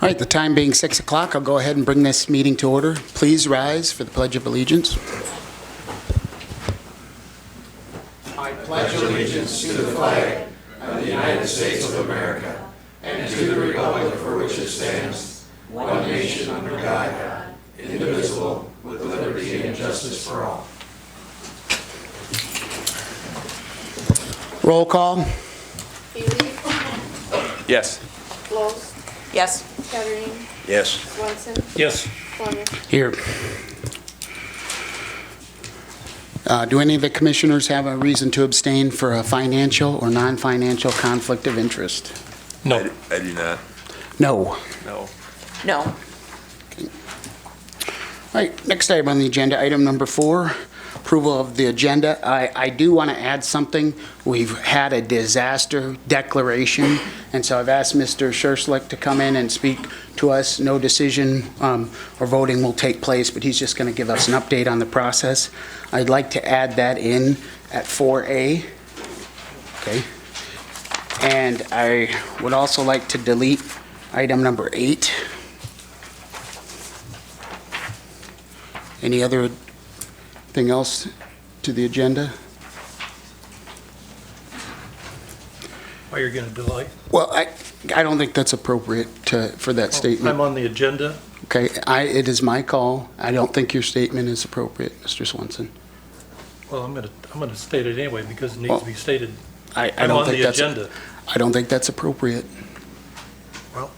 All right, the time being 6 o'clock, I'll go ahead and bring this meeting to order. Please rise for the Pledge of Allegiance. I pledge allegiance to the flag of the United States of America and to the republic for which it stands, one nation under God, indivisible, with liberty and justice for all. Roll call. Healy. Yes. Close. Yes. Kettering. Yes. Swanson. Yes. Plummer. Here. Do any of the commissioners have a reason to abstain for a financial or non-financial conflict of interest? No. I do not. No. No. No. All right, next item on the agenda, item number 4, approval of the agenda. I do want to add something. We've had a disaster declaration, and so I've asked Mr. Schurslick to come in and speak to us. No decision or voting will take place, but he's just going to give us an update on the process. I'd like to add that in at 4A. Okay. And I would also like to delete item number 8. Any other thing else to the agenda? Why you're going to delay? Well, I don't think that's appropriate for that statement. I'm on the agenda. Okay, it is my call. I don't think your statement is appropriate, Mr. Swanson. Well, I'm going to state it anyway because it needs to be stated. I I'm don't on think the that's agenda. I don't think that's appropriate. Well,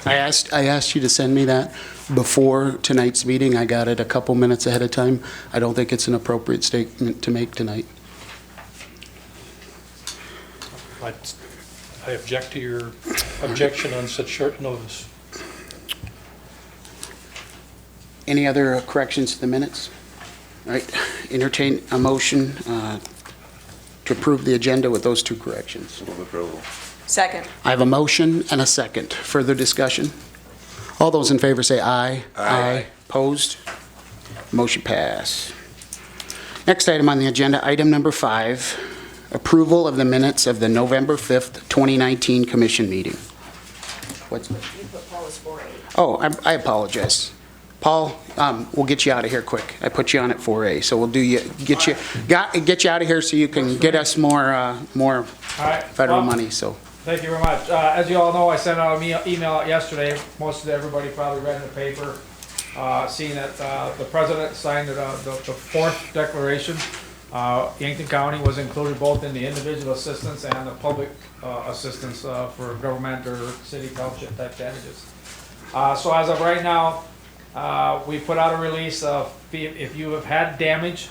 I asked you to send me that before tonight's meeting. I got it a couple minutes ahead of time. I don't think it's an appropriate statement to make tonight. I object to your objection on such short notice. Any other corrections to the minutes? All right, entertain a motion to approve the agenda with those 2 corrections. Move approval. Second. I have a motion and a second. Further discussion? All those in favor say aye. Aye. Opposed? Motion pass. Next item on the agenda, item number 5, approval of the minutes of the November 5th, 2019 commission meeting. What's? You put Paul as 4A. Oh, I apologize. Paul, we'll get you out of here quick. I put you on at 4A, so we'll get you out of here so you can get us more federal money. So. Thank you very much. As you all know, I sent out an email out yesterday. Most of everybody probably read in the paper, seeing that the president signed the 4th declaration. Yankton County was included both in the individual assistance and the public assistance for government or city township type damages. So as of right now, we put out a release of if you have had damage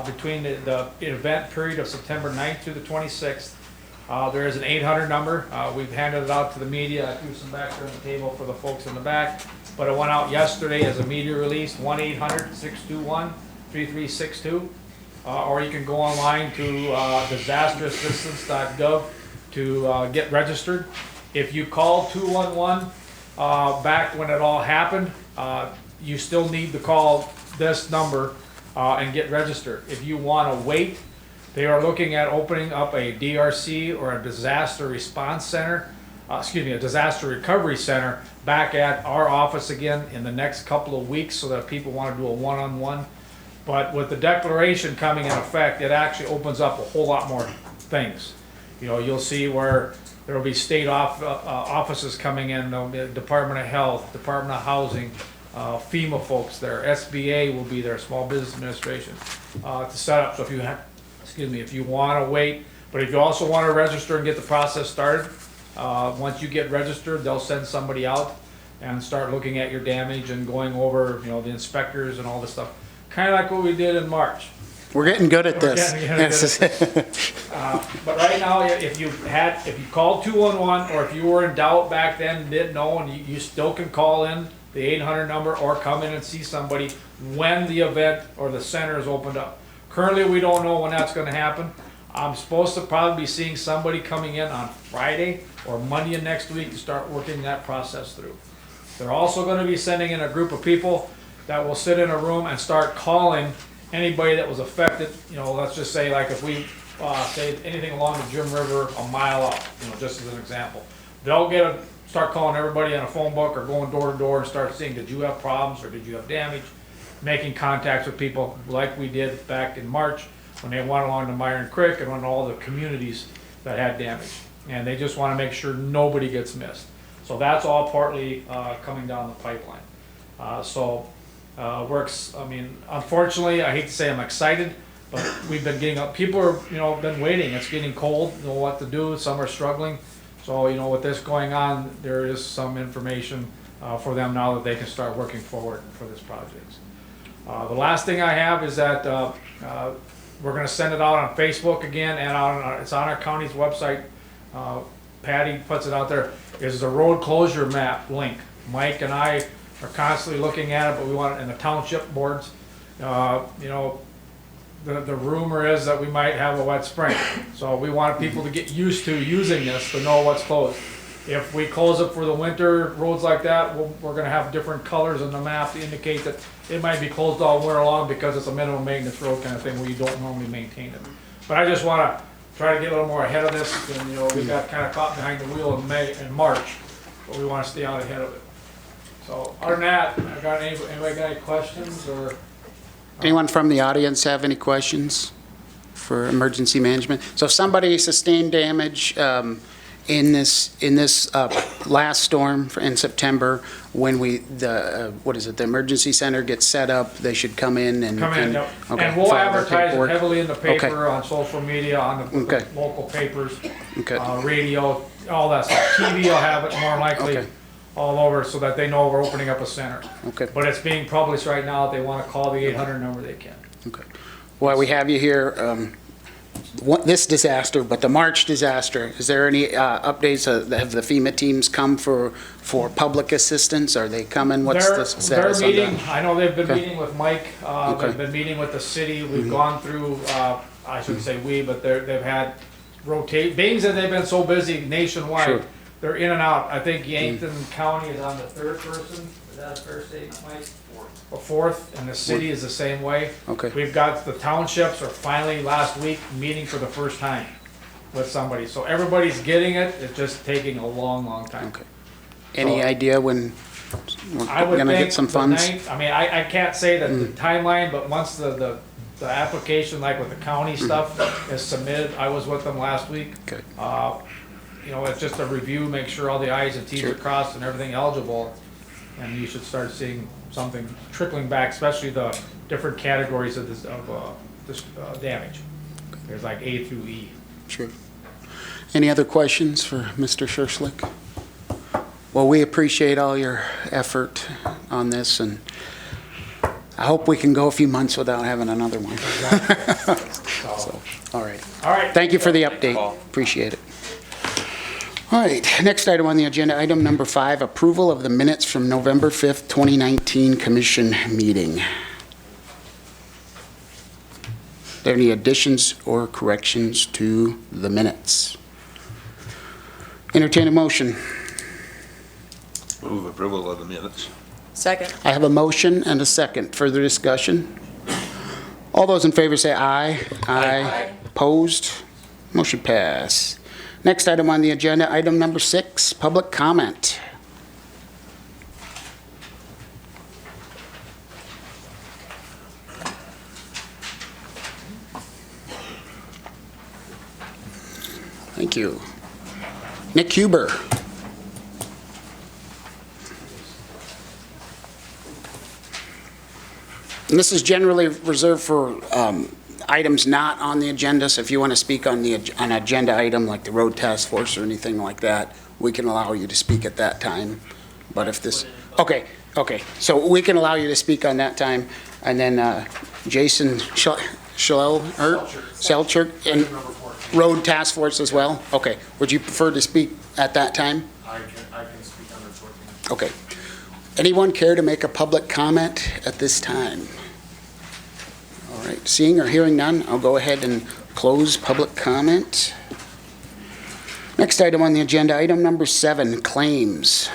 between the event period of September 9th through the 26th, there is an 800 number. We've handed it out to the media. I threw some back there on the table for the folks in the back, but it went out yesterday as a media release, 1-800-621-3362. Or you can go online to disasterassistance.gov to get registered. If you call 211 back when it all happened, you still need to call this number and get registered. If you want to wait, they are looking at opening up a DRC or a disaster response center, a disaster recovery center back at our office again in the next couple of weeks so that people want to do a one-on-one. But with the declaration coming in effect, it actually opens up a whole lot more things. You know, you'll see where there will be state offices coming in, Department of Health, Department of Housing, FEMA folks there, SBA will be there, Small Business Administration, to set up. So if you have, if you want to wait, but if you also want to register and get the process started, once you get registered, they'll send somebody out and start looking at your damage and going over, the inspectors and all this stuff. Kind of like what we did in March. We're getting good at this. But right now, if you called 211 or if you were in doubt back then and didn't know, and you still can call in the 800 number or come in and see somebody when the event or the center is opened up. Currently, we don't know when that's going to happen. I'm supposed to probably be seeing somebody coming in on Friday or Monday of next week to start working that process through. They're also going to be sending in a group of people that will sit in a room and start calling anybody that was affected. Let's just say, like, if we say anything along the Jim River a mile out, just as an example, they'll get start calling everybody on a phone book or going door to door and start seeing, did you have problems or did you have damage? Making contacts with people like we did back in March when they went along to Myron Creek and went all the communities that had damage. And they just want to make sure nobody gets missed. So that's all partly coming down the pipeline. Works, I mean, unfortunately, I hate to say I'm excited, but we've been getting up, people are, been waiting. It's getting cold, know what to do, some are struggling. So, with this going on, there is some information for them now that they can start working forward for this project. The last thing I have is that we're gonna send it out on Facebook again, and it's on our county's website. Patty puts it out there, is the road closure map link. Mike and I are constantly looking at it, but we want it in the township boards. The rumor is that we might have a wet spring. So we want people to get used to using this to know what's closed. If we close it for the winter, roads like that, we're gonna have different colors on the map to indicate that it might be closed all winter long because it's a minimum maintenance road kind of thing where you don't normally maintain it. But I just wanna try to get a little more ahead of this, and we got kind of caught behind the wheel in March, but we wanna stay out ahead of it. So other than that, anybody got any questions or? Anyone from the audience have any questions for emergency management? So if somebody sustained damage in this last storm in September, when the emergency center gets set up, they should come in and Yep. okay, And we'll file their advertise it paperwork. heavily in the Okay. paper, on social media, on the Okay. local papers, Okay. radio, all that stuff. TV will have it more likely Okay. all over so that they know we're opening up a center. Okay. But it's being published right now. If they want to call the 800 number, they can. Okay. While we have you here, this disaster, but the March disaster, is there any updates? Have the FEMA teams come for public assistance? Are they coming? What's the status They're of meeting, that? I know they've been Okay. meeting with Mike, Okay. they've been meeting with the city, we've gone through, I shouldn't say we, but they've had being that they've been so busy Sure. nationwide, they're in and out. I think Yankton County is on the third person, is that a fair statement, Mike? Or fourth, and the city is the same way. Okay. We've got, the townships are finally last week meeting for the first time with somebody, so everybody's getting it, it's just taking a long, long time. Okay. Any idea when I we're would gonna think get some the funds? 9th, I mean, I can't say that the timeline, but once the application, like with the county stuff, is submitted, I was with them last week. Okay. It's just a review, make sure all the i's and t's Sure. are crossed and everything eligible, and you should start seeing something trickling back, especially the different categories of this damage. There's like A through E. Sure. Any other questions for Mr. Schurslick? Well, we appreciate all your effort on this, and I hope we can go a few months without having another one. So, All right. all right. Thank you for the Thank you, update. Paul. Appreciate it. All right, next item on the agenda, item number 5, approval of the minutes from November 5th, 2019 Commission meeting. Are there any additions or corrections to the minutes? Entertain a motion. Move approval of the minutes. Second. I have a motion and a second. Further discussion? All those in favor say aye. Aye. Opposed? Motion pass. Next item on the agenda, item number 6, public comment. Thank you. Nick Huber. And this is generally reserved for items not on the agenda, so if you want to speak on an agenda item like the road task force or anything like that, we can allow you to speak at that time. But if this, okay, so we can allow you to speak on that time, and then Jason Selchuk, and road task force as well? Okay, would you prefer to speak at that time? I can speak on the 14th. Okay. Anyone care to make a public comment at this time? All right, seeing or hearing none, I'll go ahead and close public comment. Next item on the agenda, item number 7, claims.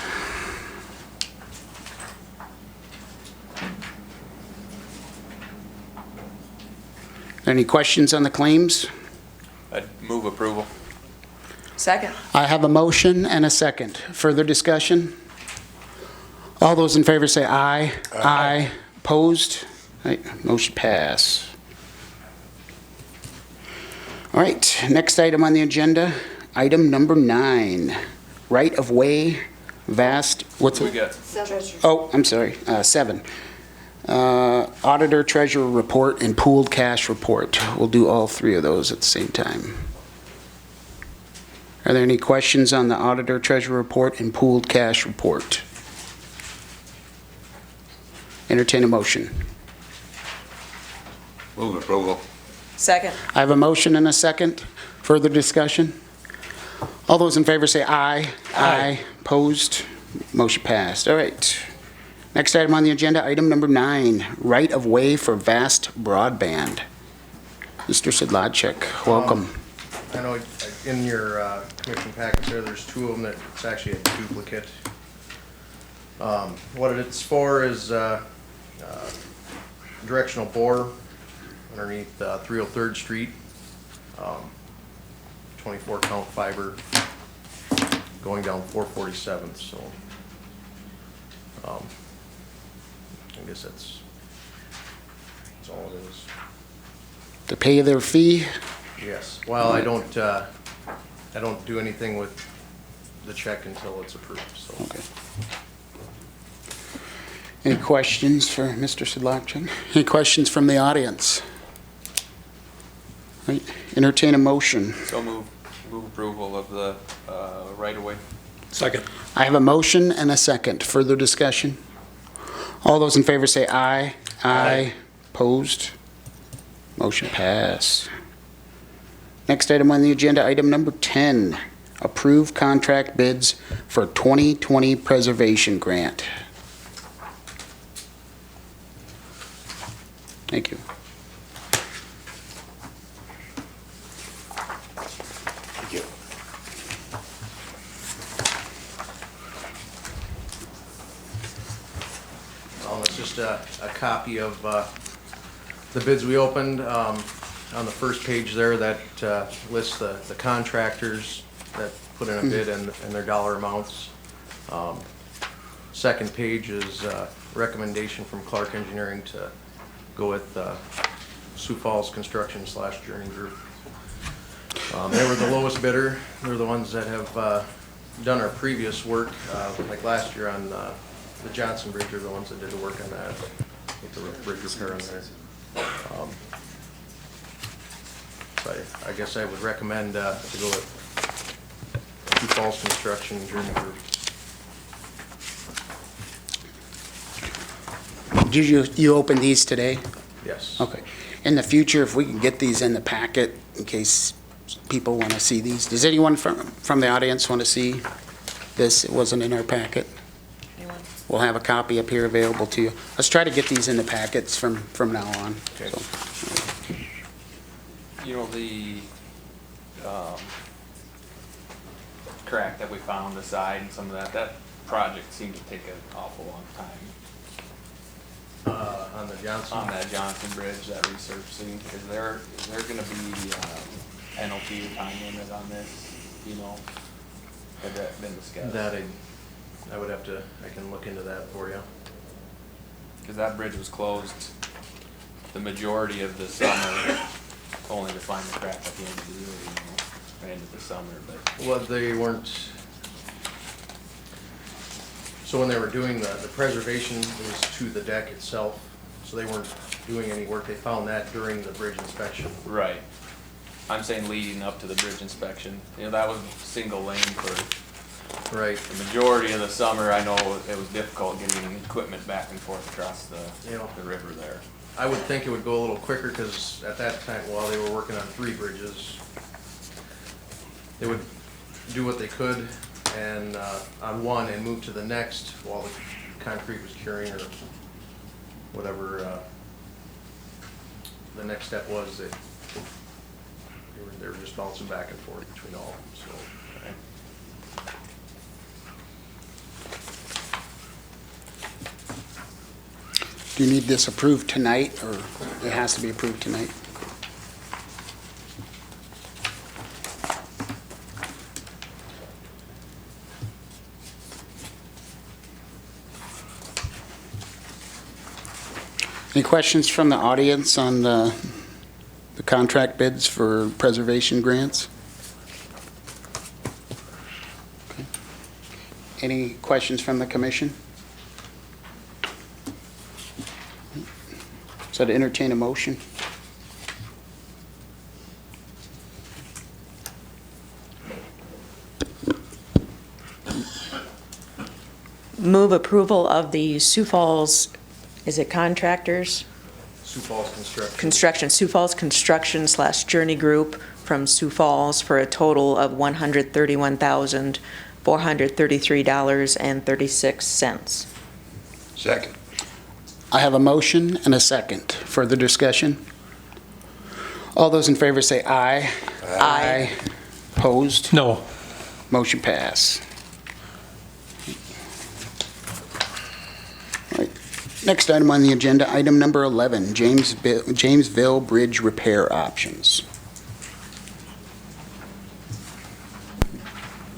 Any questions on the claims? I'd move approval. Second. I have a motion and a second. Further discussion? All those in favor say aye. Aye. Opposed? All right, motion pass. All right, next item on the agenda, item number 9, right-of-way, vast, what's We it? got, Seven. Oh, I'm sorry, 7. Auditor treasurer report and pooled cash report. We'll do all 3 of those at the same time. Are there any questions on the auditor treasurer report and pooled cash report? Entertain a motion. move approval. Second. I have a motion and a second. Further discussion? All those in favor say aye. Aye. Opposed? Motion passed. All right. Next item on the agenda, item number 9, right-of-way for vast broadband. Mr. Sidladchik, welcome. I know in your commission package there's 2 of them that it's actually a duplicate. What it's for is directional bore underneath 303rd Street, 24 count fiber going down 447th, so I guess that's all it is. To pay their fee? Yes, well, I don't do anything with the check until it's approved, so. Okay. Any questions for Mr. Sidladchik? Any questions from the audience? Right. Entertain a motion. So move approval of the right-of-way. Second. I have a motion and a second. Further discussion? All those in favor say aye. Aye. Opposed? Motion pass. Next item on the agenda, item number 10, approve contract bids for 2020 preservation grant. Thank you. Thank you. It's just a copy of the bids we opened. On the first page there, that lists the contractors that put in a bid and their dollar amounts. Second page is recommendation from Clark Engineering to go with Sioux Falls Construction / Journey Group. They were the lowest bidder. They're the ones that have done our previous work, like last year on the Johnson Bridge, are the ones that did the work on that, with the bridge repair on there. So I guess I would recommend to go with Sioux Falls Construction Journey Group. Did you open these today? Yes. Okay. In the future, if we can get these in the packet, in case people want to see these. Does anyone from the audience want to see this? It wasn't in our packet. Anyone? We'll have a copy up here available to you. Let's try to get these in the packets from now on. Okay. So, You know, the crack that we found on the side and some of that project seemed to take an awful long time. On the Johnson? On that Johnson Bridge, that resurfacing, is there gonna be penalty or time limit on this, you know? Had that been discussed? That I would have to, I can look into that for you. Cause that bridge was closed the majority of the summer, only to find the crack at the end of the year, you know, end of the summer, but. Well, they weren't, so when they were doing the preservation, it was to the deck itself, so they weren't doing any work. They found that during the bridge inspection. Right. I'm saying leading up to the bridge inspection, you know, that was single lane for Right. the majority of the summer. I know it was difficult getting equipment back and forth across You know. the river there. I would think it would go a little quicker, because at that time, while they were working on 3 bridges, they would do what they could and on one and move to the next while the concrete was curing or whatever the next step was. They were just bouncing back and forth between all of them, so. do you need this approved tonight, or it has to be approved tonight? Any questions from the audience on the contract bids for preservation grants? Okay. Any questions from the commission? So to entertain a motion? Move approval of the Sioux Falls, is it contractors? Sioux Falls Construction, Sioux Falls Construction / Journey Group from Sioux Falls for a total of $131,433.36. Second. I have a motion and a second. Further discussion? All those in favor say aye. Aye. Opposed? No. Motion pass. All right. Next item on the agenda, item number 11, Jamesville Bridge repair options.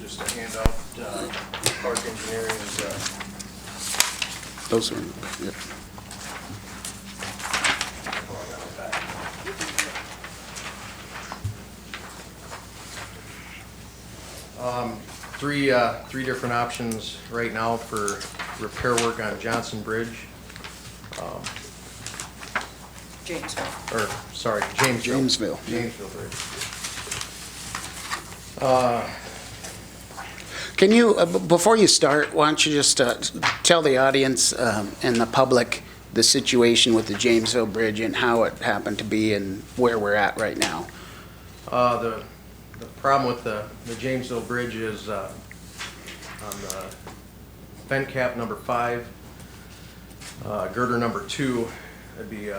Just a handout, Clark Engineering is, Those are, yep. three different options right now for repair work on Johnson Bridge. Jamesville. Or, sorry, Jamesville. Jamesville. Bridge. Can you, before you start, why don't you just tell the audience and the public the situation with the Jamesville Bridge and how it happened to be and where we're at right now? The problem with the Jamesville Bridge is on the vent cap number 5, girder number 2, it'd be,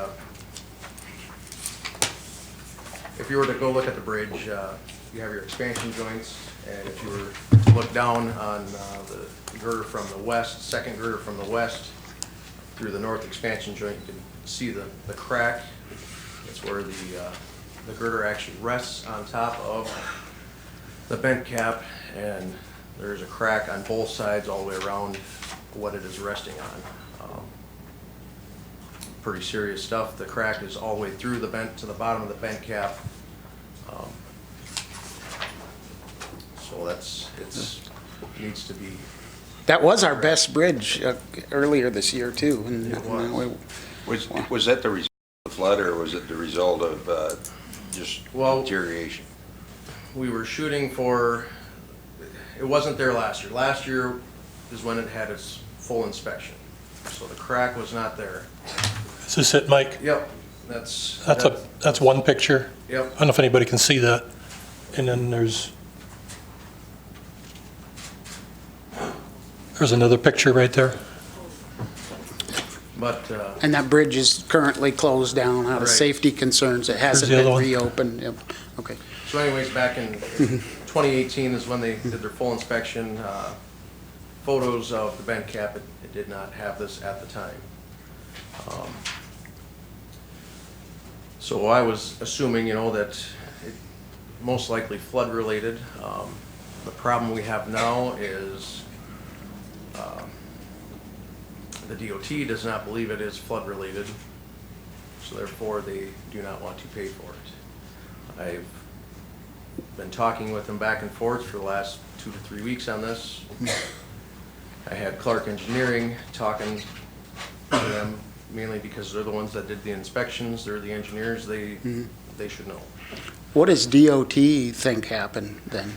if you were to go look at the bridge, you have your expansion joints, and if you were to look down on the girder from the west, second girder from the west, through the north expansion joint, you can see the crack. That's where the girder actually rests on top of the bent cap, and there's a crack on both sides all the way around what it is resting on. Pretty serious stuff. The crack is all the way through the bent to the bottom of the bent cap. So it needs to be. That was our best bridge earlier this year, too. And It was. Was that the result of the flood, or was it the result of just deterioration? We were shooting for, it wasn't there last year. Last year is when it had its full inspection. So the crack was not there. Is this it, Mike? Yep, that's one picture. Yep. I don't know if anybody can see that. And then there's another picture right there. But, And that bridge is currently closed down out of Right. safety concerns. It hasn't the other been one. reopened. Yep. Okay. so anyways, back in 2018 is when they did their full inspection. Photos of the bent cap, it did not have this at the time. So I was assuming, that it most likely flood related. The problem we have now is the DOT does not believe it is flood related, so therefore they do not want to pay for it. I've been talking with them back and forth for the last 2 to 3 weeks on this. I had Clark Engineering talking to them, mainly because they're the ones that did the inspections, they're the engineers, they should know. What does DOT think happened then?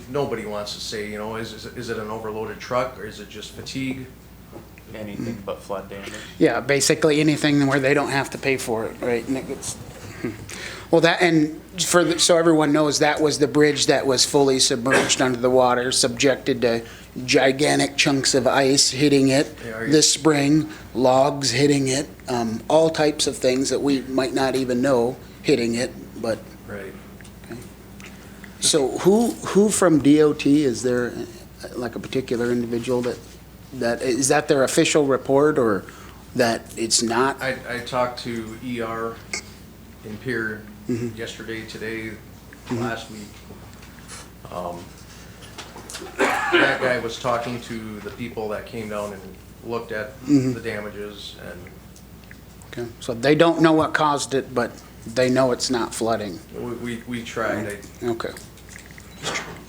Nobody wants to say, is it an overloaded truck, or is it just fatigue? Anything but flood damage. Yeah, basically anything where they don't have to pay for it, right? And it gets, well, that, and so everyone knows, that was the bridge that was fully submerged under the water, subjected to gigantic chunks of ice hitting it this spring, logs hitting it, all types of things that we might not even know hitting it, but. Right. So who from DOT, is there like a particular individual that is that their official report, or that it's not? I talked to ER in Pier yesterday, today, last week. that guy was talking to the people that came down and looked at the damages, and Okay, so they don't know what caused it, but they know it's not flooding. we tried. Okay.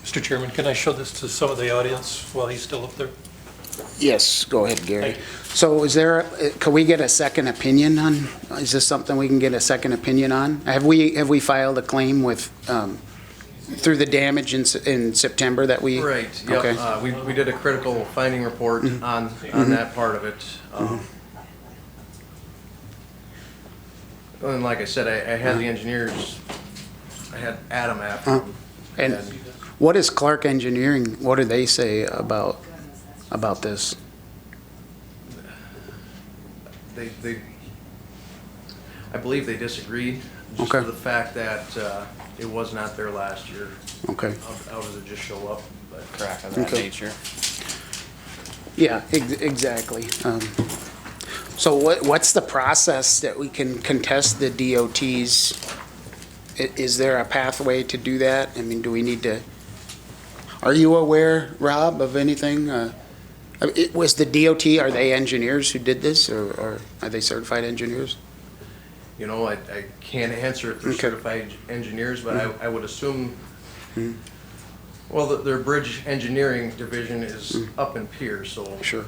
Mr. Chairman, can I show this to some of the audience while he's still up there? Yes, go ahead, Gary. Thank you. So is there, can we get a second opinion on, is this something we can get a second opinion on? Have we filed a claim with, through the damage in September that we? Right, Okay. yep. We did a critical finding report on that part of it. And like I said, I had the engineers, I had Adam after them. And what is Clark Engineering, what do they say about this? They, I believe they disagreed, just for Okay. the fact that it was not there last year. Okay. How does it just show up? But Crack of that Okay. nature. Yeah, exactly. So what's the process that we can contest the DOTs? Is there a pathway to do that? I mean, do we need to, are you aware, Rob, of anything? It was the DOT, are they engineers who did this, or are they certified engineers? You know, I can't answer if they're Okay. certified engineers, but I would assume, well, their bridge engineering division is up in Pierce, so Sure.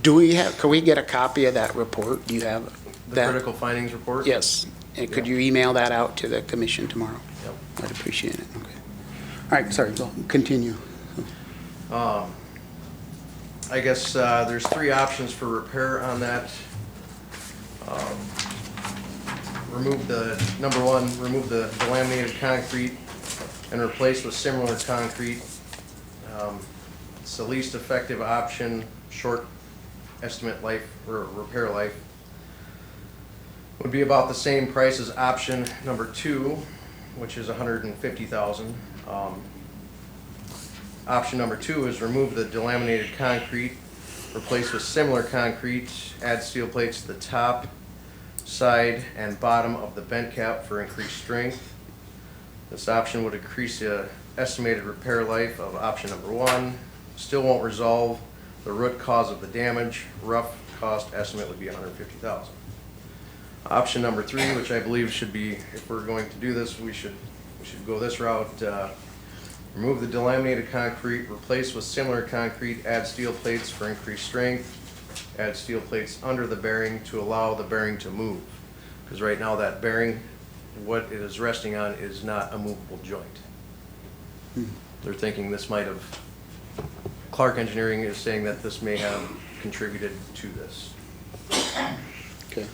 Can we get a copy of that report? Do you have the that? critical findings report? Yes. And could Yeah. you email that out to the commission tomorrow? Yep. I'd appreciate it. Okay. All right, sorry, go, continue. I guess there's 3 options for repair on that. Number 1, remove the laminated concrete and replace with similar concrete. It's the least effective option, short estimate life, or repair life. Would be about the same price as option number 2, which is $150,000. Option number 2 is remove the delaminated concrete, replace with similar concrete, add steel plates to the top, side, and bottom of the bent cap for increased strength. This option would increase the estimated repair life of option number 1. Still won't resolve the root cause of the damage. Rough cost estimate would be $150,000. Option number 3, which I believe should be, if we're going to do this, we should go this route. Remove the delaminated concrete, replace with similar concrete, add steel plates for increased strength, add steel plates under the bearing to allow the bearing to move. Because right now that bearing, what it is resting on is not a movable joint. They're thinking this might have, Clark Engineering is saying that this may have contributed to this. Okay.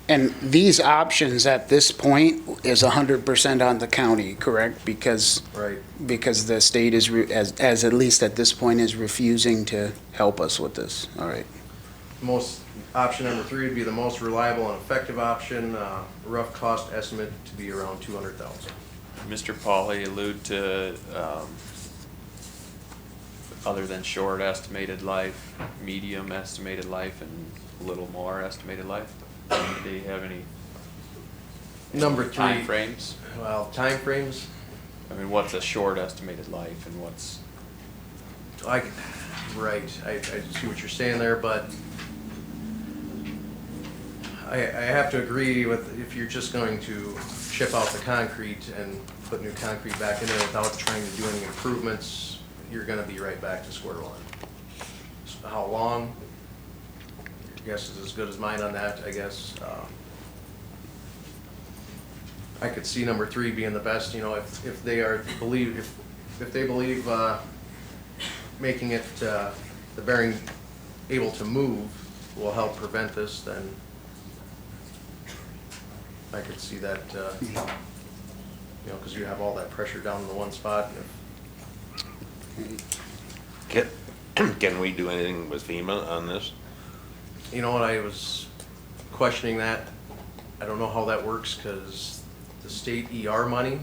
And these options at this point is 100% on the county, correct? Because Right. the state is, as at least at this point, is refusing to help us with this. All right. Option number 3 would be the most reliable and effective option. Rough cost estimate to be around $200,000. Mr. Pauly allude to, other than short estimated life, medium estimated life, and a little more estimated life? Do they have any Number 3. timeframes? Well, timeframes, I mean, what's a short estimated life and what's, right, I see what you're saying there, but I have to agree with, if you're just going to chip out the concrete and put new concrete back in there without trying to do any improvements, you're gonna be right back to square one. So how long? Your guess is as good as mine on that, I guess. I could see number 3 being the best, you know, if they believe making it, the bearing able to move will help prevent this, then I could see that, you know, because you have all that pressure down in the one spot. Can we do anything with FEMA on this? You know what, I was questioning that. I don't know how that works, because the state ER money,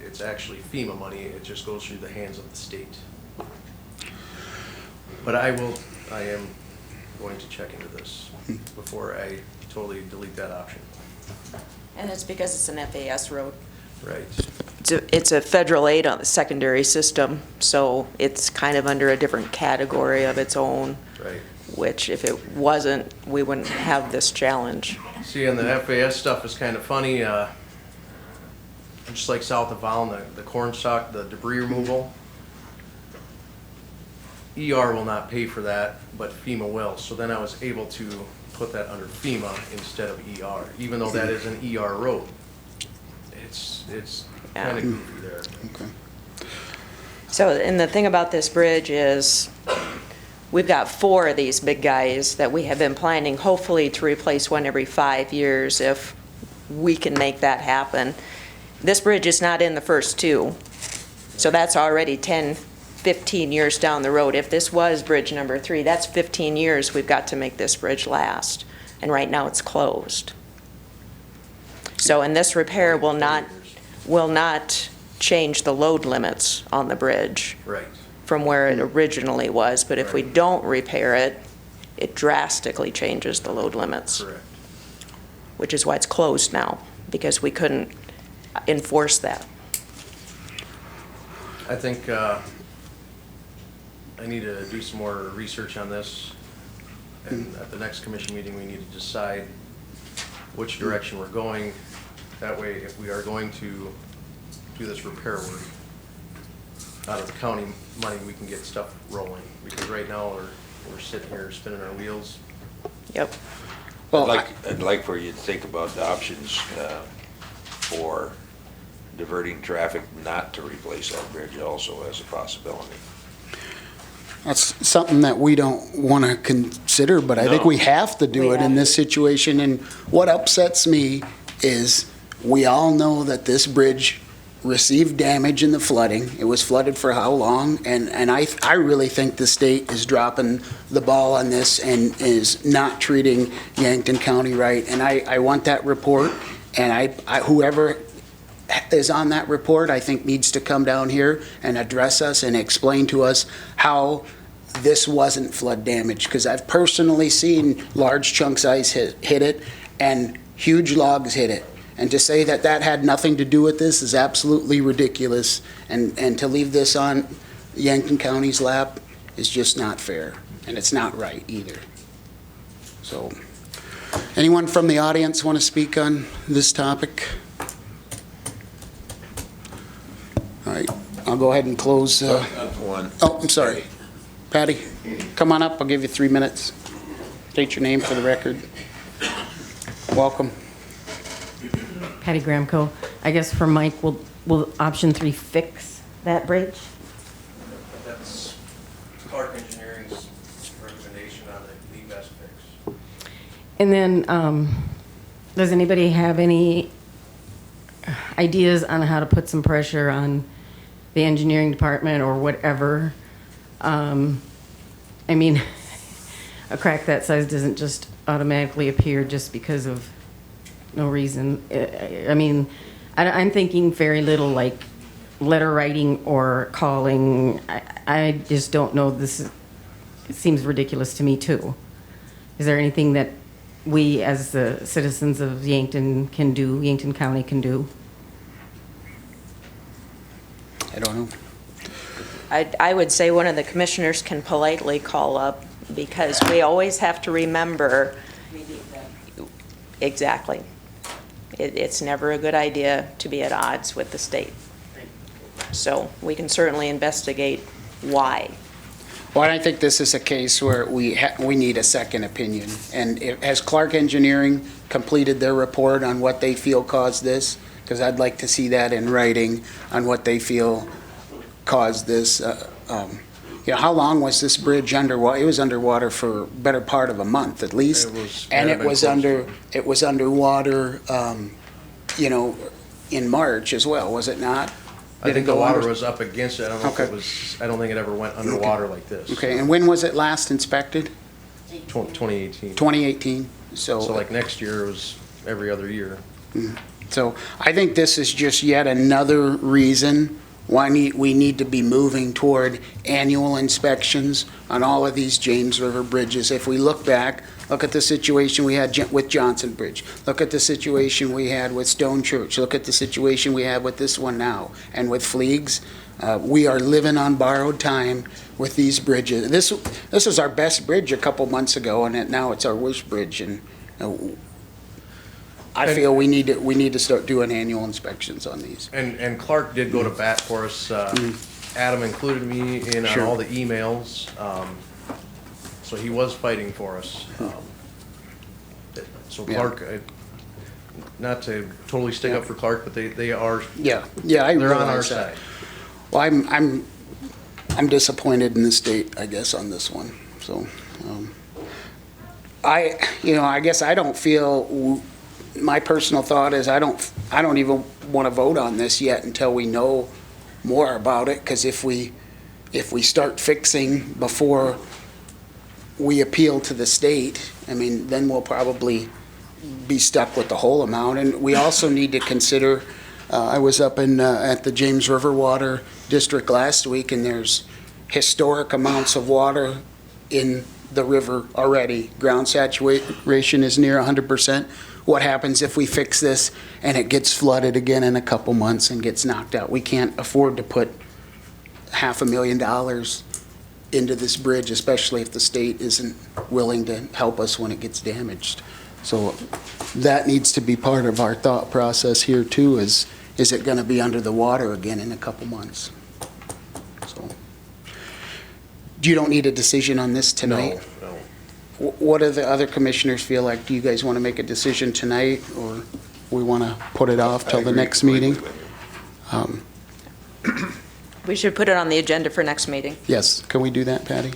it's actually FEMA money, it just goes through the hands of the state. But I am going to check into this before I totally delete that option. And it's because it's an FAS road. Right. It's a federal aid on the secondary system, so it's kind of under a different category of its own, Right. which if it wasn't, we wouldn't have this challenge. See, and the FAS stuff is kind of funny, just like south of Vollen, the corn stalk, the debris removal. ER will not pay for that, but FEMA will. So then I was able to put that under FEMA instead of ER, even though that is an ER road. It's kind of goofy there. Okay. So, and the thing about this bridge is, we've got 4 of these big guys that we have been planning, hopefully to replace one every 5 years if we can make that happen. This bridge is not in the first 2, so that's already 10, 15 years down the road. If this was bridge number 3, that's 15 years we've got to make this bridge last, and right now it's closed. So, and this repair will not change the load limits on the bridge Right. from where it originally was, but if we Right. don't repair it, it drastically changes the load limits, Correct. which is why it's closed now, because we couldn't enforce that. I think I need to do some more research on this. And at the next commission meeting, we need to decide which direction we're going. That way, if we are going to do this repair work out of the county money, we can get stuff rolling. Because right now, we're sitting here spinning our wheels. Yep. Well, I'd like for you to think about the options for diverting traffic not to replace that bridge also as a possibility. that's something that we don't want to consider, but I think No. we have to do it in this situation. And what upsets me is we all know that this bridge received damage in the flooding. It was flooded for how long? And I really think the state is dropping the ball on this and is not treating Yankton County right. And I want that report, and I whoever is on that report, I think needs to come down here and address us and explain to us how this wasn't flood damage. Because I've personally seen large chunks of ice hit it and huge logs hit it. And to say that that had nothing to do with this is absolutely ridiculous. And to leave this on Yankton County's lap is just not fair. And it's not right either. So, anyone from the audience want to speak on this topic? All right, I'll go ahead and close. One. Oh, I'm sorry. Patty, come on up. I'll give you 3 minutes. State your name for the record. Welcome. Patty Gramco. I guess for Mike, will option 3 fix that bridge? That's Clark Engineering's recommendation on the best fix. And then, does anybody have any ideas on how to put some pressure on the engineering department or whatever? I mean, a crack that size doesn't just automatically appear just because of no reason. I mean, I'm thinking very little like letter writing or calling. I just don't know. It seems ridiculous to me too. Is there anything that we as the citizens of Yankton can do, Yankton County can do? I don't know. I would say one of the commissioners can politely call up, because we always have to remember. Exactly. It's never a good idea to be at odds with the state. So we can certainly investigate why. Well, I think this is a case where we need a second opinion. And has Clark Engineering completed their report on what they feel caused this? Because I'd like to see that in writing on what they feel caused this. How long was this bridge underwater? It was underwater for a better part of a month at least. It was underwater, in March as well, was it not? I think the water was up against it. I don't know if it was, I don't think it ever went underwater like this. Okay, and when was it last inspected? 2018. 2018. So like next year it was every other year. So I think this is just yet another reason we need to be moving toward annual inspections on all of these James River bridges. If we look back, look at the situation we had with Johnson Bridge. Look at the situation we had with Stone Church. Look at the situation we have with this one now and with Fleegs. We are living on borrowed time with these bridges. This was our best bridge a couple months ago, and now it's our worst bridge. And I feel we need to start doing annual inspections on these. And Clark did go to bat for us. Adam included me in on Sure. all the emails, so he was fighting for us. So Yeah. Clark, not to totally stick up for Clark, but they are, Yeah, I they're on our realize that. side. Well, I'm disappointed in the state, I guess, on this one. So, I guess I don't feel. My personal thought is I don't even want to vote on this yet until we know more about it. Because if we start fixing before we appeal to the state, I mean, then we'll probably be stuck with the whole amount. And we also need to consider. I was up at the James River Water District last week, and there's historic amounts of water in the river already. Ground saturation is near 100%. What happens if we fix this and it gets flooded again in a couple months and gets knocked out? We can't afford to put $500,000 into this bridge, especially if the state isn't willing to help us when it gets damaged. So that needs to be part of our thought process here too, is it gonna be under the water again in a couple months? So, you don't need a decision on this tonight? No. What do the other commissioners feel like? Do you guys want to make a decision tonight, or we want to put it off till the next meeting? We should put it on the agenda for next meeting. Yes, can we do that, Patty?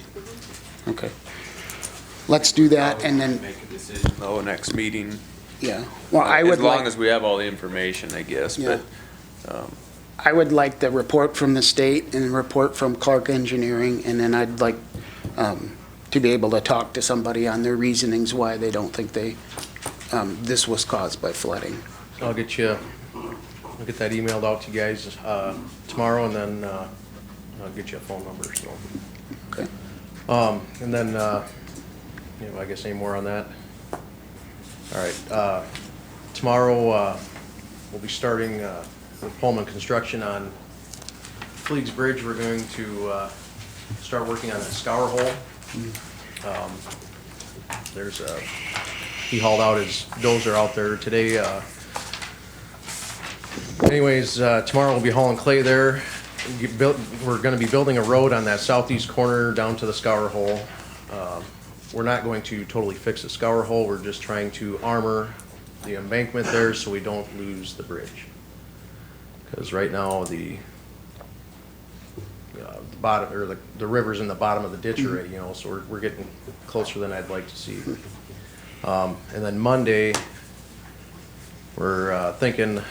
Okay. Let's do that, and then, Make a decision though, next meeting. yeah. Well, I would As long like, as we have all the information, I guess, Yeah. but, I would like the report from the state and the report from Clark Engineering, and then I'd like to be able to talk to somebody on their reasonings why they don't think this was caused by flooding. I'll get that emailed out to you guys tomorrow, and then I'll get you a phone number, so. Okay. And then, I guess any more on that? All right, tomorrow, we'll be starting with Pullman Construction on Fleegs Bridge. We're going to start working on that scour hole. He hauled out his dozer out there today. Anyways, tomorrow we'll be hauling clay there. We're gonna be building a road on that southeast corner down to the scour hole. We're not going to totally fix the scour hole, we're just trying to armor the embankment there so we don't lose the bridge. Because right now, the bottom, or the river's in the bottom of the ditch already, so we're getting closer than I'd like to see. And then Monday, we're thinking,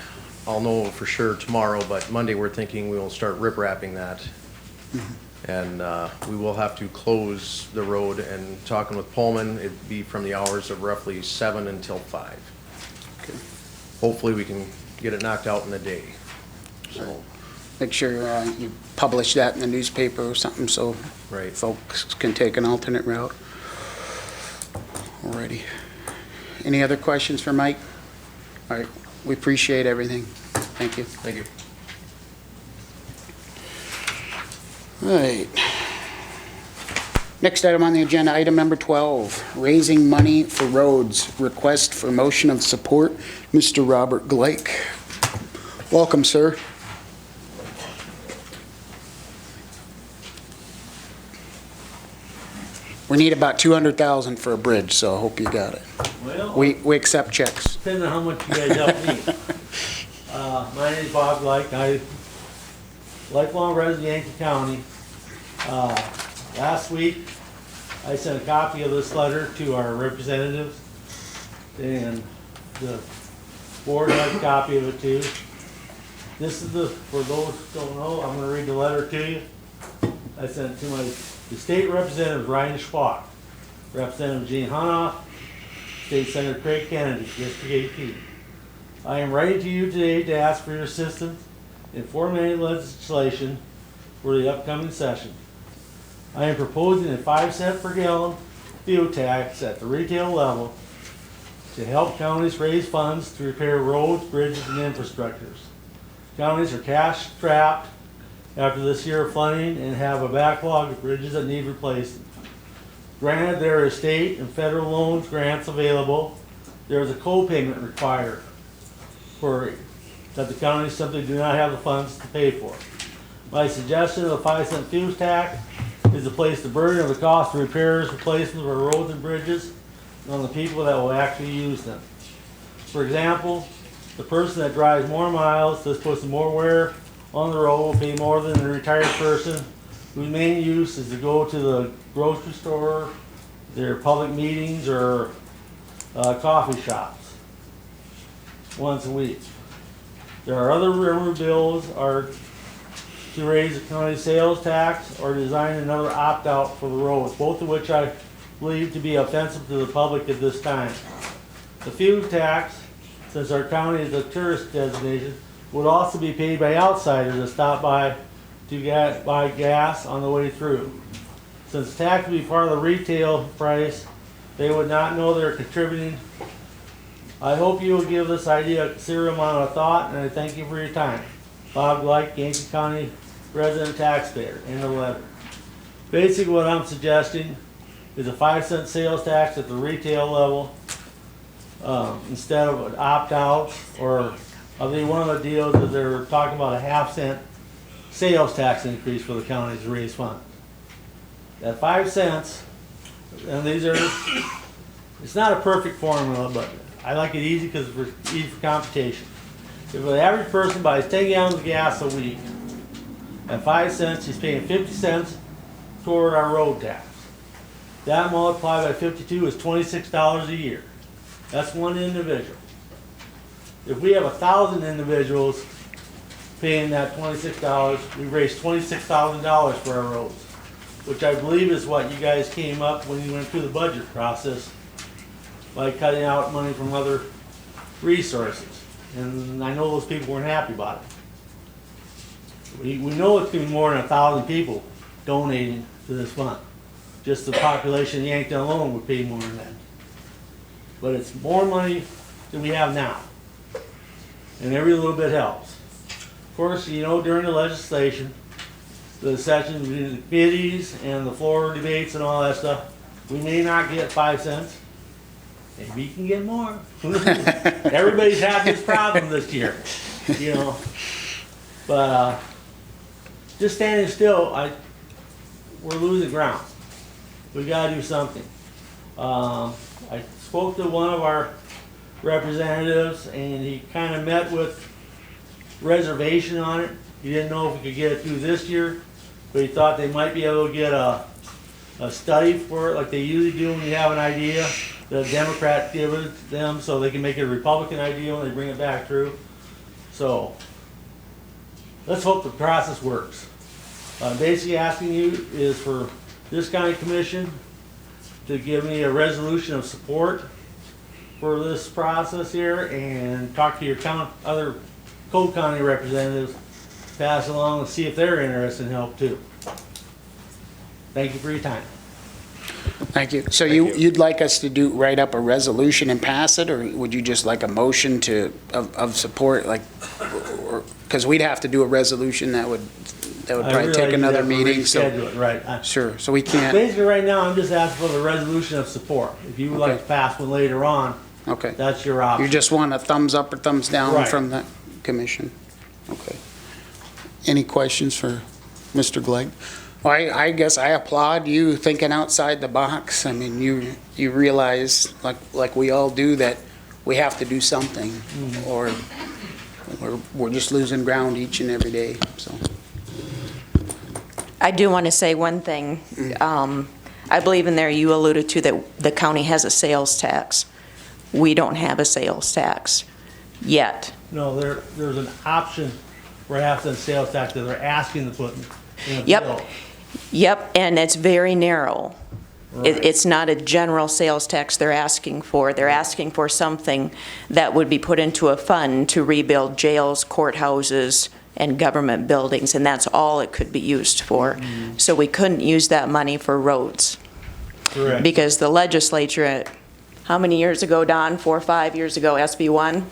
I'll know for sure tomorrow, but Monday we're thinking we will start rip wrapping that. And we will have to close the road, and talking with Pullman, it'd be from the hours of roughly 7 until 5. Okay. Hopefully we can get it knocked out in a day, so. Make sure you publish that in the newspaper or something, so Right. folks can take an alternate route. Alrighty. Any other questions for Mike? All right, we appreciate everything. Thank you. Thank you. All right. Next item on the agenda, item number 12, raising money for roads. Request for motion of support, Mr. Robert Gleick. Welcome, sir. We need about 200,000 for a bridge, so I hope you got it. Well, We accept checks. depending on how much you guys help me. My name is Bob Gleick, I lifelong resident of Yankton County. Last week, I sent a copy of this letter to our representatives, and the board has a copy of it too. This is for those who don't know, I'm gonna read the letter to you. I sent it to the state representative, Ryan Schwach, Representative Gene Hanoff, State Senator Craig Kennedy, District 18. I am writing to you today to ask for your assistance and formulating legislation for the upcoming session. I am proposing a 5 cent per gallon fuel tax at the retail level to help counties raise funds to repair roads, bridges, and infrastructures. Counties are cash strapped after this year of flooding and have a backlog of bridges that need replacing. Granted, there are state and federal loans grants available. There is a co-payment required for that the counties simply do not have the funds to pay for. My suggestion of a 5 cent fuel tax is to place the burden of the cost of repairs, replacements of our roads and bridges on the people that will actually use them. For example, the person that drives more miles, thus puts more wear on the road, will pay more than the retired person whose main use is to go to the grocery store, their public meetings, or coffee shops once a week. There are other river bills are to raise the county sales tax or design another opt-out for the roads, both of which I believe to be offensive to the public at this time. The fuel tax, since our county is a tourist destination, would also be paid by outsiders that stop by to buy gas on the way through. Since tax would be part of the retail price, they would not know they're contributing. I hope you will give this idea a considerable amount of thought, and I thank you for your time. Bob Gleick, Yankton County resident taxpayer, end of letter. Basically what I'm suggesting is a 5 cent sales tax at the retail level instead of an opt-out, or I think one of the deals is they're talking about a half-cent sales tax increase for the counties to raise funds. At 5 cents, and these are, it's not a perfect formula, but I like it easy because it's easy for computation. If the average person buys 10 gallons of gas a week, at 5 cents, he's paying 50 cents toward our road tax. That multiplied by 52 is $26 a year. That's one individual. If we have 1,000 individuals paying that $26, we raised $26,000 for our roads, which I believe is what you guys came up when you went through the budget process by cutting out money from other resources. And I know those people weren't happy about it. We know it's going to be more than 1,000 people donating to this fund. Just the population of Yankton alone would pay more than that. But it's more money than we have now. And every little bit helps. Of course, you know, during the legislation, the sessions between the committees and the floor debates and all that stuff, we may not get 5 cents. Maybe you can get more. Everybody's had this problem this year, you know. But just standing still, we're losing ground. We gotta do something. I spoke to one of our representatives, and he kind of met with reservation on it. He didn't know if we could get it through this year, but he thought they might be able to get a study for it, like they usually do when you have an idea. The Democrat give it to them so they can make it a Republican idea when they bring it back through. So let's hope the process works. Basically asking you is for this county commission to give me a resolution of support for this process here, and talk to your other Cole County representatives, pass along and see if they're interested in help too. Thank you for your time. Thank you. So you'd like us to write up a resolution and pass it, or would you just like a motion of support, like, because we'd have to do a resolution that would probably take another meeting, so. Reschedule it, right. Sure, so we can't, Basically, right now, I'm just asking for the resolution of support. If you would like to pass one later on, okay. that's your option. You just want a thumbs up or thumbs down Right. from the commission? Okay. Any questions for Mr. Glegg? Well, I guess I applaud you thinking outside the box. I mean, you realize, like we all do, that we have to do something, or we're just losing ground each and every day, so. I do want to say one thing. I believe in there you alluded to that the county has a sales tax. We don't have a sales tax yet. No, there's an option for a half-cent sales tax that they're asking to put in a Yep. bill. Yep, and it's very narrow. Right. It's not a general sales tax they're asking for. They're asking for something that would be put into a fund to rebuild jails, courthouses, and government buildings, and that's all it could be used for. So we couldn't use that money for roads. Correct. Because the legislature, how many years ago, Don? 4 or 5 years ago, SB1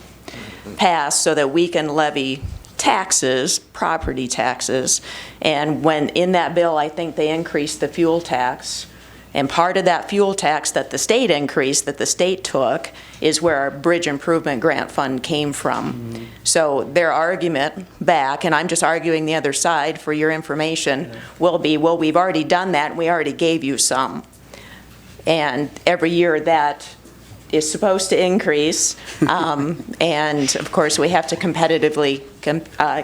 passed so that we can levy taxes, property taxes. And when in that bill, I think they increased the fuel tax. And part of that fuel tax that the state increased, that the state took, is where our bridge improvement grant fund came from. So their argument back, and I'm just arguing the other side for your information, will be, well, we've already done that, and we already gave you some. And every year that is supposed to increase, and of course we have to competitively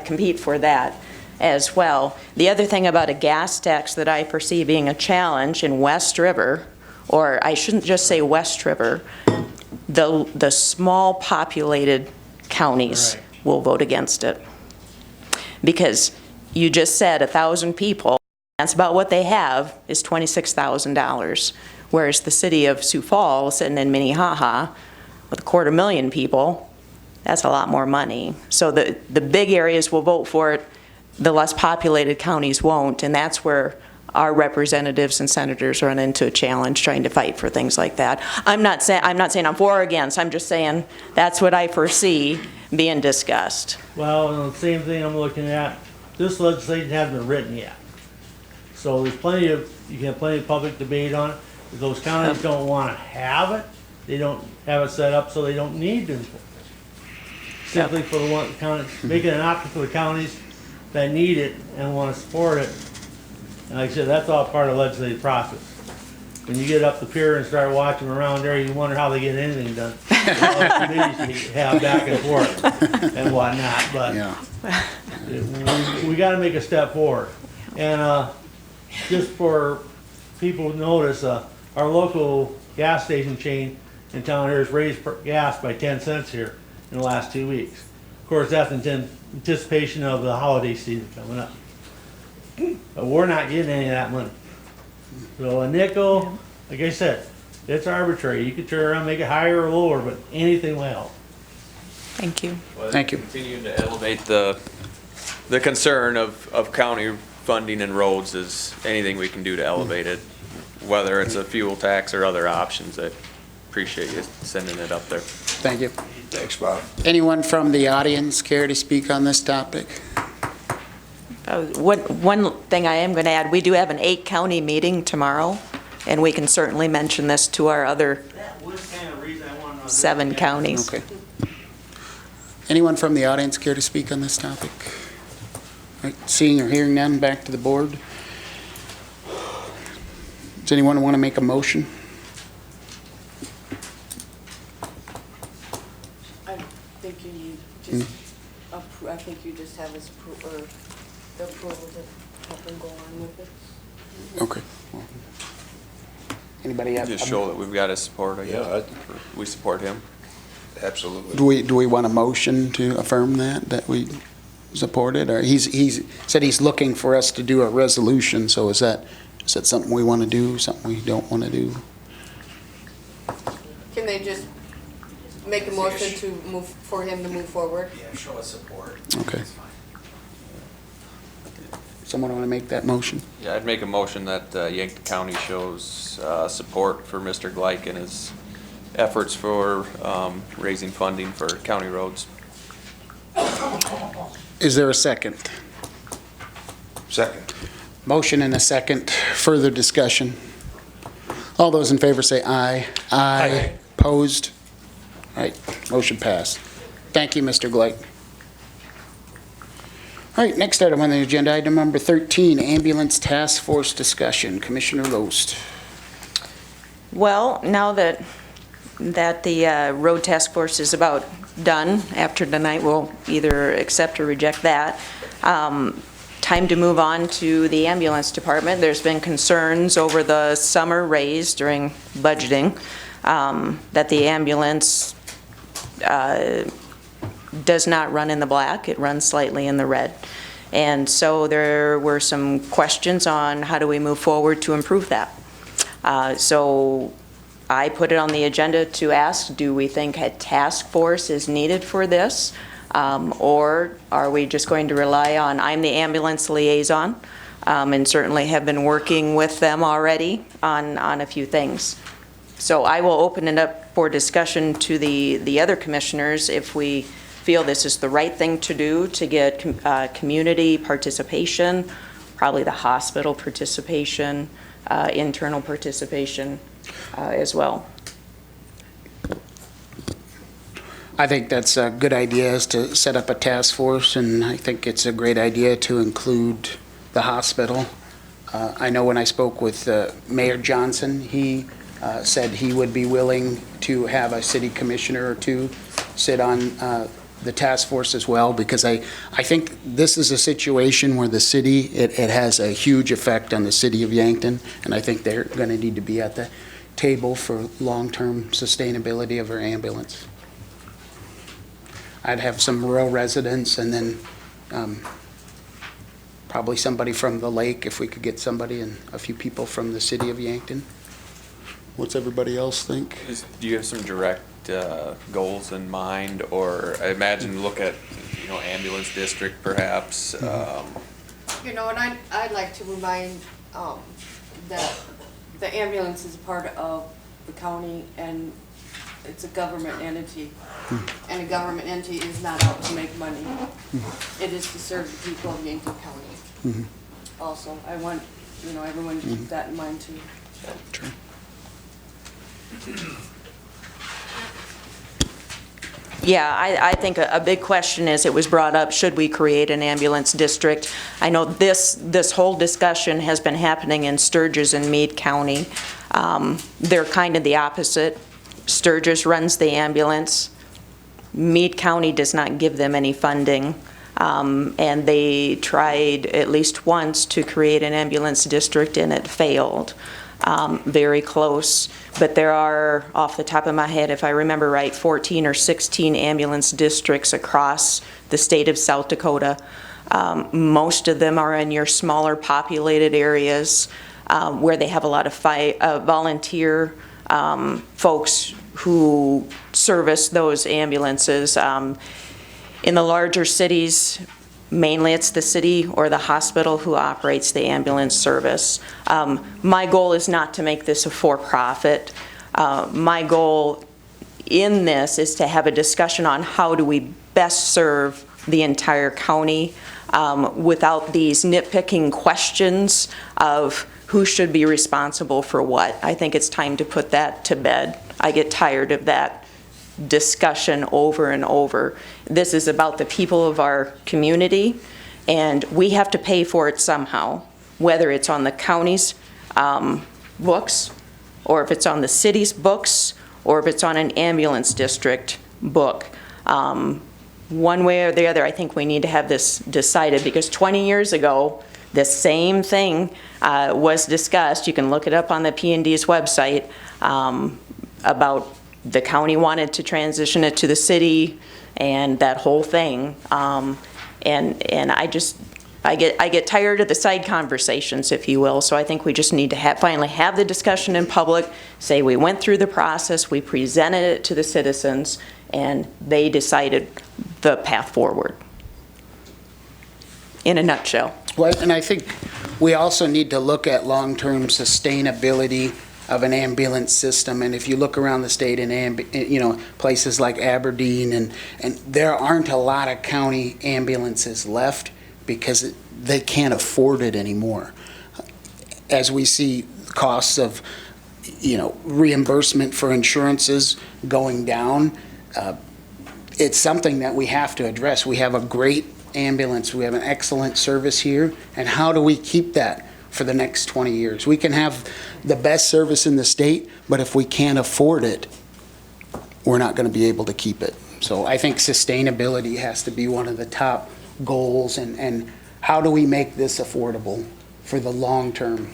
compete for that as well. The other thing about a gas tax that I perceive being a challenge in West River, or I shouldn't just say West River, the small populated counties will vote against it. Because you just said 1,000 people, that's about what they have, is $26,000. Whereas the city of Sioux Falls and in Minnehaha, with 250,000 people, that's a lot more money. So the big areas will vote for it, the less populated counties won't, and that's where our representatives and senators run into a challenge trying to fight for things like that. I'm not saying I'm for or against, I'm just saying that's what I foresee being discussed. Well, and the same thing I'm looking at, this legislation hasn't been written yet. So there's you can have plenty of public debate on it. If those counties don't want to have it, they don't have it set up so they don't need to. Simply for the one county, make it an option for the counties that need it and want to support it. And like I said, that's all part of the legislative process. When you get up the pier and start watching around there, you wonder how they get anything done. All the committees they have back and forth and whatnot, but we got to make a step forward. And just for people to notice, our local gas station chain in town here has raised gas by 10 cents here in the last 2 weeks. Of course, that's in anticipation of the holiday season coming up. But we're not getting any of that money. So a nickel, like I said, it's arbitrary. You could turn around and make it higher or lower, but anything will help. Thank you. Thank you. Continuing to elevate the concern of county funding and roads is anything we can do to elevate it, whether it's a fuel tax or other options. I appreciate you sending it up there. Thank you. Thanks, Bob. Anyone from the audience care to speak on this topic? One thing I am going to add, we do have an 8-county meeting tomorrow, and we can certainly mention this to our other That was kind of the reason I wanted to know. 7 counties. Okay. Anyone from the audience care to speak on this topic? All right, seeing or hearing none, back to the board. Does anyone want to make a motion? I think you need just, I think you just have his the approval to help him go on with it. Okay. Anybody have? Just show that we've got his support, I guess. Yeah, We support him. absolutely. Do we want a motion to affirm that we support it? Or he's said he's looking for us to do a resolution, so is that something we want to do, something we don't want to do? Can they just make a motion to move, for him to move forward? Yeah, show us support. Okay. Someone want to make that motion? Yeah, I'd make a motion that Yankton County shows support for Mr. Gleich and his efforts for raising funding for county roads. Is there a second? Second. Motion and a second. Further discussion? All those in favor say aye. Aye. Opposed? All right, motion passed. Thank you, Mr. Gleich. All right, next item on the agenda, item number 13, ambulance task force discussion. Commissioner Loest. Well, now that the road task force is about done, after tonight we'll either accept or reject that. Time to move on to the ambulance department. There's been concerns over the summer raise during budgeting that the ambulance does not run in the black, it runs slightly in the red. And so there were some questions on how do we move forward to improve that. So I put it on the agenda to ask, do we think a task force is needed for this? Or are we just going to rely on, I'm the ambulance liaison, and certainly have been working with them already on a few things. So I will open it up for discussion to the other commissioners if we feel this is the right thing to do to get community participation, probably the hospital participation, internal participation as well. I think that's a good idea, is to set up a task force, and I think it's a great idea to include the hospital. I know when I spoke with Mayor Johnson, he said he would be willing to have a city commissioner or two sit on the task force as well, because I think this is a situation where the city, it has a huge effect on the city of Yankton, and I think they're going to need to be at the table for long-term sustainability of our ambulance. I'd have some rural residents, and then probably somebody from the lake, if we could get somebody, and a few people from the city of Yankton. What's everybody else think? Do you have some direct goals in mind, or I imagine look at, ambulance district perhaps? You know, and I'd like to remind that the ambulance is part of the county, and it's a government entity. And a government entity is not out to make money. It is to serve the people of Yankton County. Also, I want, everyone to keep that in mind too. Sure. Yeah, I think a big question is, it was brought up, should we create an ambulance district? I know this whole discussion has been happening in Sturgis and Meade County. They're kind of the opposite. Sturgis runs the ambulance. Meade County does not give them any funding. And they tried at least once to create an ambulance district, and it failed. Very close. But there are, off the top of my head, if I remember right, 14 or 16 ambulance districts across the state of South Dakota. Most of them are in your smaller populated areas where they have a lot of volunteer folks who service those ambulances. In the larger cities, mainly it's the city or the hospital who operates the ambulance service. My goal is not to make this a for-profit. My goal in this is to have a discussion on how do we best serve the entire county without these nitpicking questions of who should be responsible for what. I think it's time to put that to bed. I get tired of that discussion over and over. This is about the people of our community, and we have to pay for it somehow, whether it's on the county's books, or if it's on the city's books, or if it's on an ambulance district book. One way or the other, I think we need to have this decided, because 20 years ago, the same thing was discussed. You can look it up on the P&D's website about the county wanted to transition it to the city and that whole thing. And I get tired of the side conversations, if you will. So I think we just need to finally have the discussion in public, say we went through the process, we presented it to the citizens, and they decided the path forward. In a nutshell. Well, and I think we also need to look at long-term sustainability of an ambulance system. And if you look around the state in places like Aberdeen, and there aren't a lot of county ambulances left because they can't afford it anymore. As we see costs of reimbursement for insurances going down, it's something that we have to address. We have a great ambulance, we have an excellent service here, and how do we keep that for the next 20 years? We can have the best service in the state, but if we can't afford it, we're not going to be able to keep it. So I think sustainability has to be one of the top goals, and how do we make this affordable for the long term?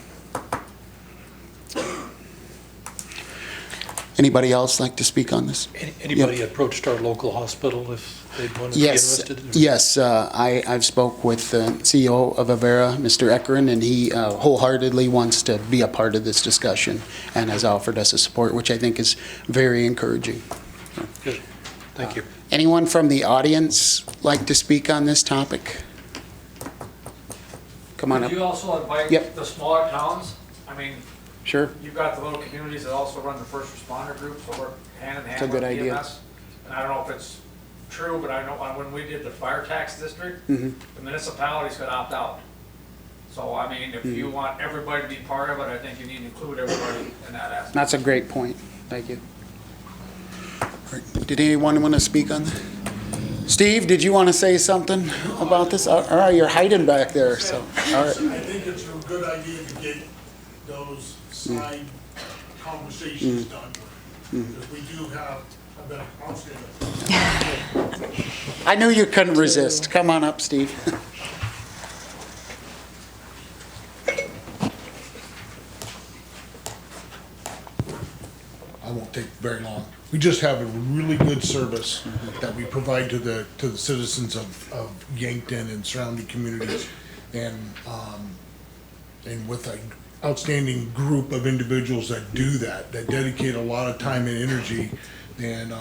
Anybody else like to speak on this? Anybody approached our local hospital if they'd want to be Yes, interested? yes. I've spoke with the CEO of Avera, Mr. Eckeren, and he wholeheartedly wants to be a part of this discussion and has offered us a support, which I think is very encouraging. Good, thank you. Anyone from the audience like to speak on this topic? Come on Would up. you also invite Yep. the smaller towns? I mean, Sure. you've got the little communities that also run the first responder groups, so work hand in It's a hand good with idea. EMS. And I don't know if it's true, but I know when we did the fire tax district, Mm-hmm. the municipalities could opt out. So, I mean, if Mm-hmm. you want everybody to be part of it, I think you need to include everybody in that aspect. That's a great point. Thank you. All right. Did anyone want to speak on that? Steve, did you want to say something about this? All right, you're hiding back there, so, all right. I think it's a good idea to get those side conversations done, because we do have a better outstanding. I knew you couldn't resist. Come on up, Steve. I won't take very long. We just have a really good service that we provide to the citizens of Yankton and surrounding communities. And with an outstanding group of individuals that do that dedicate a lot of time and energy. And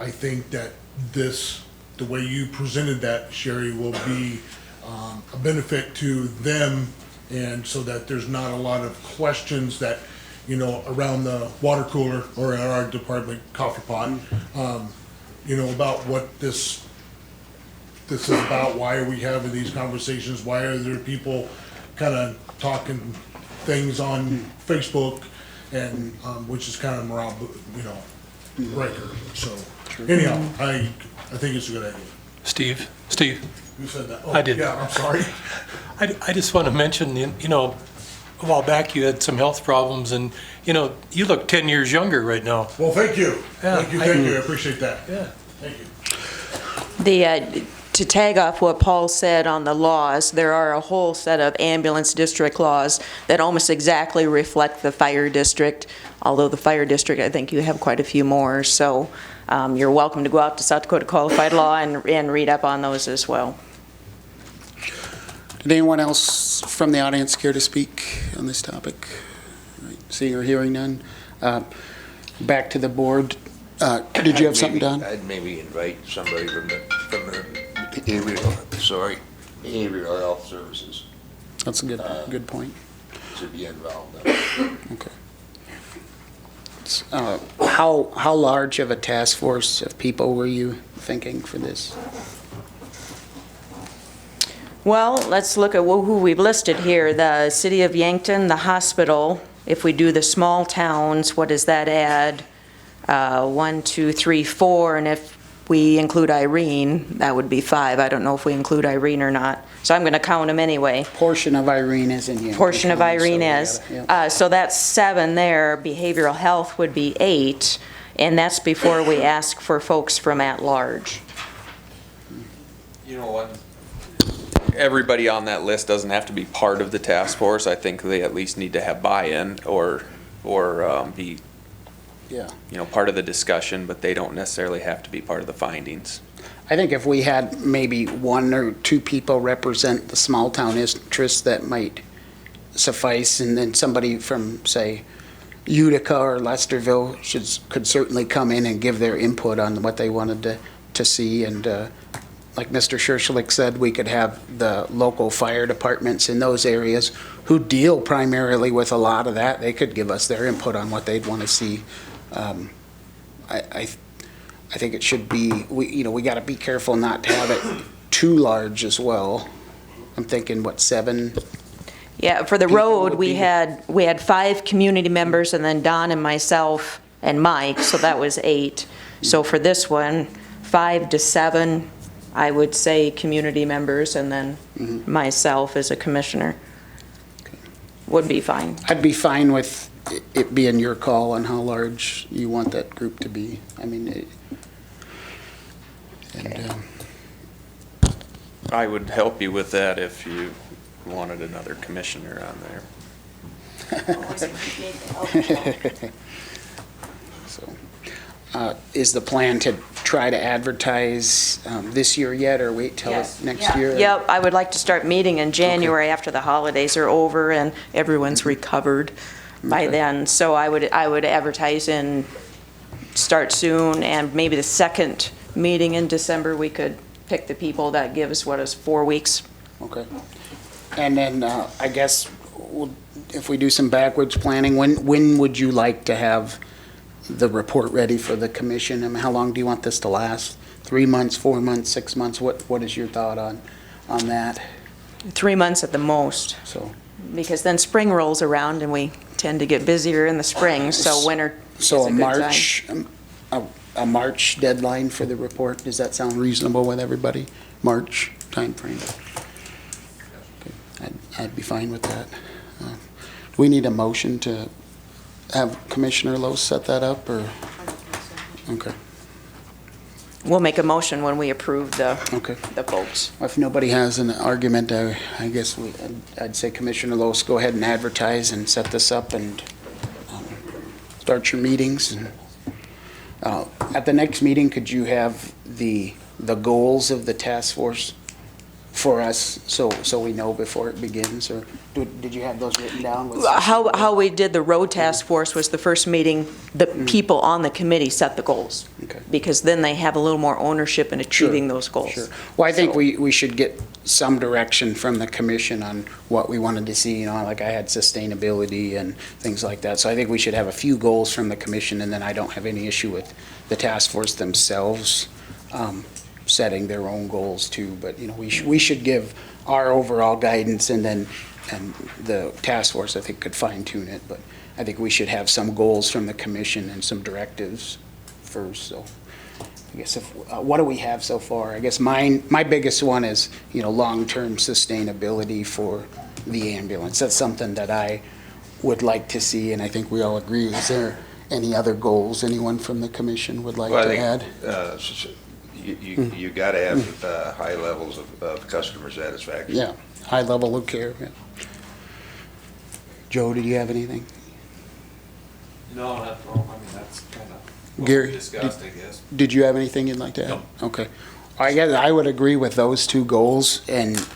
I think that the way you presented that, Sherry, will be a benefit to them, and so that there's not a lot of questions that, around the water cooler or at our department coffee pot, about what this is about. Why are we having these conversations? Why are there people kind of talking things on Facebook, and which is kind of morale, breaker. So anyhow, I think it's a good idea. Steve, Who said that? Oh, I did. Yeah, I'm sorry. I just want to mention, a while back you had some health problems and, you look 10 years younger right now. Well, thank you. Yeah, Thank you. I appreciate that. Yeah. Thank you. To tag off what Paul said on the laws, there are a whole set of ambulance district laws that almost exactly reflect the fire district, although the fire district, I think you have quite a few more. So you're welcome to go out to South Dakota Codified Law and read up on those as well. Did anyone else from the audience care to speak on this topic? All right, seeing or hearing none. Back to the board. Did you have something, Don? I'd maybe invite somebody from the behavioral health services That's a good point. to be involved. Okay. How large of a task force of people were you thinking for this? Well, let's look at who we've listed here. The city of Yankton, the hospital. If we do the small towns, what does that add? 1, 2, 3, 4, and if we include Irene, that would be 5. I don't know if we include Irene or not. So I'm going to count them anyway. Portion of Irene is in here. Portion of Irene is. Yeah. So that's 7 there. Behavioral health would be 8, and that's before we ask for folks from at-large. You know what? Everybody on that list doesn't have to be part of the task force. I think they at least need to have buy-in or be, Yeah. part of the discussion, but they don't necessarily have to be part of the findings. I think if we had maybe 1 or 2 people represent the small town interests, that might suffice, and then somebody from, say, Utica or Lesterville could certainly come in and give their input on what they wanted to see. And like Mr. Scherschlik said, we could have the local fire departments in those areas who deal primarily with a lot of that. They could give us their input on what they'd want to see. I think it should be, we got to be careful not to have it too large as well. I'm thinking, 7? Yeah, for the People road, would we be- had 5 community members, and then Don and myself and Mike, so that was 8. So for this one, 5 to 7, I would say community members, and then myself as a commissioner would be fine. I'd be fine with it being your call on how large you want that group to be. I mean, I would help you with that if you wanted another commissioner on there. So, is the plan to try to advertise this year yet, or wait till next year? Yep, I would like to start meeting in January after the holidays are over and everyone's recovered by Okay. then. So I would advertise and start soon, and maybe the second meeting in December, we could pick the people. That gives, what is 4 weeks? Okay. And then, I guess, if we do some backwards planning, when would you like to have the report ready for the commission? I mean, how long do you want this to last? 3 months, 4 months, 6 months? What is your thought on that? 3 months at the most, So, because then spring rolls around and we tend to get busier in the spring, so winter is so a a good time. March, a March deadline for the report, does that sound reasonable with everybody? March timeframe? Okay, I'd be fine with that. We need a motion to have Commissioner Lowe set that up, or? Okay, We'll make a motion when we approve okay. the folks. If nobody has an argument, I guess I'd say Commissioner Lowe, go ahead and advertise and set this up and start your meetings. And at the next meeting, could you have the goals of the task force for us, so we know before it begins, or did you have those written down? How we did the road task force was the first meeting, the people on the committee set the goals. Okay. Because then they have a little more ownership in achieving Sure, those goals. Sure. Well, I think So- we should get some direction from the commission on what we wanted to see, like I had sustainability and things like that. So I think we should have a few goals from the commission, and then I don't have any issue with the task force themselves setting their own goals too. But, we should give our overall guidance, and the task force, I think, could fine tune it. But I think we should have some goals from the commission and some directives first, so. I guess what do we have so far? I guess my biggest one is, long-term sustainability for the ambulance. That's something that I would like to see, and I think we all agree. Is there any other goals anyone from the commission would like to add? You gotta have high levels of customer satisfaction. Yeah, high level of care, yeah. Joe, did you have anything? No, not, I mean, that's kind of what Gary, we discussed, I guess. Did you have anything you'd like to add? No. Okay. I guess I would agree with those two goals, and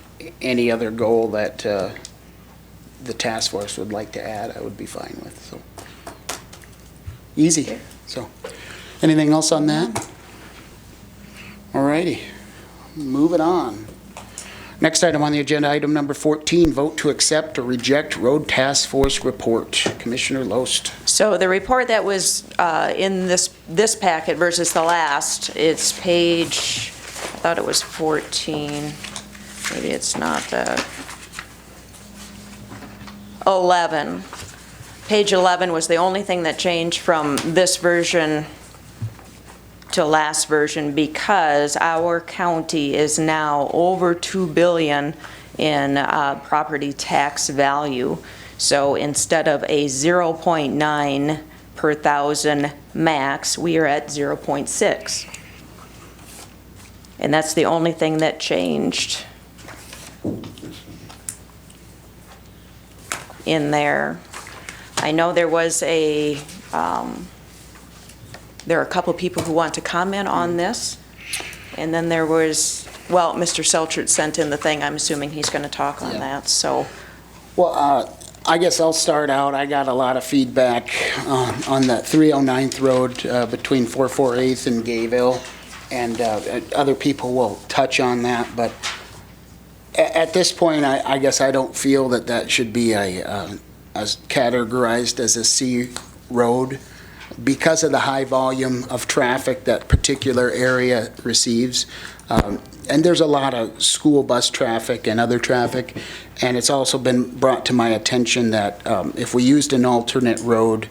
any other goal that the task force would like to add, I would be fine with, so. Easy, so. Anything else on that? All righty, moving on. Next item on the agenda, item number 14, vote to accept or reject road task force report. Commissioner Loest. So the report that was in this packet versus the last, it's page, I thought it was 14, maybe it's not that. 11. Page 11 was the only thing that changed from this version to last version, because our county is now over $2 billion in property tax value. So instead of a 0.9 per thousand max, we are at 0.6. And that's the only thing that changed in there. I know there was there are a couple people who want to comment on this. And then there was, well, Mr. Selchert sent in the thing. I'm assuming he's going to talk on that, so. Well, I guess I'll start out. I got a lot of feedback on the 309th Road between 448th and Gayville, and other people will touch on that, but at this point, I guess I don't feel that should be as categorized as a C road because of the high volume of traffic that particular area receives. And there's a lot of school bus traffic and other traffic, and it's also been brought to my attention that if we used an alternate road,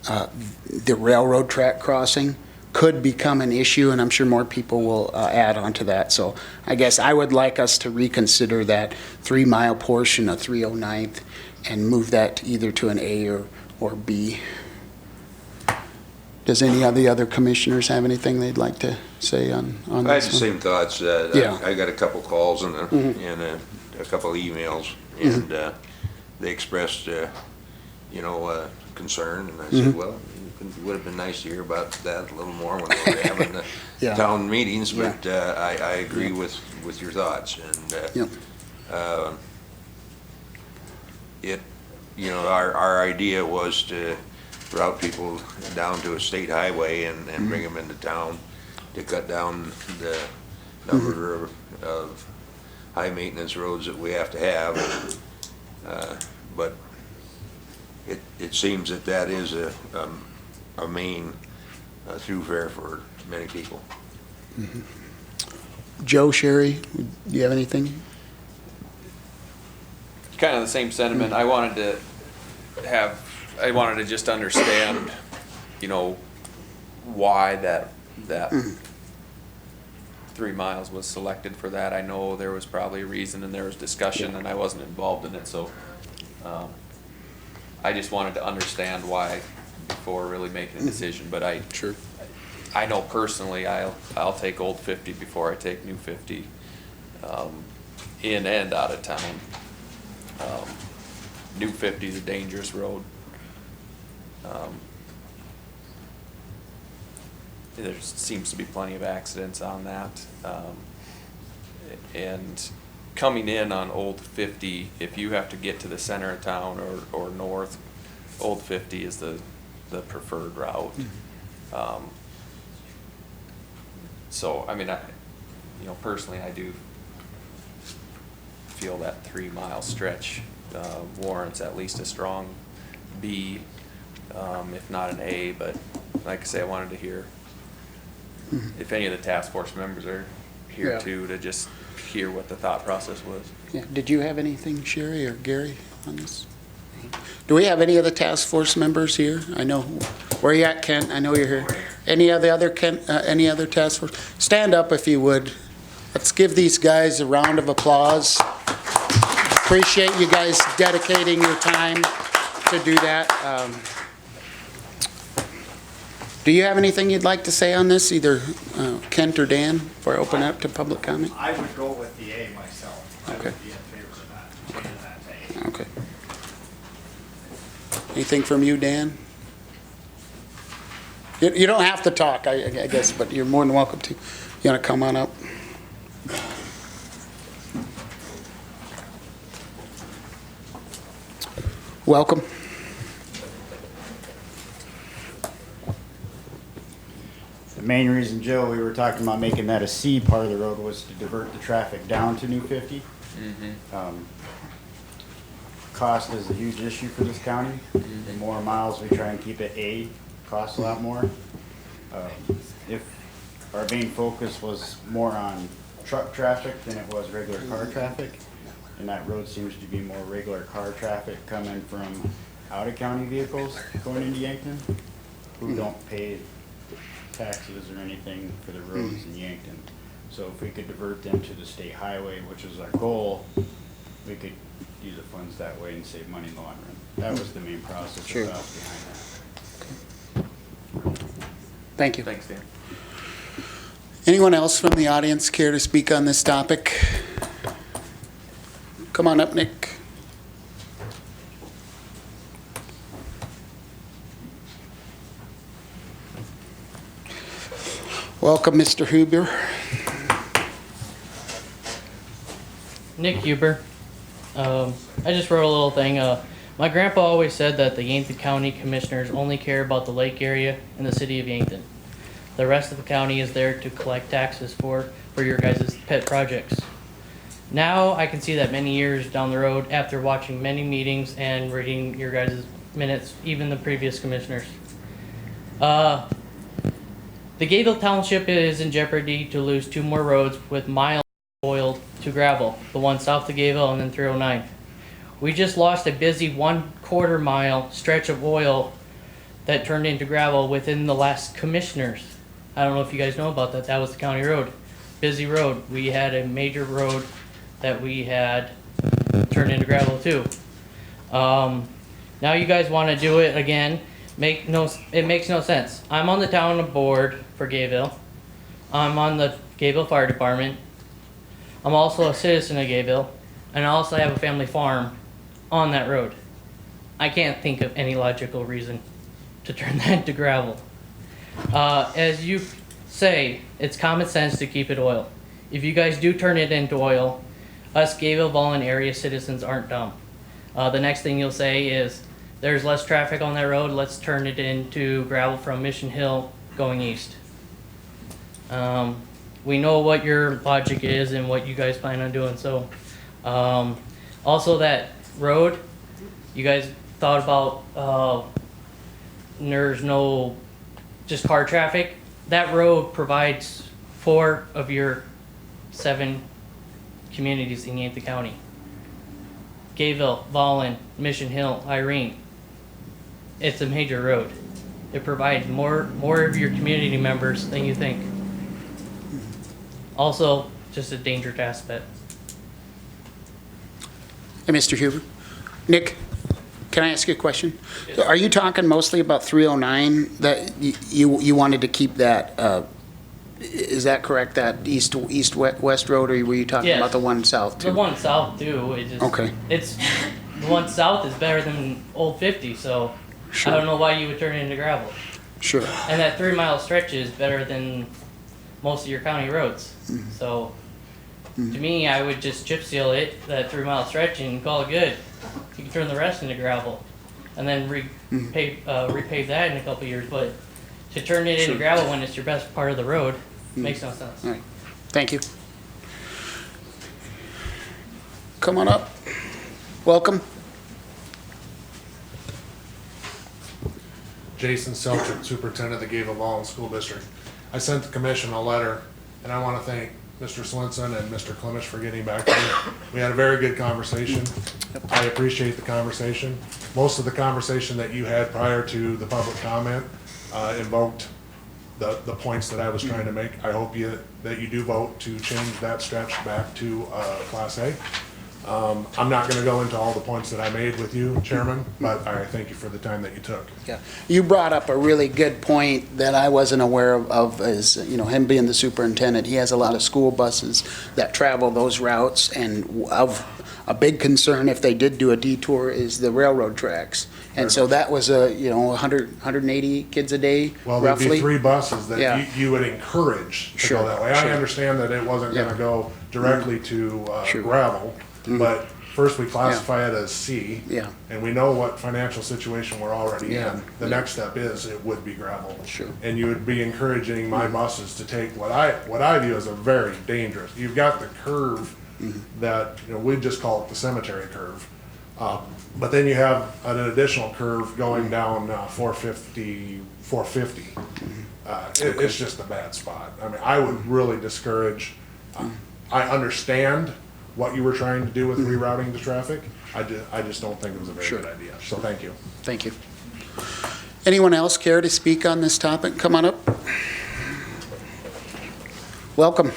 the railroad track crossing could become an issue, and I'm sure more people will add on to that. So I guess I would like us to reconsider that 3-mile portion of 309th and move that either to an A or B. Does any of the other commissioners have anything they'd like to say on this one? I had the same thoughts. Yeah. I got a couple calls and a couple emails, and they expressed, concern, and I said, well, it would have been nice to hear about that a little more when they were having the Yeah. town meetings, but I agree with your thoughts, and our idea was to route people down to a state highway and bring them into town. to cut down the number of high-maintenance roads that we have to have. But it seems that that is a main thoroughfare for many people. Joe, Sherry, do you have anything? Kind of the same sentiment. I wanted to just understand, you know, why that 3 miles was selected for that. I know there was probably a reason and there was discussion and I wasn't involved in it, so I just wanted to understand why before really making a decision. But I know personally I'll take Old 50 before I take New 50, in and out of town. New 50 is a dangerous road. There seems to be plenty of accidents on that. And coming in on Old 50, if you have to get to the center of town or north, Old 50 is the preferred route. So, I mean, personally, I do feel that 3 mile stretch warrants at least a strong B, if not an A. But like I say, I wanted to hear if any of the task force members are here too, to just hear what the thought process was. Yeah. Did you have anything, Sherry or Gary, on this? Do we have any of the task force members here? I know. Where are you at, Kent? I know you're here. Any other Kent? Any other task force? Stand up if you would. Let's give these guys a round of applause. Appreciate you guys dedicating your time to do that. Do you have anything you'd like to say on this, either Kent or Dan, before I open it up to public comment? I would go with the A myself. I Okay. would be in favor of that, changing that to A. Okay. Anything from you, Dan? You don't have to talk, I guess, but you're more than welcome to. You want to come on up? Welcome. The main reason, Joe, we were talking about making that a C part of the road was to divert the traffic down to New 50. Cost is a huge issue for this county. The more miles we try and keep it A, costs a lot more. If our main focus was more on truck traffic than it was regular car traffic, and that road seems to be more regular car traffic coming from out-of-county vehicles going into Yankton, who don't pay taxes or anything for the roads in Yankton. So if we could divert them to the state highway, which is our goal, we could use the funds that way and save money in the long run. That was the main process Sure. behind that. Thank you. Thanks, Dan. Anyone else from the audience care to speak on this topic? Come on up, Nick. Welcome, Mr. Huber. Nick Huber. I just wrote a little thing. My grandpa always said that the Yankton County Commissioners only care about the lake area and the city of Yankton. The rest of the county is there to collect taxes for your guys' pet projects. Now I can see that many years down the road, after watching many meetings and reading your guys' minutes, even the previous commissioners. The Gayville Township is in jeopardy to lose 2 more roads with miles oiled to gravel, the one south of Gayville and then 309. We just lost a busy 1/4 mile stretch of oil that turned into gravel within the last commissioners. I don't know if you guys know about that. That was the county road. Busy road. We had a major road that we had turned into gravel too. Now you guys want to do it again. It makes no sense. I'm on the town board for Gayville. I'm on the Gayville Fire Department. I'm also a citizen of Gayville, and I also have a family farm on that road. I can't think of any logical reason to turn that into gravel. As you say, it's common sense to keep it oil. If you guys do turn it into oil, us Gayville Volun area citizens aren't dumb. The next thing you'll say is, there's less traffic on that road, let's turn it into gravel from Mission Hill going east. We know what your logic is and what you guys plan on doing, so. Also that road, you guys thought about, there's no just car traffic. That road provides 4 of your 7 communities in Yankton County. Gayville, Vollen, Mission Hill, Irene. It's a major road. It provides more of your community members than you think. Also, just a dangerous aspect. Hey, Mr. Huber. Nick, can I ask you a question? Are you talking mostly about 309, that you wanted to keep that, is that correct, that east-west road, or were you talking Yes. about the one south too? The one south too, Okay. it's, the one south is better than Old 50, so Sure. I don't know why you would turn it into gravel. Sure. And that 3-mile stretch is better than most of your county roads. Mm-hmm. So, to me, I would just chip seal it, that 3-mile stretch, and call it good. You can turn the rest into gravel, and then repave that in a couple years. But to turn it into Sure. gravel when it's your best part of the road makes no sense. All right. Thank you. Come on up. Welcome. Jason Selchuk, Superintendent of the Gayville Vollen School District. I sent the commission a letter, and I want to thank Mr. Swenson and Mr. Clemish for getting back to me. We had a very good conversation. I appreciate the conversation. Most of the conversation that you had prior to the public comment invoked the points that I was trying to make. I hope that you do vote to change that stretch back to Class A. I'm not going to go into all the points that I made with you, Chairman, but I thank you for the time that you took. Yeah. You brought up a really good point that I wasn't aware of, is, him being the superintendent, he has a lot of school buses that travel those routes, and of a big concern if they did do a detour is the railroad tracks. And so that was 100, 180 kids a day, Well, there'd roughly. be 3 buses that Yeah. you would encourage to Sure, go that way. I sure. understand that it wasn't Yeah. gonna go directly to Sure. gravel, but first we classify it as C. Yeah. And we know what financial situation we're already Yeah. in. The next step is it would be gravel. Sure. And you would be encouraging my buses to take what I view as a very dangerous, you've got the curve that, we just call it the cemetery curve. But then you have an additional curve going down 450. It's just a bad spot. I mean, I would really discourage, I understand what you were trying to do with rerouting the traffic. I just don't think it was a very Sure. good idea. So thank you. Thank you. Anyone else care to speak on this topic? Come on up. Welcome.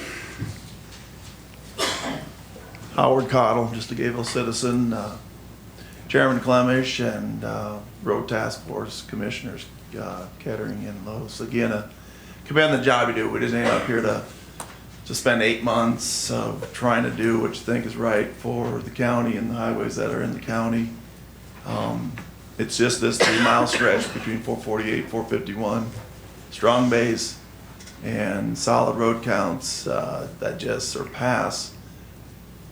Howard Cottle, just a Gayville citizen, Chairman Clemish, and Road Task Force Commissioners Kettering and Lowe's. Again, commend the job you do. We just ain't up here to spend 8 months trying to do what you think is right for the county and the highways that are in the county. It's just this 3-mile stretch between 448, 451, strong base, and solid road counts that just surpass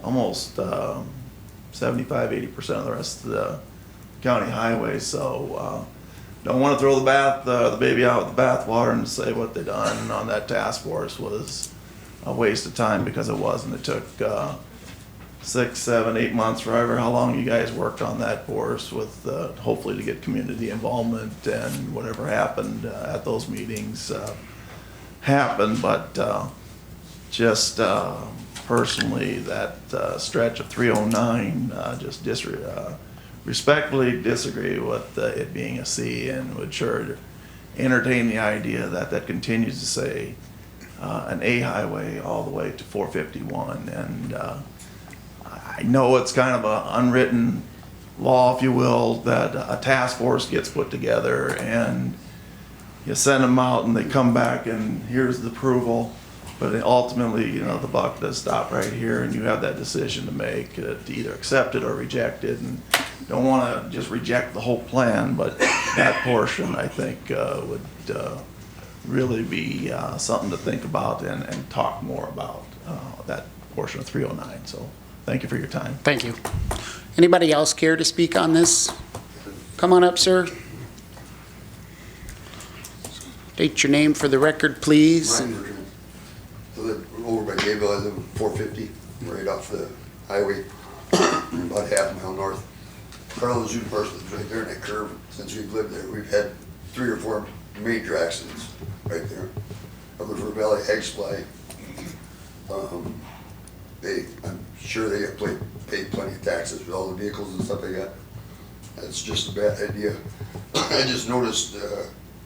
almost 75–80% of the rest of the county highways. So don't want to throw the baby out with the bathwater and say what they done on that task force was a waste of time, because it wasn't. It took 6, 7, 8 months, forever how long you guys worked on that force, with hopefully to get community involvement, and whatever happened at those meetings happened. But just personally, that stretch of 309, respectfully disagree with it being a C, and would sure entertain the idea that continues to say an A highway all the way to 451. And I know it's kind of an unwritten law, if you will, that a task force gets put together and you send them out and they come back and here's the approval. But ultimately, the buck does stop right here, and you have that decision to make, to either accept it or reject it. And don't want to just reject the whole plan, but that portion, I think, would really be something to think about and talk more about, that portion of 309. So thank you for your time. Thank you. Anybody else care to speak on this? Come on up, sir. State your name for the record, please. I live on 450, right off the highway, about half a mile north. Carlos Universal is right there in that curve. Since we've lived there, we've had 3 or 4 major accidents right there. Over for Valley Ag Supply. I'm sure they get paid plenty of taxes with all the vehicles and stuff they got. That's just a bad idea. I just noticed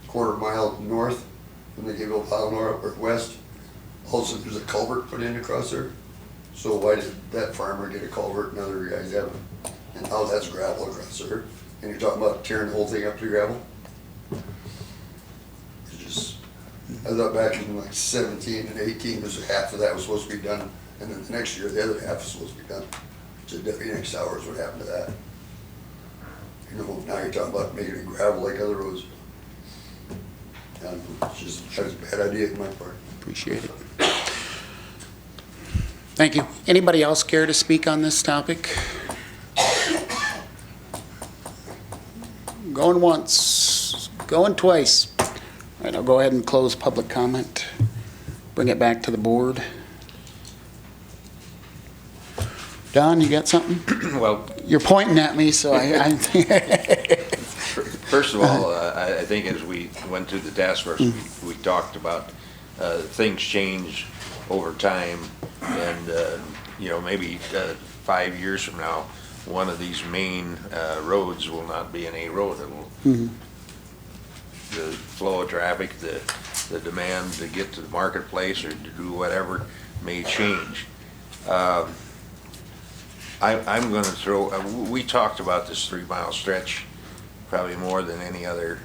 quarter mile north, when they gave a mile north or west, also there's a culvert put in across there. So why did that farmer get a culvert and other guys haven't? And now that's gravel across there. And you're talking about tearing the whole thing up to gravel? It's just, I thought back in like 17 and 18, there's half of that was supposed to be done. And then the next year, the other half is supposed to be done. So Deputy next hours, what happened to that? You know, now you're talking about making it gravel like other roads. And it's just, that was a bad idea on my part. Appreciate it. Thank you. Anybody else care to speak on this topic? Going once, going twice. All right, I'll go ahead and close public comment. Bring it back to the board. Don, you got something? Well, You're pointing at me, so I first of all, I think as we went through the task force, we talked about things change over time, and you know, maybe 5 years from now, one of these main roads will not be an A road. It will, the flow of traffic, the demand to get to the marketplace or to do whatever may change. I'm going to throw, we talked about this 3 mile stretch probably more than any other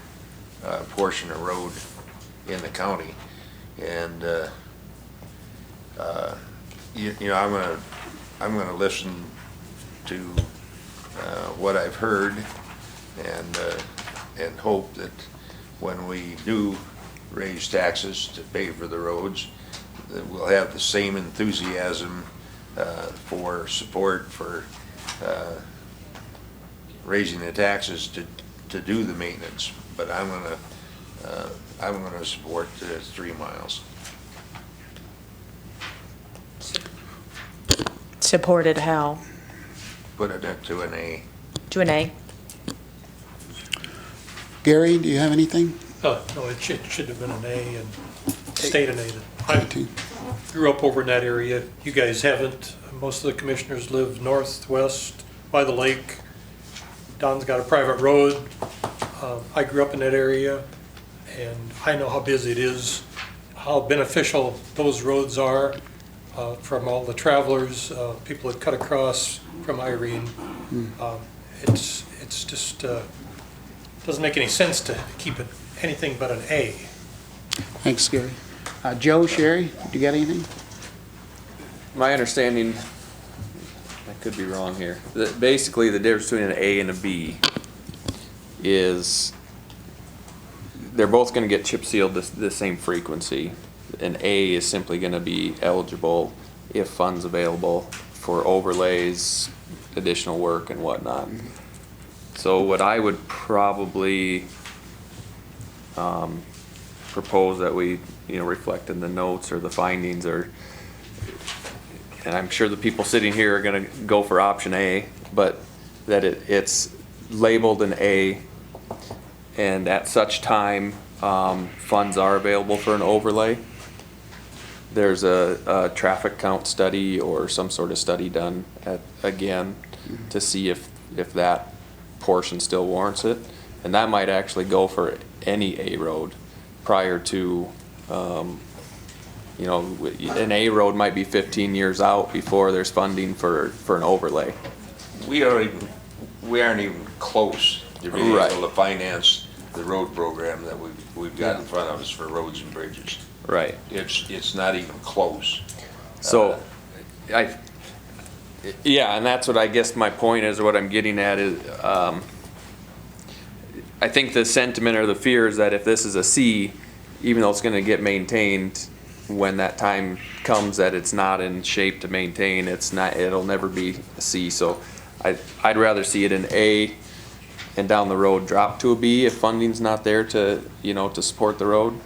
portion of road in the county. And, you know, I'm going to listen to what I've heard and hope that when we do raise taxes to pay for the roads, that we'll have the same enthusiasm for support for raising the taxes to do the maintenance. But I'm gonna support the 3 miles. Supported how? Put it to an A. To an A? Gary, do you have anything? No, it should have been an A and stayed an A. I grew up over in that area. You guys haven't. Most of the commissioners live northwest by the lake. Don's got a private road. I grew up in that area, and I know how busy it is, how beneficial those roads are from all the travelers, people that cut across from Irene. It's just doesn't make any sense to keep it anything but an A. Thanks, Gary. Joe, Sherry, do you got anything? My understanding, I could be wrong here, that basically the difference between an A and a B is they're both going to get chip sealed the same frequency. An A is simply going to be eligible if funds available for overlays, additional work and whatnot. So what I would probably propose that we, reflect in the notes or the findings, or, and I'm sure the people sitting here are going to go for option A, but that it's labeled an A, and at such time funds are available for an overlay, there's a traffic count study or some sort of study done again to see if that portion still warrants it, and that might actually go for any A road prior to, an A road might be 15 years out before there's funding for an overlay. We aren't even close to being able to finance the road program that we've got in front of us for roads and bridges. Right. It's not even close. So, and that's what I guess my point is, or what I'm getting at is, I think the sentiment or the fear is that if this is a C, even though it's going to get maintained, when that time comes that it's not in shape to maintain, it'll never be a C. So I'd rather see it in A and down the road drop to a B if funding's not there to support the road,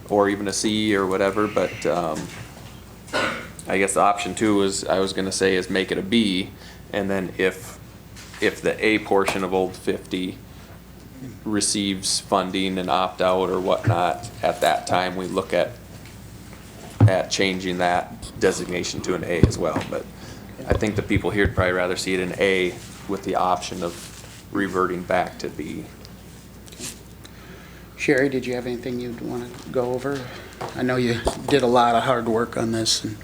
or even a C or whatever. But I guess option two is, I was gonna say, is make it a B, and then if the A portion of Old 50 receives funding and opt-out or whatnot, at that time, we look at changing that designation to an A as well, but I think the people here would probably rather see it in A with the option of reverting back to B. Sherry, did you have anything you'd want to go over? I know you did a lot of hard work on this, and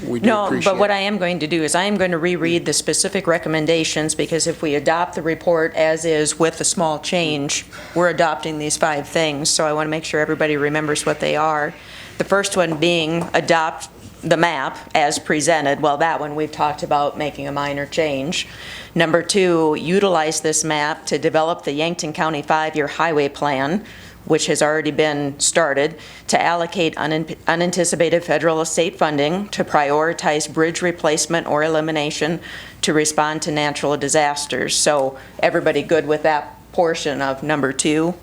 we do No, appreciate but what it. I am going to do is I am going to reread the specific recommendations, because if we adopt the report as is with a small change, we're adopting these 5 things, so I want to make sure everybody remembers what they are. The first one being adopt the map as presented. Well, that one we've talked about making a minor change. Number 2, utilize this map to develop the Yankton County 5-year highway plan, which has already been started, to allocate unanticipated federal or state funding, to prioritize bridge replacement or elimination, to respond to natural disasters. So everybody good with that portion of number 2?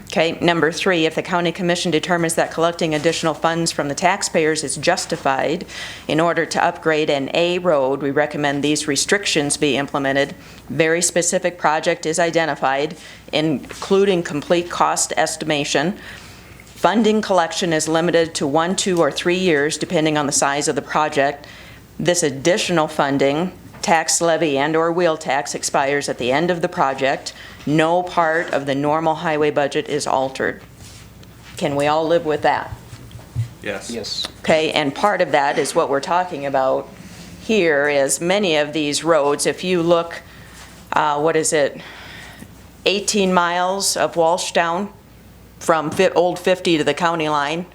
Okay, number 3, if the county commission determines that collecting additional funds from the taxpayers is justified in order to upgrade an A road, we recommend these restrictions be implemented. Very specific project is identified, including complete cost estimation. Funding collection is limited to 1, 2, or 3 years, depending on the size of the project. This additional funding, tax levy and/or wheel tax, expires at the end of the project. No part of the normal highway budget is altered. Can we all live with that? Yes. Yes. Okay, and part of that is what we're talking about here is many of these roads, if you look, 18 miles of Walshtown from Old 50 to the county line.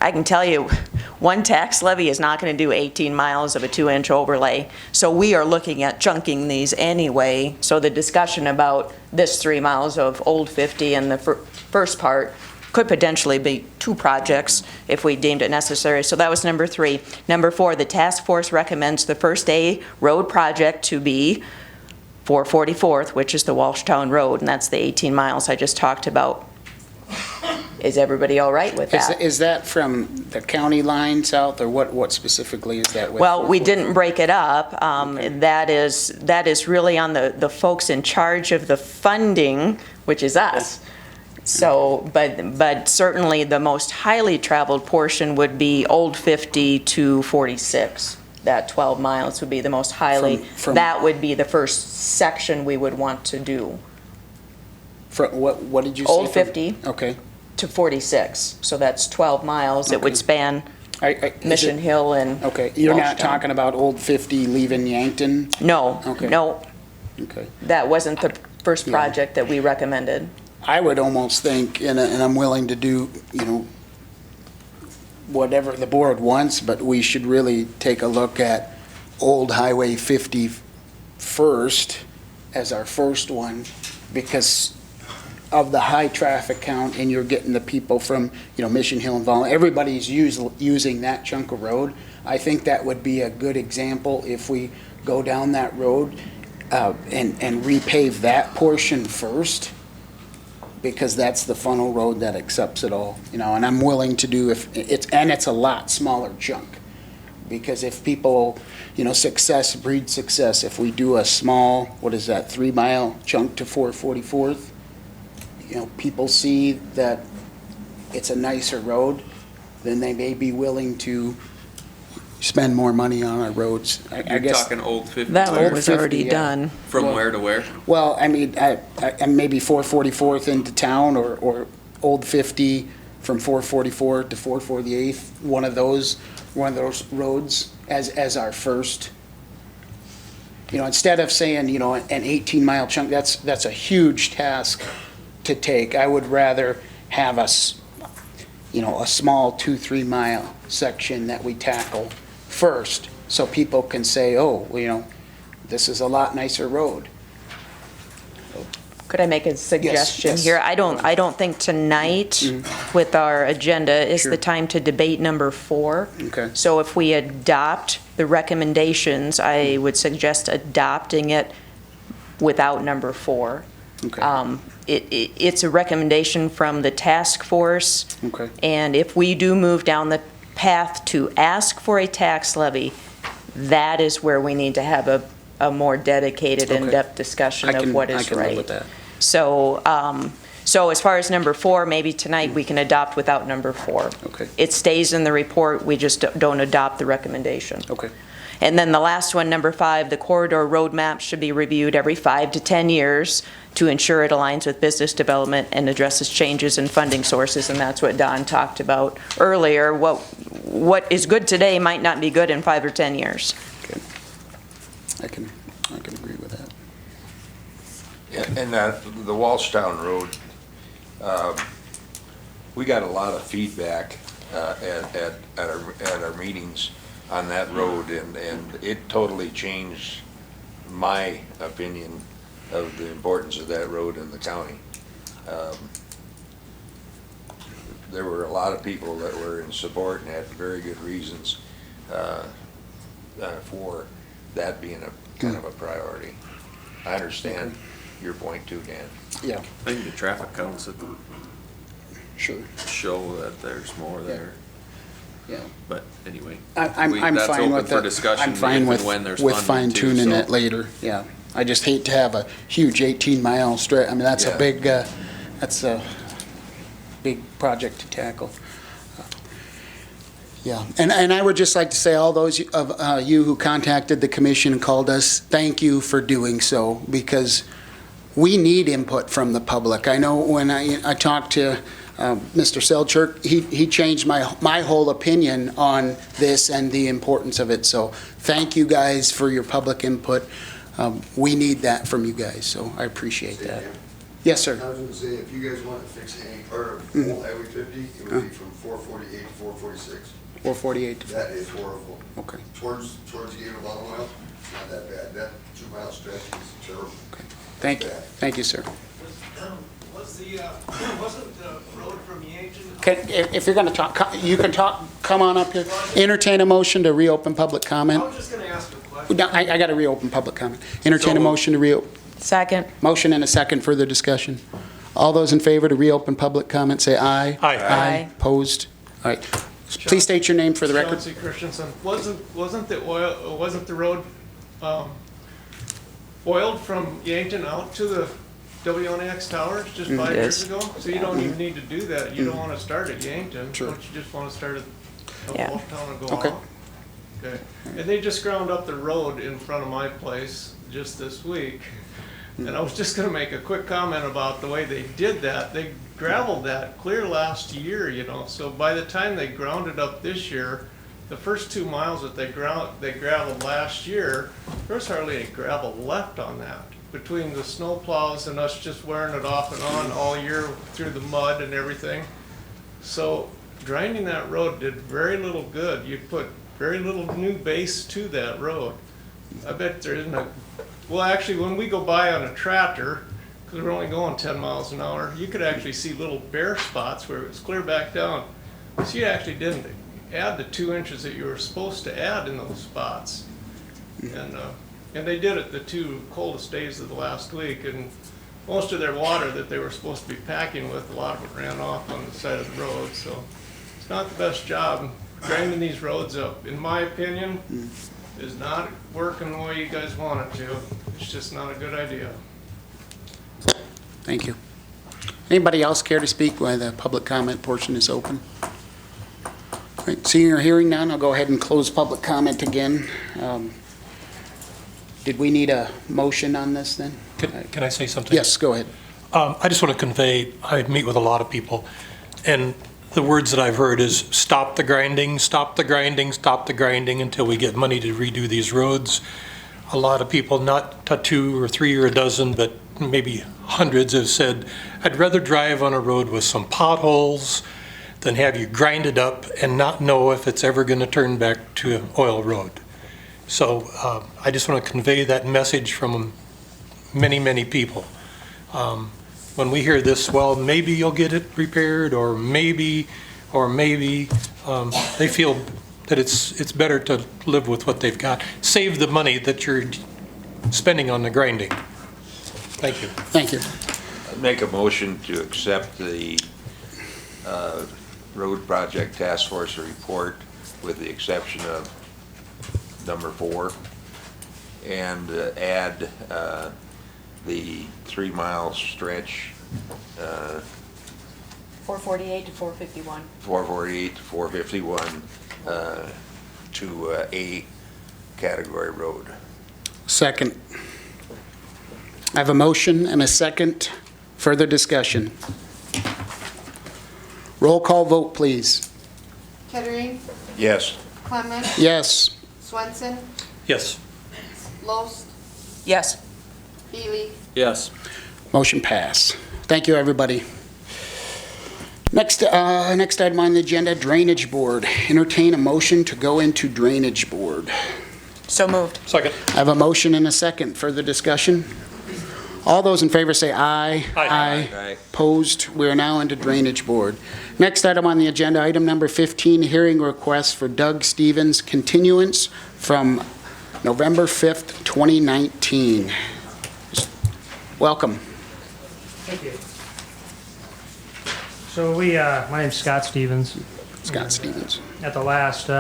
I can tell you, one tax levy is not going to do 18 miles of a 2-inch overlay. So we are looking at chunking these anyway. So the discussion about this 3 miles of Old 50 and the first part could potentially be 2 projects if we deemed it necessary. So that was number 3. Number 4, the task force recommends the first A road project to be 444th, which is the Walshtown Road, and that's the 18 miles I just talked about. Is everybody all right with that? Is that from the county line south, or what specifically is that with? Well, we didn't break it up. That is really on the folks in charge of the funding, which is us. So, but certainly the most highly traveled portion would be Old 50 to 46. That 12 miles would be the most highly, that would be the first section we would want to do. What did you say? Old 50. Okay. To 46, so that's 12 miles. It would span Mission Hill and Okay, you're not Walshtown. talking about Old 50 leaving Yankton? No, Okay. no. Okay. That wasn't the first project that we recommended. I would almost think, and I'm willing to do, whatever the board wants, but we should really take a look at Old Highway 50 first as our first one, because of the high traffic count, and you're getting the people from, Mission Hill and Volunteer, everybody's using that chunk of road. I think that would be a good example if we go down that road and repave that portion first, because that's the funnel road that accepts it all, and I'm willing to do it's a lot smaller chunk. Because if people, success breeds success. If we do a small, 3-mile chunk to 444th, people see that it's a nicer road, then they may be willing to spend more money on our roads. I You're guess talking Old 50. That where? one was already done. From where to where? Well, I mean, I maybe 444th into town, or Old 50 from 444 to 448th, one of those roads as our first. Instead of saying, an 18-mile chunk, that's a huge task to take. I would rather have a small 2-3 mile section that we tackle first, so people can say, this is a lot nicer road. Could I make a suggestion yes. here? I don't think tonight with our agenda is Sure. the time to debate number 4. Okay. So if we adopt the recommendations, I would suggest adopting it without number 4. Okay. It's a recommendation from the task force. Okay. And if we do move down the path to ask for a tax levy, that is where we need to have a more dedicated, Okay. in-depth discussion of what is I can live with right. that. So, so as far as number 4, maybe tonight we can adopt without number 4. Okay. It stays in the report, we just don't adopt the recommendation. Okay. And then the last one, number 5, the corridor roadmap should be reviewed every 5 to 10 years to ensure it aligns with business development and addresses changes in funding sources, and that's what Don talked about earlier. What is good today might not be good in 5 or 10 years. Okay. I can agree with that. Yeah, and the Walshtown Road, we got a lot of feedback at our meetings on that road, and it totally changed my opinion of the importance of that road in the county. There were a lot of people that were in support and had very good reasons for that being a kind of a priority. I understand your point too, Dan. Yeah. I think the traffic counts that Sure. show that there's more there. Yeah. But anyway. I'm that's fine open with for it. discussion I'm fine if with and when there's with funding too, fine-tuning so. it later, yeah. I just hate to have a huge 18-mile stretch. I mean, that's a Yeah. big, that's a big project to tackle. Yeah, and I would just like to say, all those of you who contacted the commission and called us, thank you for doing so, because we need input from the public. I know when I talked to Mr. Selchuk, he changed my whole opinion on this and the importance of it. So thank you guys for your public input. We need that from you guys, so I appreciate that. Yes, sir. I was gonna say, if you guys want to fix any part of Old Highway 50, it would be from 448 to 446. 448. That is horrible. Okay. Towards the gate of Long Mile, not that bad. That 2-mile stretch is terrible. Thank you. Thank you, sir. Wasn't the road from Yankton? If you're going to talk, you can talk, come on up here. Entertain a motion to reopen public comment. I was just gonna ask a question. No, I got to reopen public comment. Entertain a motion to reopen. Second. Motion and a second, further discussion. All those in favor to reopen public comment, say aye. Aye. Aye. Opposed? All right. Please state your name for the record. Chauncey Christensen. Wasn't the road, oiled from Yankton out to the WNX towers just 5 years ago? So you don't even need to do that. You don't wanna start at Yankton. Sure. Don't you just wanna start at Yeah. Town and go Okay. on? Okay. And they just ground up the road in front of my place just this week. And I was just gonna make a quick comment about the way they did that. They gravelled that clear last year, you know, so by the time they grounded up this year, the first 2 miles that they gravelled last year, there was hardly any gravel left on that. Between the snow plows and us just wearing it off and on all year through the mud and everything. So grinding that road did very little good. You put very little new base to that road. I bet there isn't well, actually, when we go by on a tractor, because we're only going 10 miles an hour, you could actually see little bare spots where it was clear back down. So you actually didn't add the 2 inches that you were supposed to add in those spots. And they did it the 2 coldest days of the last week, and most of their water that they were supposed to be packing with, a lot of it ran off on the side of the road, so it's not the best job. Grinding these roads up, in my opinion, is not working the way you guys want it to. It's just not a good idea. Thank you. Anybody else care to speak while the public comment portion is open? All right, seeing or hearing none, I'll go ahead and close public comment again. Did we need a motion on this then? Can I say something? Yes, go ahead. I just want to convey, I meet with a lot of people, and the words that I've heard is stop the grinding, stop the grinding, stop the grinding until we get money to redo these roads. A lot of people, not 2 or 3 or a dozen, but maybe hundreds have said, I'd rather drive on a road with some potholes than have you grind it up and not know if it's ever going to turn back to an oil road. So I just want to convey that message from many, many people. When we hear this, well, maybe you'll get it repaired, or maybe, they feel that it's better to live with what they've got. Save the money that you're spending on the grinding. Thank you. Thank you. I'd make a motion to accept the road project task force report with the exception of number 4, and add the 3-mile stretch, 448 to 451. 448 to 451, to A category road. Second. I have a motion and a second. Further discussion. Roll call vote, please. Kettering, Yes. Clement, Yes. Swenson, Yes. Loest, Yes. Healy. Yes. Motion pass. Thank you, everybody. Next item on the agenda, Drainage Board. Entertain a motion to go into Drainage Board. So moved. Second. I have a motion and a second. Further discussion? All those in favor say aye. Aye. Aye. Opposed? We are now into Drainage Board. Next item on the agenda, item number 15, hearing request for Doug Stevens continuance from November 5th, 2019. Welcome. Thank you. So my name's Scott Stevens. Scott Stevens. At the last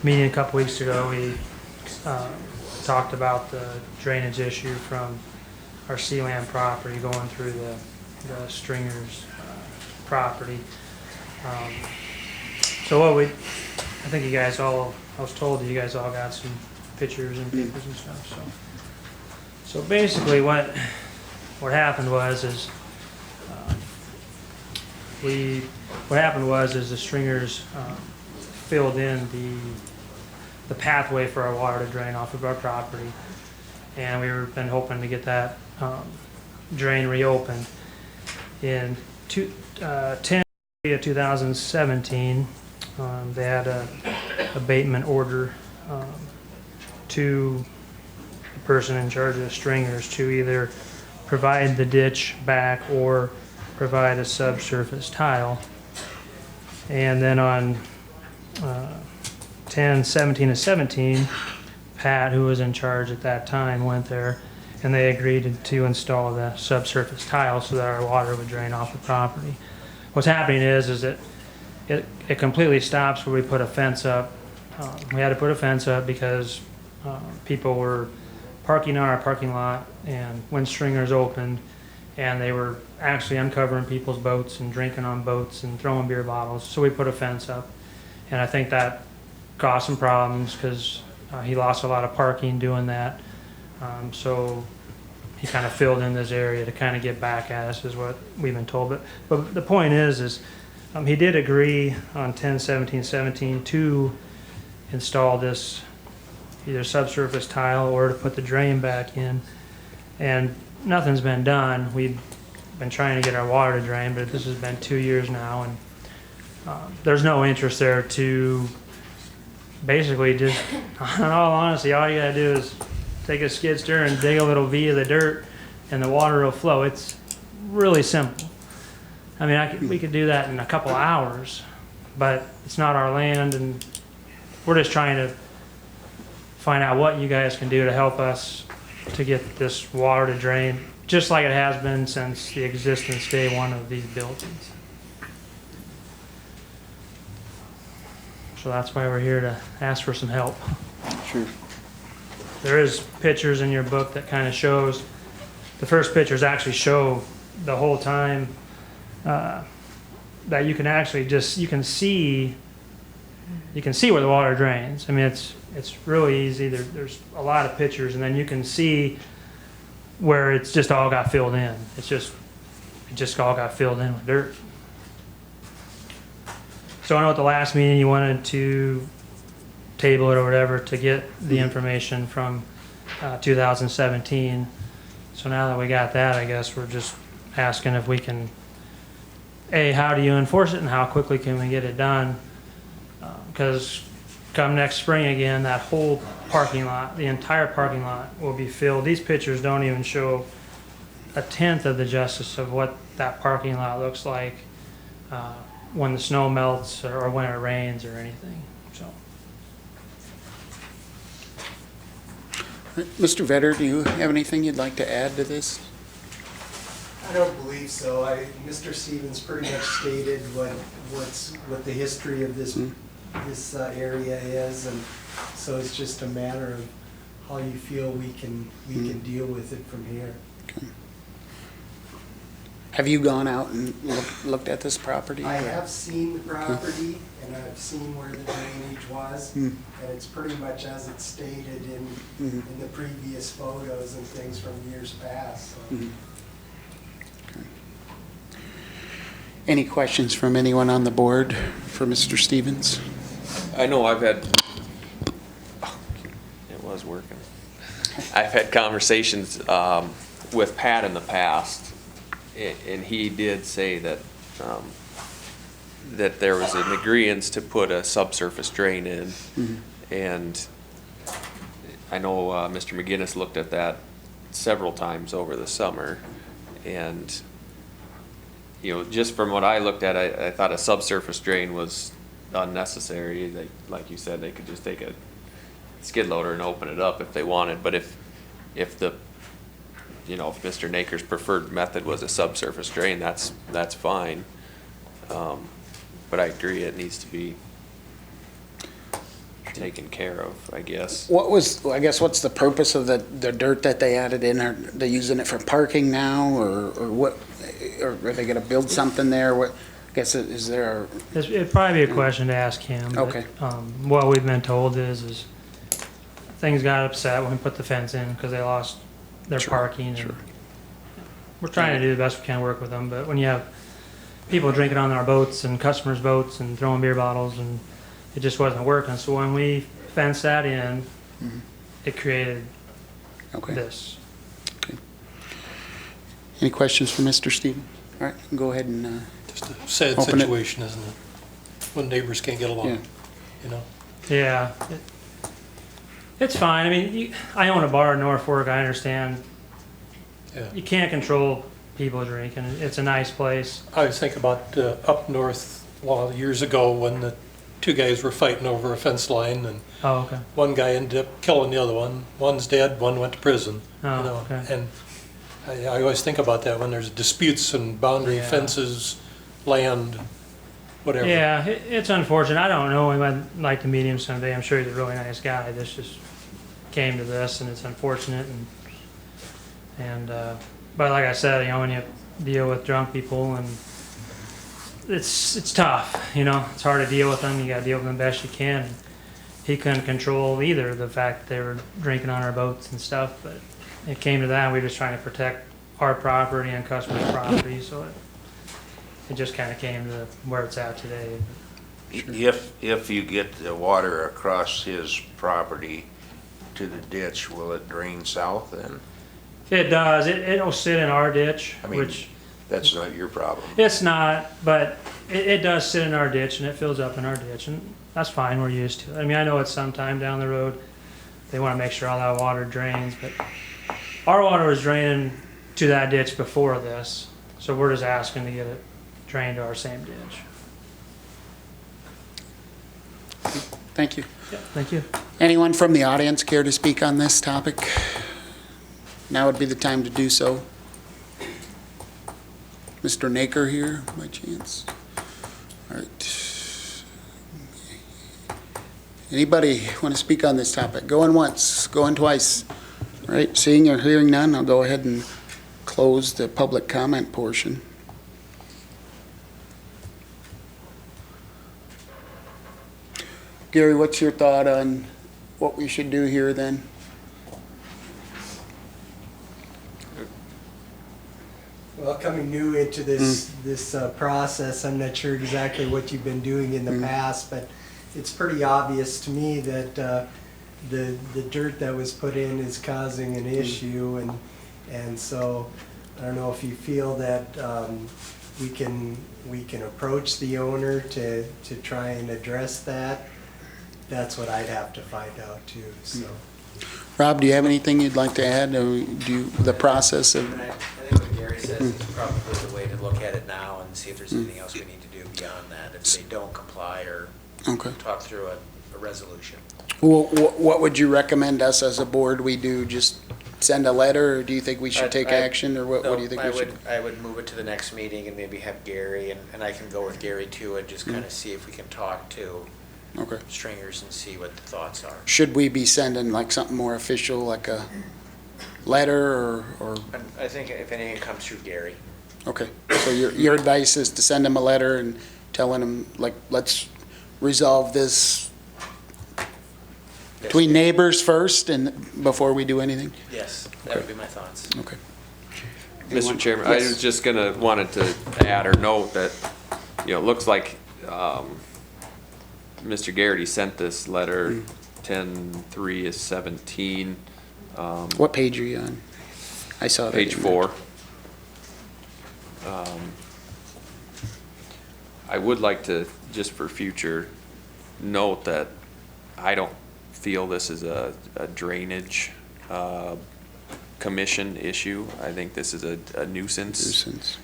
meeting a couple weeks ago, we talked about the drainage issue from our Sealand property going through the Stringers property. So I think you guys all, I was told that you guys all got some pictures and papers and stuff. So basically what happened was the Stringers filled in the pathway for our water to drain off of our property, and we've been hoping to get that drain reopened. In 2017, they had a abatement order to the person in charge of the Stringers to either provide the ditch back or provide a subsurface tile. And then on 10/17/17, Pat, who was in charge at that time, went there and they agreed to install the subsurface tile so that our water would drain off the property. What's happening is that it completely stops where we put a fence up. We had to put a fence up because people were parking on our parking lot, and when Stringers opened, and they were actually uncovering people's boats and drinking on boats and throwing beer bottles. So we put a fence up, and I think that caused some problems because he lost a lot of parking doing that. So he kind of filled in this area to kind of get back at us, is what we've been told. But the point is he did agree on 10/17/17 to install this either subsurface tile or to put the drain back in, and nothing's been done. We've been trying to get our water to drain, but this has been 2 years now, and there's no interest there to basically just, in all honesty, all you gotta do is take a skid steer and dig a little V of the dirt and the water will flow. It's really simple. I mean, we could do that in a couple hours, but it's not our land, and we're just trying to find out what you guys can do to help us to get this water to drain, just like it has been since the existence day one of these buildings. So that's why we're here, to ask for some help. Sure. There is pictures in your book that kind of shows, the first pictures actually show the whole time that you can actually you can see where the water drains. I mean, it's really easy. There's a lot of pictures, and then you can see where it's just all got filled in. It just all got filled in with dirt. So I know at the last meeting you wanted to table it or whatever to get the information from 2017. So now that we got that, I guess we're just asking if we can, how do you enforce it and how quickly can we get it done? Because come next spring again, that whole parking lot, the entire parking lot will be filled. These pictures don't even show a tenth of the justice of what that parking lot looks like when the snow melts or when it rains or anything. So, Mr. Vetter, do you have anything you'd like to add to this? I don't believe so. Mr. Stevens pretty much stated what the history of this this area is, and so it's just a matter of how you feel we can deal with it from here. Have you gone out and looked at this property? I have seen the property, and I've seen where the drainage was, and it's pretty much as it's stated in the previous photos and things from years past. So. Any questions from anyone on the board for Mr. Stevens? I know I've had, it was working. I've had conversations with Pat in the past, and he did say that that there was an agreement to put a subsurface drain in, and I know Mr. McGinnis looked at that several times over the summer, and you know, just from what I looked at, I thought a subsurface drain was unnecessary. They, like you said, they could just take a skid loader and open it up if they wanted. But if the, you know, if Mr. Naker's preferred method was a subsurface drain, that's fine. But I agree, it needs to be taken care of, I guess. What's the purpose of the dirt that they added in? Are they using it for parking now, or what? Or are they gonna build something there? What, I guess, is there? It'd probably be a question to ask him. But, Okay. what we've been told is things got upset when we put the fence in because they lost their parking. And we're trying to do the best we can, work with them, but when you have people drinking on our boats and customers' boats and throwing beer bottles, and it just wasn't working. So when we fenced that in, it created this. Okay. Any questions for Mr. Stevens? All right, go ahead and Just a sad open it. situation, isn't it? When neighbors can't get along, Yeah. you know? Yeah, it's fine. I mean, I own a bar in North Fork. I understand. Yeah. You can't control people drinking. It's a nice place. I was thinking about up north, well, years ago when the two guys were fighting over a fence line, and Oh, okay. one guy ended up killing the other one. One's dead, one went to prison. Oh, you know? okay. And I always think about that when there's disputes and boundary Yeah. fences, land, whatever. Yeah, it's unfortunate. I don't know him. I'd like to meet him someday. I'm sure he's a really nice guy. This just came to this, and it's unfortunate. But like I said, you know, when you deal with drunk people, and it's tough. You know, it's hard to deal with them. You got to deal with them the best you can. He couldn't control either the fact that they were drinking on our boats and stuff. But it came to that. We were just trying to protect our property and customers' property, so it just kind of came to where it's at today. If you get the water across his property to the ditch, will it drain south then? It does. It'll sit in our ditch, I mean, which that's not your problem. it's not, but it does sit in our ditch, and it fills up in our ditch, and that's fine. We're used to it. I mean, I know it's sometime down the road they want to make sure all that water drains, but our water was draining to that ditch before this, so we're just asking to get it drained to our same ditch. Thank you. Yeah, thank you. Anyone from the audience care to speak on this topic? Now would be the time to do so. Mr. Naker here, by chance? All right. Anybody want to speak on this topic? Going once, going twice. All right, seeing or hearing none, I'll go ahead and close the public comment portion. Gary, what's your thought on what we should do here then? Well, coming new into this process, I'm not sure exactly what you've been doing in the past, but it's pretty obvious to me that the dirt that was put in is causing an issue, and so I don't know if you feel that we can approach the owner to try and address that. That's what I'd have to find out too. So. Rob, do you have anything you'd like to add? Or the process of? I think what Gary says is probably the way to look at it now and see if there's anything else we need to do beyond that, if they don't comply or talk through a resolution. Well, what would you recommend us as a board we do? Just send a letter, or do you think we should take action, or what do you think we should? I would move it to the next meeting and maybe have Gary, and I can go with Gary too, and just kind of see if we can talk to Okay. stringers and see what the thoughts are. Should we be sending like something more official, like a letter or, And I think if anything, it comes through Gary. okay. So your advice is to send him a letter and telling him, like, let's resolve this between neighbors first and before we do anything? Yes, that would be my thoughts. Okay. Mr. Chairman, I was just wanted to add or note that, it looks like, Mr. Garrity sent this letter 10/3/17. What page are you on? I saw that. Page 4. I would like to, just for future, note that I don't feel this is a drainage commission issue. I think this is a nuisance.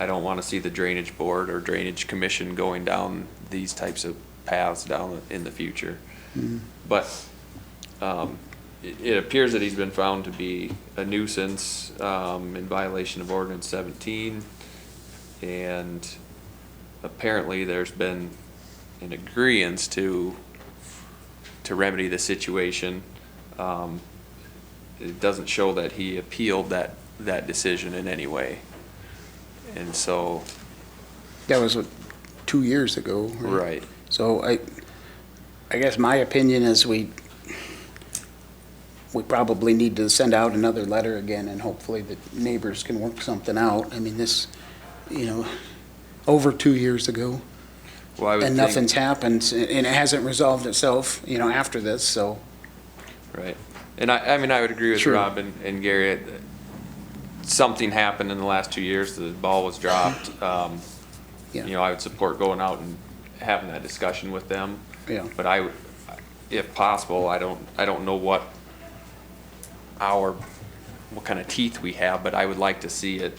I don't want to see the drainage board or drainage commission going down these types of paths down in the future. But it appears that he's been found to be a nuisance in violation of ordinance 17. And apparently there's been an agreeance to remedy the situation. It doesn't show that he appealed that decision in any way. And so. That was 2 years ago. Right. So I guess my opinion is we probably need to send out another letter again, and hopefully the neighbors can work something out. I mean, this, over 2 years ago. Well, I would and think- nothing's happened, and it hasn't resolved itself, after this, so. Right. And I mean, I would agree with Sure. Rob and Gary. Something happened in the last 2 years, the ball was dropped. I would support going out and having that discussion with them. Yeah. But I would, if possible, I don't know what kind of teeth we have, but I would like to see it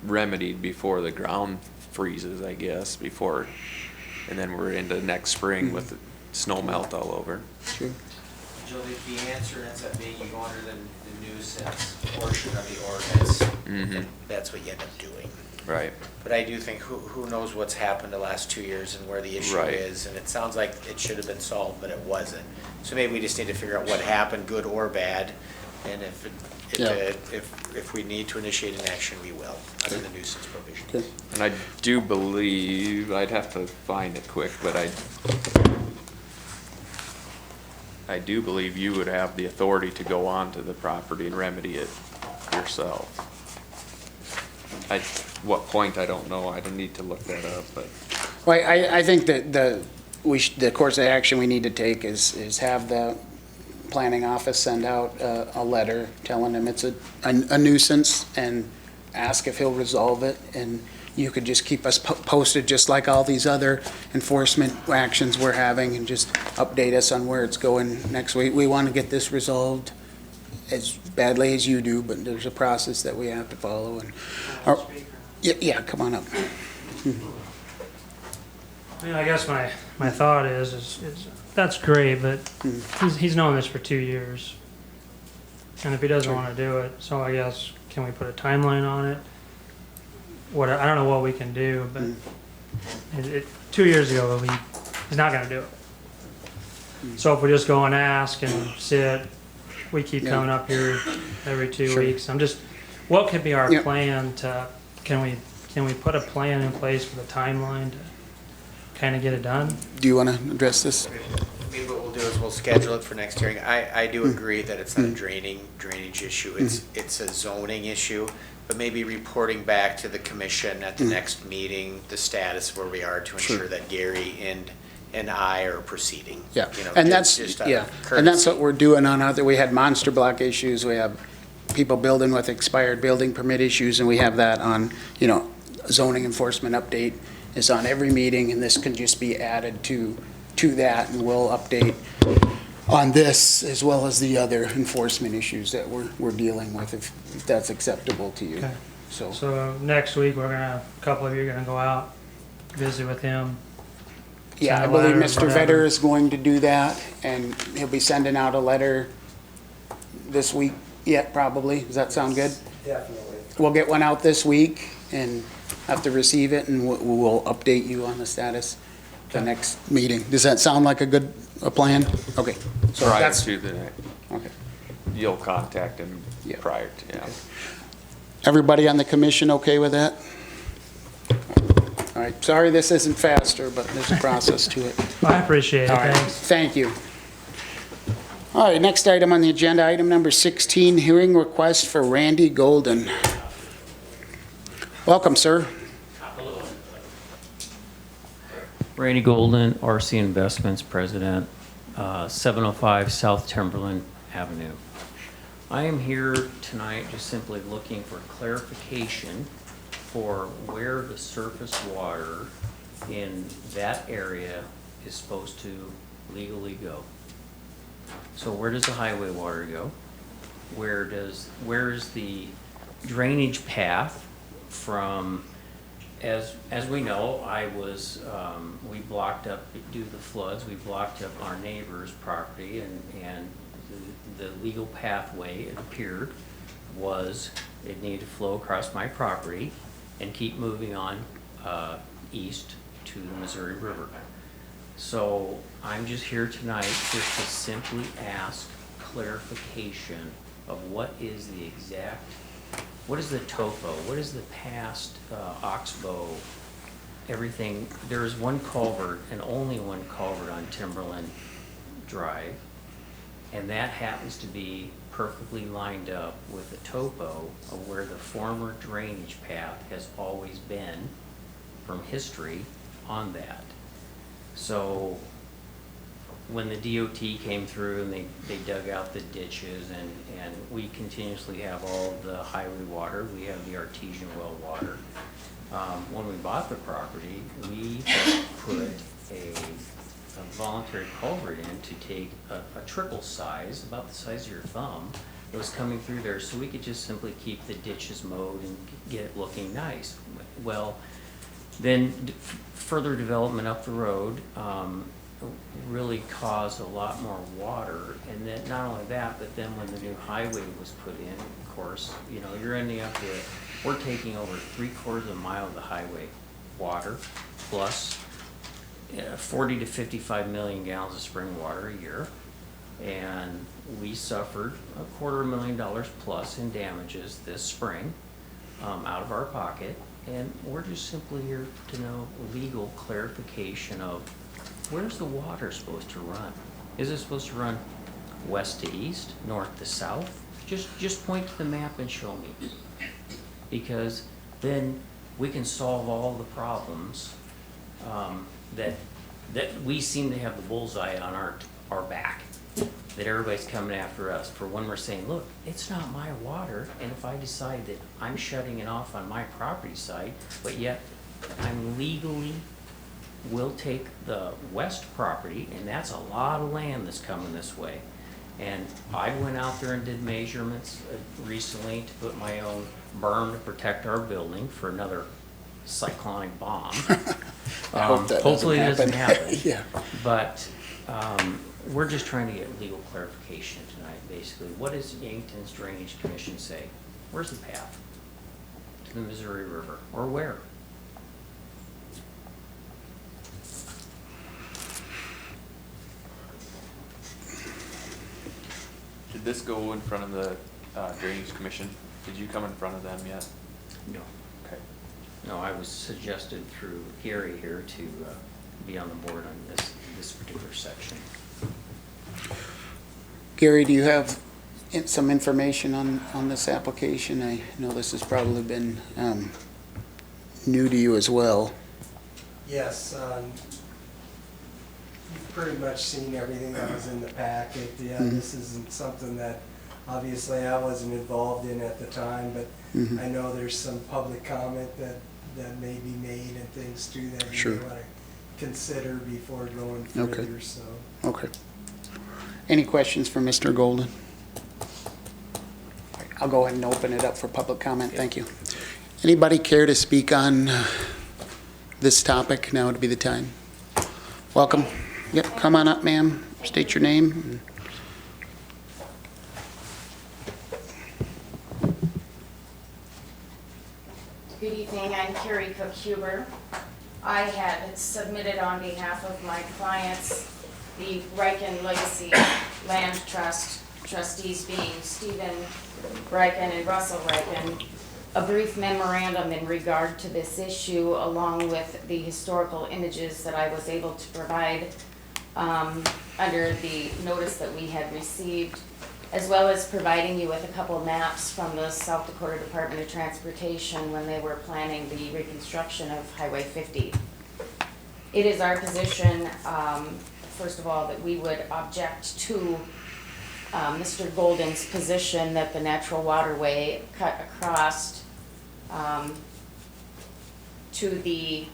remedied before the ground freezes, I guess, and then we're into next spring with the snow melt all over. Sure. Joe, the answer ends up being you go under the nuisance portion of the ordinance. That's what you end up doing. Right. But I do think who knows what's happened the last 2 years and where the issue Right. is, and it sounds like it should have been solved, but it wasn't. So maybe we just need to figure out what happened, good or bad, and if we need to initiate an action, we will, under the nuisance provision. Okay. And I do believe, I'd have to find it quick, but I do believe you would have the authority to go onto the property and remedy it yourself. At what point, I don't know. I don't need to look that up, but. Well, I think that the course of action we need to take is have the planning office send out a letter telling him it's a nuisance and ask if he'll resolve it. And you could just keep us posted, just like all these other enforcement actions we're having, and just update us on where it's going next week. We want to get this resolved as badly as you do, but there's a process that we have to follow. And yeah, come on up. I mean, I guess my thought is that's great, but he's known this for 2 years. And if he doesn't want to do it, so I guess, can we put a timeline on it? I don't know what we can do, but 2 years ago, he's not going to do it. So if we just go and ask and sit, we keep coming up here every 2 weeks. What could be our plan can we put a plan in place with a timeline to kind of get it done? Do you want to address this? Maybe what we'll do is we'll schedule it for next hearing. I do agree that it's not a drainage issue, it's a zoning issue, but maybe reporting back to the commission at the next meeting, the status where we are to ensure that Gary and I are proceeding. Yeah, And that's what we're doing on we had monster block issues, we have people building with expired building permit issues, and we have that on, zoning enforcement update is on every meeting, and this can just be added to that, and we'll update on this as well as the other enforcement issues that we're dealing with, if that's acceptable to you. Okay. So next week, a couple of you are gonna go out, visit with him. yeah, I send a believe letter or Mr. whatever. Vetter is going to do that, and he'll be sending out a letter this week, probably. Does that sound good? Definitely. We'll get one out this week and have to receive it, and we'll update you on the status the next meeting. Does that sound like a plan? Okay. So Prior that's to the next, okay. you'll contact him Yeah. prior to, yeah. Everybody on the commission okay with that? All right, sorry this isn't faster, but there's a process to it. I appreciate it, All right, thanks. thank you. All right, next item on the agenda, item number 16, hearing request for Randy Golden. Welcome, sir. Randy Golden, RC Investments President, 705 South Timberland Avenue. I am here tonight just simply looking for clarification for where the surface water in that area is supposed to legally go. So where does the highway water go? Where is the drainage path from, as we know, we blocked up, due to the floods, we blocked up our neighbor's property, and the legal pathway, it appeared, was it needed to flow across my property and keep moving on east to the Missouri River. So I'm just here tonight just to simply ask clarification of what is the exact, what is the topo, what is the past oxbow, everything. There is one culvert and only one culvert on Timberland Drive, and that happens to be perfectly lined up with the topo of where the former drainage path has always been from history on that. So when the DOT came through and they dug out the ditches, and we continuously have all the highway water, we have the artesian well water. When we bought the property, we put a voluntary culvert in to take a trickle size, about the size of your thumb, that was coming through there, so we could just simply keep the ditches mowed and get it looking nice. Well, then further development up the road really caused a lot more water, and then not only that, but then when the new highway was put in, of course, you know, you're ending up with, we're taking over 3/4 of a mile of the highway water, plus 40 to 55 million gallons of spring water a year, and we suffered $250,000 plus in damages this spring out of our pocket, and we're just simply here to know legal clarification of where's the water supposed to run? Is it supposed to run west to east, north to south? Just point to the map and show me, because then we can solve all the problems that we seem to have the bullseye on our back, that everybody's coming after us for when we're saying, look, it's not my water, and if I decide that I'm shutting it off on my property side, but yet I'm legally will take the west property, and that's a lot of land that's coming this way. And I went out there and did measurements recently to put my own berm to protect our building for another cyclonic bomb. I hope that Hopefully it doesn't happen. Yeah. But we're just trying to get legal clarification tonight, basically. What does Yankton's Drainage Commission say? Where's the path to the Missouri River, or where? Did this go in front of the Drainage Commission? Did you come in front of them yet? No. Okay. No, I was suggested through Gary here to be on the board on this particular section. Gary, do you have some information on this application? I know this has probably been new to you as well. Yes, you've pretty much seen everything that was in the packet. Yeah, this isn't something that obviously I wasn't involved in at the time, but I know there's some public comment that may be made and things too that you may want to consider before going further, so. Okay. Any questions for Mr. Golden? I'll go ahead and open it up for public comment. Thank you. Anybody care to speak on this topic? Now would be the time. Welcome. Yep, come on up, ma'am. State your name. Good evening, I'm Carrie Cook-Huber. I had submitted on behalf of my clients, the Riken Legacy Land Trust, trustees being Stephen Riken and Russell Riken, a brief memorandum in regard to this issue, along with the historical images that I was able to provide under the notice that we had received, as well as providing you with a couple maps from the South Dakota Department of Transportation when they were planning the reconstruction of Highway 50. It is our position, first of all, that we would object to Mr. Golden's position that the natural waterway cut across to the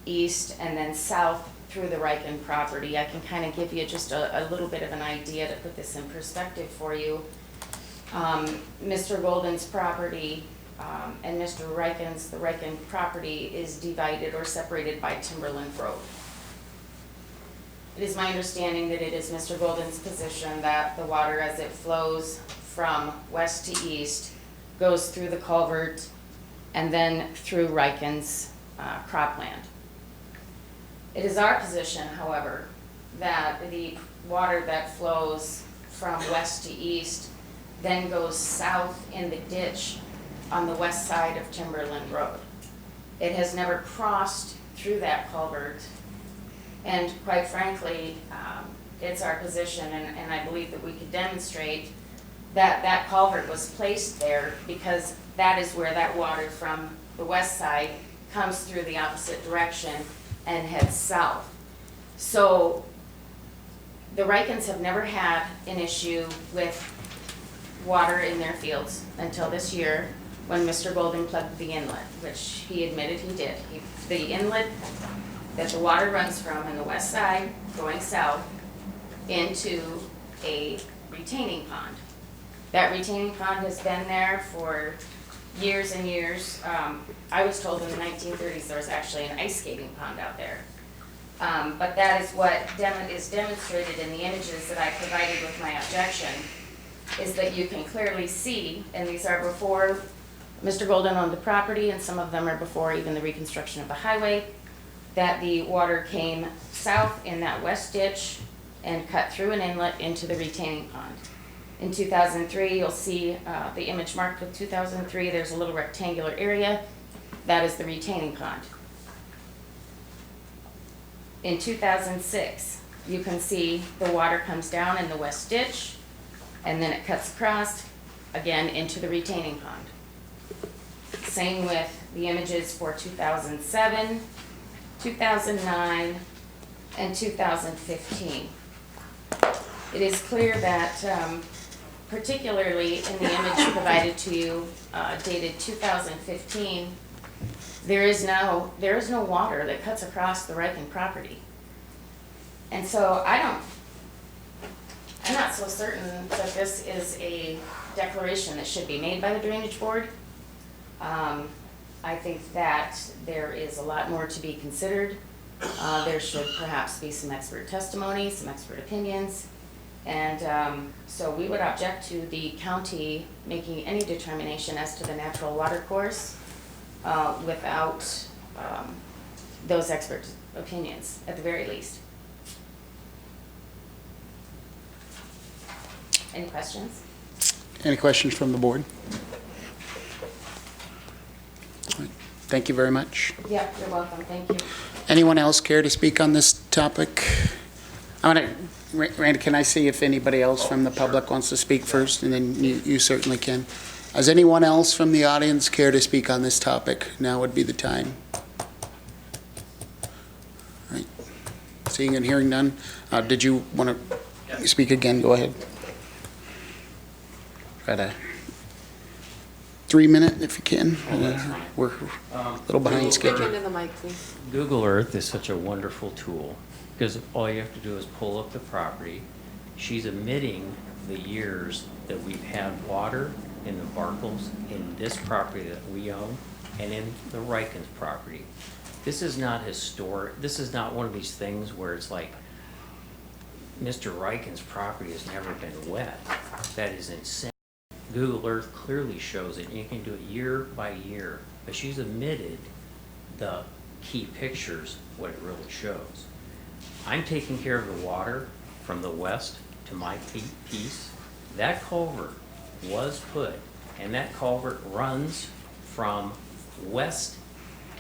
east and then south through the Riken property. I can kind of give you just a little bit of an idea to put this in perspective for you. Mr. Golden's property and Mr. Riken's, the Riken property is divided or separated by Timberland Road. It is my understanding that it is Mr. Golden's position that the water as it flows from west to east goes through the culvert and then through Riken's cropland. It is our position, however, that the water that flows from west to east then goes south in the ditch on the west side of Timberland Road. It has never crossed through that culvert, and quite frankly, it's our position, and I believe that we could demonstrate that that culvert was placed there because that is where that water from the west side comes through the opposite direction and heads south. So the Rikens have never had an issue with water in their fields until this year when Mr. Golden plugged the inlet, which he admitted he did. The inlet that the water runs from on the west side going south into a retaining pond. That retaining pond has been there for years and years. I was told in the 1930s there was actually an ice skating pond out there. But that is what is demonstrated in the images that I provided with my objection, is that you can clearly see, and these are before Mr. Golden owned the property, and some of them are before even the reconstruction of the highway, that the water came south in that west ditch and cut through an inlet into the retaining pond. In 2003, you'll see the image marked with 2003. There's a little rectangular area. That is the retaining pond. In 2006, you can see the water comes down in the west ditch, and then it cuts across again into the retaining pond. Same with the images for 2007, 2009, and 2015. It is clear that particularly in the image provided to you, dated 2015, there is no water that cuts across the Riken property. And so I'm not so certain that this is a declaration that should be made by the Drainage Board. I think that there is a lot more to be considered. There should perhaps be some expert testimony, some expert opinions. And so we would object to the county making any determination as to the natural water course without those expert opinions, at the very least. Any questions? Any questions from the board? Thank you very much. Yeah, you're welcome. Thank you. Anyone else care to speak on this topic? Randy, can I see if anybody else from the public wants to speak first, and then you certainly can. Does anyone else from the audience care to speak on this topic? Now would be the time. All right. Seeing and hearing none. Did you want to speak again? Go ahead. Got a 3-minute if you can. We're a little behind schedule. Into the mic, please. Google Earth is such a wonderful tool because all you have to do is pull up the property. She's omitting the years that we've had water in the Barkles in this property that we own and in the Rikens property. This is not historic. This is not one of these things where it's like Mr. Rikens' property has never been wet. That is insane. Google Earth clearly shows it. You can do it year by year. but she's omitted the key pictures, what it really shows. I'm taking care of the water from the west to my piece. That culvert was put, and that culvert runs from west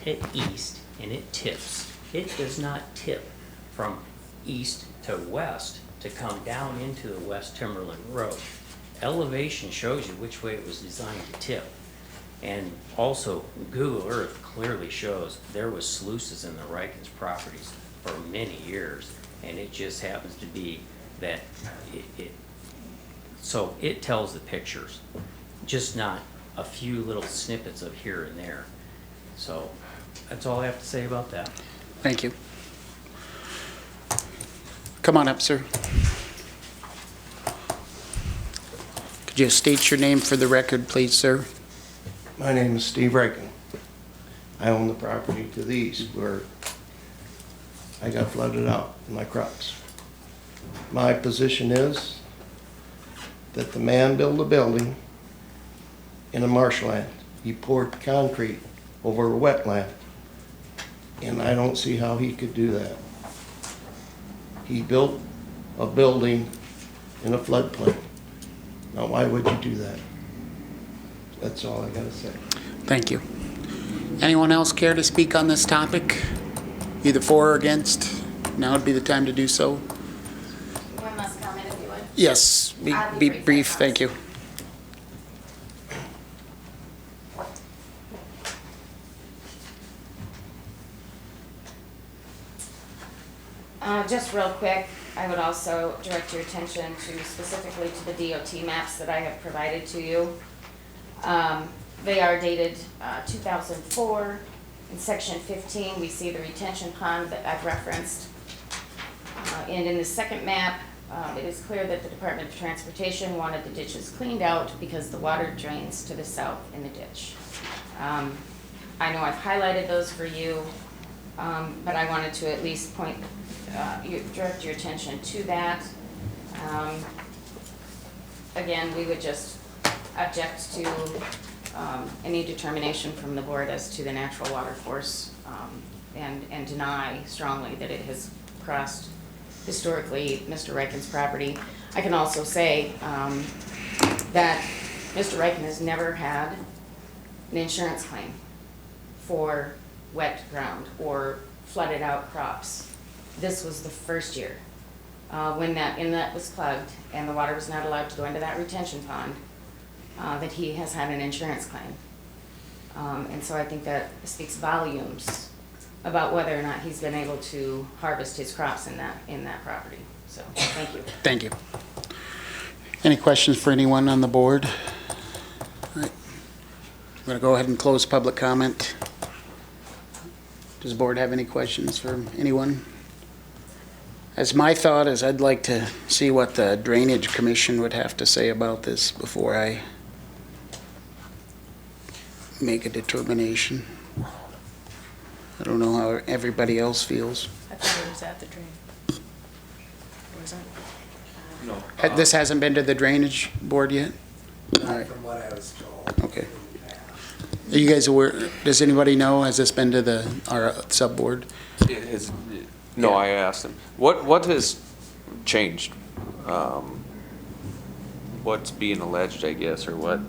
to east, and it tips. It does not tip from east to west to come down into the West Timberland Road. Elevation shows you which way it was designed to tip. And also, Google Earth clearly shows there was sluices in the Rikens properties for many years, and it just happens to be that so it tells the pictures, just not a few little snippets of here and there. So that's all I have to say about that. Thank you. Come on up, sir. Could you state your name for the record, please, sir? My name is Steve Riken. I own the property to the east where I got flooded out in my crops. My position is that the man built a building in a marshland. He poured concrete over a wetland, and I don't see how he could do that. He built a building in a floodplain. Now, why would you do that? That's all I gotta say. Thank you. Anyone else care to speak on this topic? Either for or against? Now would be the time to do so. One last comment if you would. Yes, I'll be be brief, brief, I thank you. Just real quick, I would also direct your attention to specifically to the DOT maps that I have provided to you. They are dated 2004. In section 15, we see the retention pond that I've referenced. And in the second map, it is clear that the Department of Transportation wanted the ditches cleaned out because the water drains to the south in the ditch. I know I've highlighted those for you, but I wanted to at least direct your attention to that. Again, we would just object to any determination from the board as to the natural water course, and deny strongly that it has crossed historically Mr. Riken's property. I can also say that Mr. Riken has never had an insurance claim for wet ground or flooded out crops. This was the first year when that inlet was plugged and the water was not allowed to go into that retention pond that he has had an insurance claim. And so I think that speaks volumes about whether or not he's been able to harvest his crops in that property. So, thank you. Thank you. Any questions for anyone on the board? All right. I'm going to go ahead and close public comment. Does the board have any questions for anyone? As my thought is, I'd like to see what the Drainage Commission would have to say about this before I make a determination. I don't know how everybody else feels. I thought it was at the drain. Was it? No. This hasn't been to the Drainage Board yet? All right. From what I was told. Okay. Are you guys aware, does anybody know, has this been to our sub-board? No, I asked him. What has changed? What's being alleged, I guess, or what?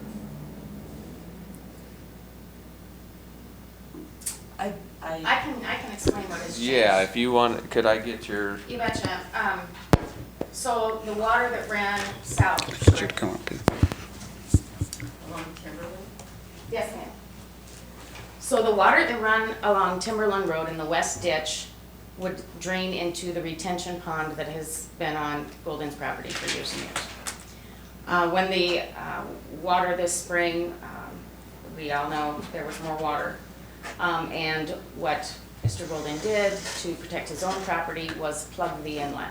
I can explain what has changed. Yeah, if you want, could I get your? You betcha. So the water that ran south. Could you come up here? Along Timberland? Yes, ma'am. So the water that ran along Timberland Road in the west ditch would drain into the retention pond that has been on Golden's property for years and years. When the water this spring, we all know there was more water. And what Mr. Golden did to protect his own property was plug the inlet.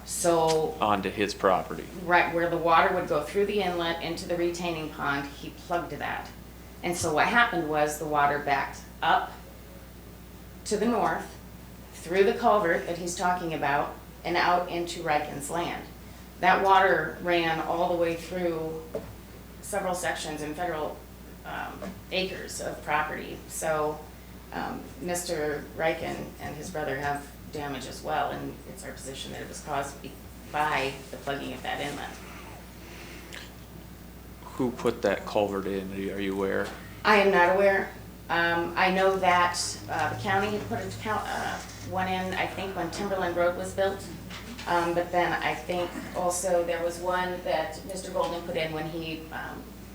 So Onto his property. right where the water would go through the inlet into the retaining pond, he plugged that. And so what happened was the water backed up to the north, through the culvert that he's talking about, and out into Riken's land. That water ran all the way through several sections in federal acres of property. So Mr. Riken and his brother have damage as well, and it's our position that it was caused by the plugging of that inlet. Who put that culvert in? Are you aware? I am not aware. I know that the county had put one in, I think, when Timberland Road was built. But then I think also there was one that Mr. Golden put in when he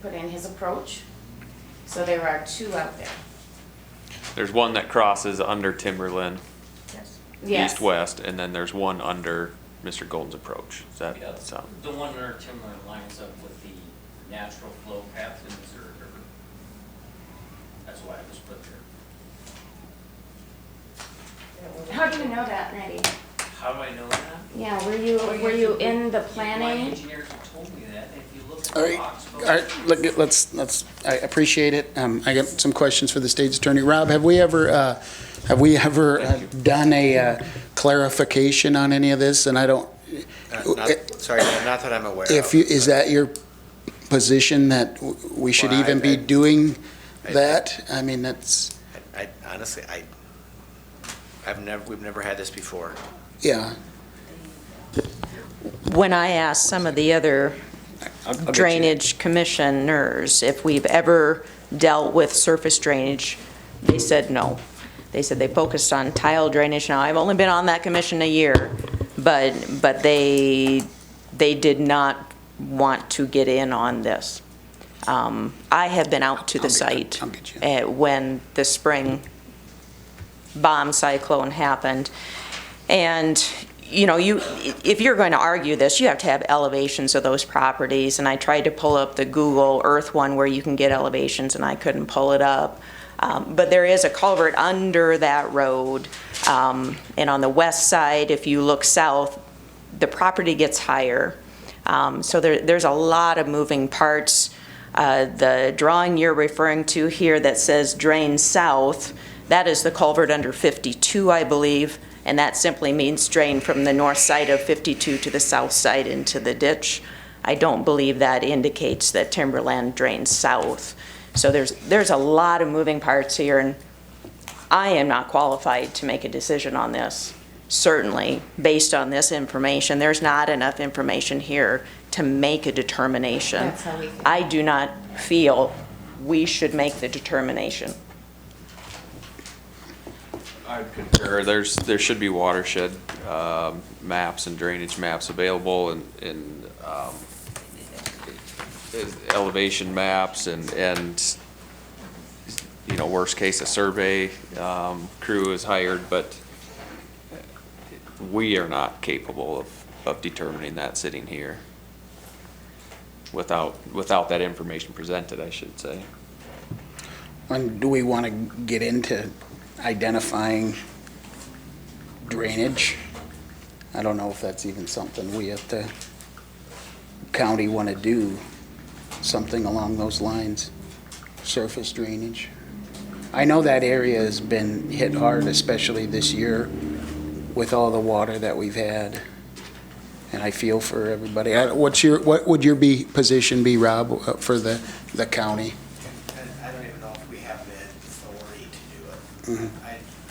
put in his approach. So there are two out there. There's one that crosses under Timberland, Yes. east-west, and then there's one under Mr. Golden's approach. Is that Yeah, sound? the one under Timberland lines up with the natural flow path in the Missouri River. That's why it was put there. How do you know that, Randy? How do I know that? Yeah, were you in the My planning? engineers have told me that, and if you look at All the right, box. all right, let's, I appreciate it. I got some questions for the state's attorney. Rob, have we ever done a clarification on any of this? And I don't, Sorry, not that I'm aware if of. you, is that your position that we should Well, even be doing that? I mean, that's, I honestly, we've never had this before. yeah. When I asked some of the other I'll get you. drainage commissioners if we've ever dealt with surface drainage, they said no. They said they focused on tile drainage. Now, I've only been on that commission a year, but they did not want to get in on this. I have been out to the site when the spring bomb cyclone happened. And, you know, if you're going to argue this, you have to have elevations of those properties. And I tried to pull up the Google Earth one where you can get elevations, and I couldn't pull it up. But there is a culvert under that road. And on the west side, if you look south, the property gets higher. So there's a lot of moving parts. The drawing you're referring to here that says drain south, that is the culvert under 52, I believe, and that simply means drain from the north side of 52 to the south side into the ditch. I don't believe that indicates that Timberland drains south. So there's a lot of moving parts here, and I am not qualified to make a decision on this. Certainly, based on this information, there's not enough information here to make a determination. That's how we feel. I do not feel we should make the determination. I'd concur. There should be watershed maps and drainage maps available, and elevation maps, and you know, worst case, a survey crew is hired, but we are not capable of determining that sitting here without that information presented, I should say. And do we want to get into identifying drainage? I don't know if that's even something we at the county want to do, something along those lines, surface drainage. I know that area has been hit hard, especially this year with all the water that we've had. And I feel for everybody. What would your position be, Rob, for the county? I don't even know if we have the authority to do it.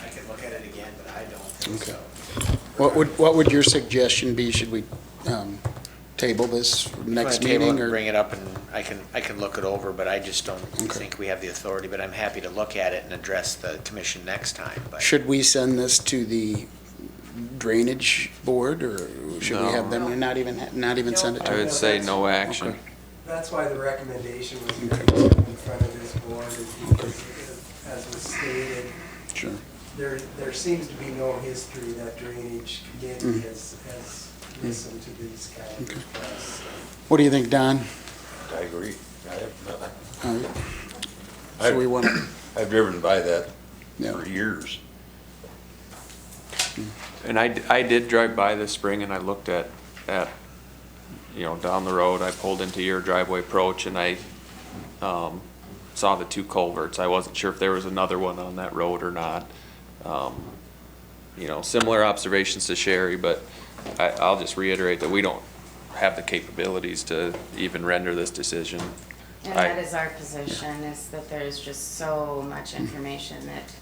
I could look at it again, but I don't think so. What would your suggestion be? Should we table this for next Table it meeting? and Or bring it up, and I can look it over, but I just don't think we have the authority. But I'm happy to look at it and address the commission next time. But should we send this to the drainage board, or should we have them not even send it to I would us? say no action. Okay. That's why the recommendation was made in front of this board, is because, as was stated, Sure. there seems to be no history that drainage committee has listened to these kind of requests. What do you think, Don? I agree. I have nothing. All right. So we want to, I've driven by that Yeah. for years. And I did drive by this spring, and I looked at, you know, down the road. I pulled into your driveway approach, and I saw the two culverts. I wasn't sure if there was another one on that road or not. You know, similar observations to Sherry, but I'll just reiterate that we don't have the capabilities to even render this decision And that is our position, is that there's just so much information that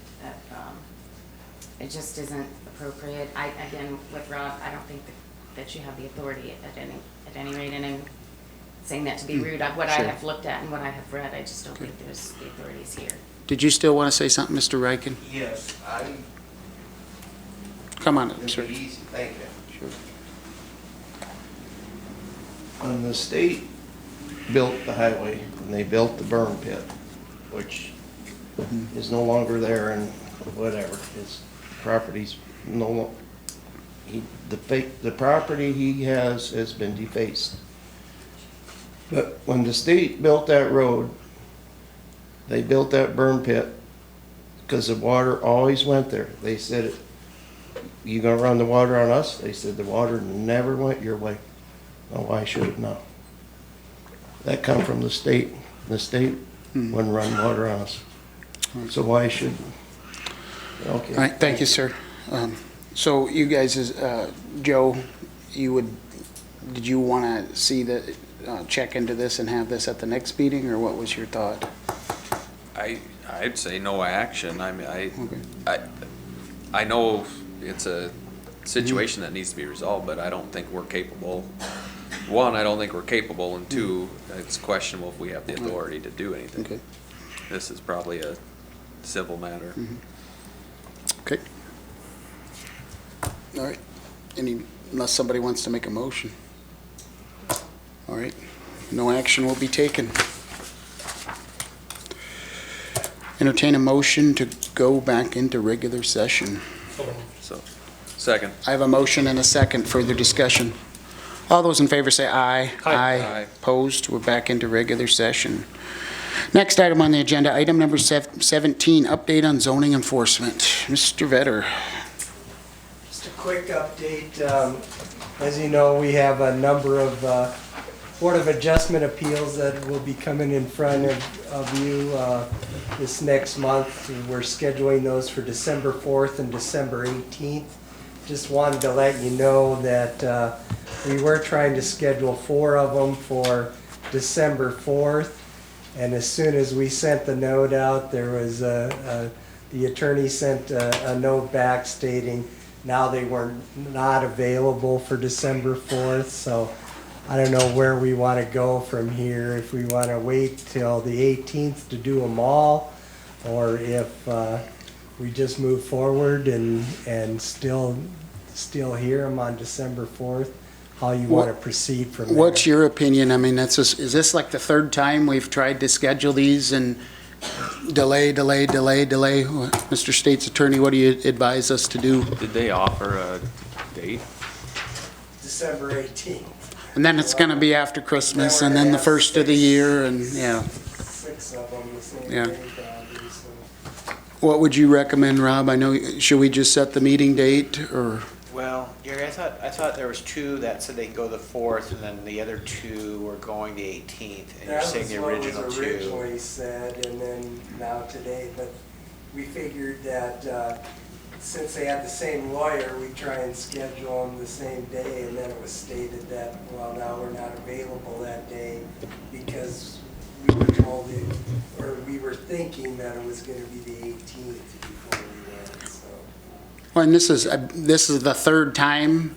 it just isn't appropriate. Again, with Rob, I don't think that you have the authority at any rate, and I'm saying that to be rude. What I Sure. have looked at and what I have read, I just don't think there's the authorities here. Did you still want to say something, Mr. Riken? Yes, Come on, it'll sir. be easy, thank you. Sure. When the state built the highway, and they built the burn pit, which is no longer there and whatever, his property's the property he has been defaced. But when the state built that road, they built that burn pit because the water always went there. They said, "You gonna run the water on us?" They said, "The water never went your way." Well, why should it not? That come from the state. The state wouldn't run water on us. So why should, okay. All right, thank you, sir. So you guys, Joe, did you want to see check into this and have this at the next meeting, or what was your thought? I'd say no action. I mean, I know it's a situation that needs to be resolved, but I don't think we're capable. One, I don't think we're capable, and two, it's questionable if we have the authority to do anything. Okay. This is probably a civil matter. Okay. All right. Unless somebody wants to make a motion. All right. No action will be taken. Entertain a motion to go back into regular session. So, second. I have a motion and a second. Further discussion. All those in favor say aye. Aye. Opposed? We're back into regular session. Next item on the agenda, item number 17, update on zoning enforcement. Mr. Vetter. Just a quick update. As you know, we have a number of Board of Adjustment appeals that will be coming in front of you this next month. We're scheduling those for December 4th and December 18th. Just wanted to let you know that we were trying to schedule 4 of them for December 4th. And as soon as we sent the note out, there was the attorney sent a note back stating now they were not available for December 4th. So I don't know where we want to go from here, if we want to wait till the 18th to do them all, or if we just move forward and still hear them on December 4th, how you want to proceed from there. What's your opinion? I mean, is this like the third time we've tried to schedule these and delay? Mr. State's Attorney, what do you advise us to do? Did they offer a date? December 18th. And then it's gonna be after Christmas, and then the first of the year, and, yeah. 6 of them the same Yeah. day, probably, so. What would you recommend, Rob? I know, should we just set the meeting date, or? Well, Gary, I thought there was 2 that said they can go the 4th, and then the other 2 were going the 18th, and you're saying the original That was 2. what was originally said, and then now today, but we figured that since they had the same lawyer, we'd try and schedule them the same day, and then it was stated that, well, now we're not available that day because we were told or we were thinking that it was gonna be the 18th before we went, so. Well, and this is the third time,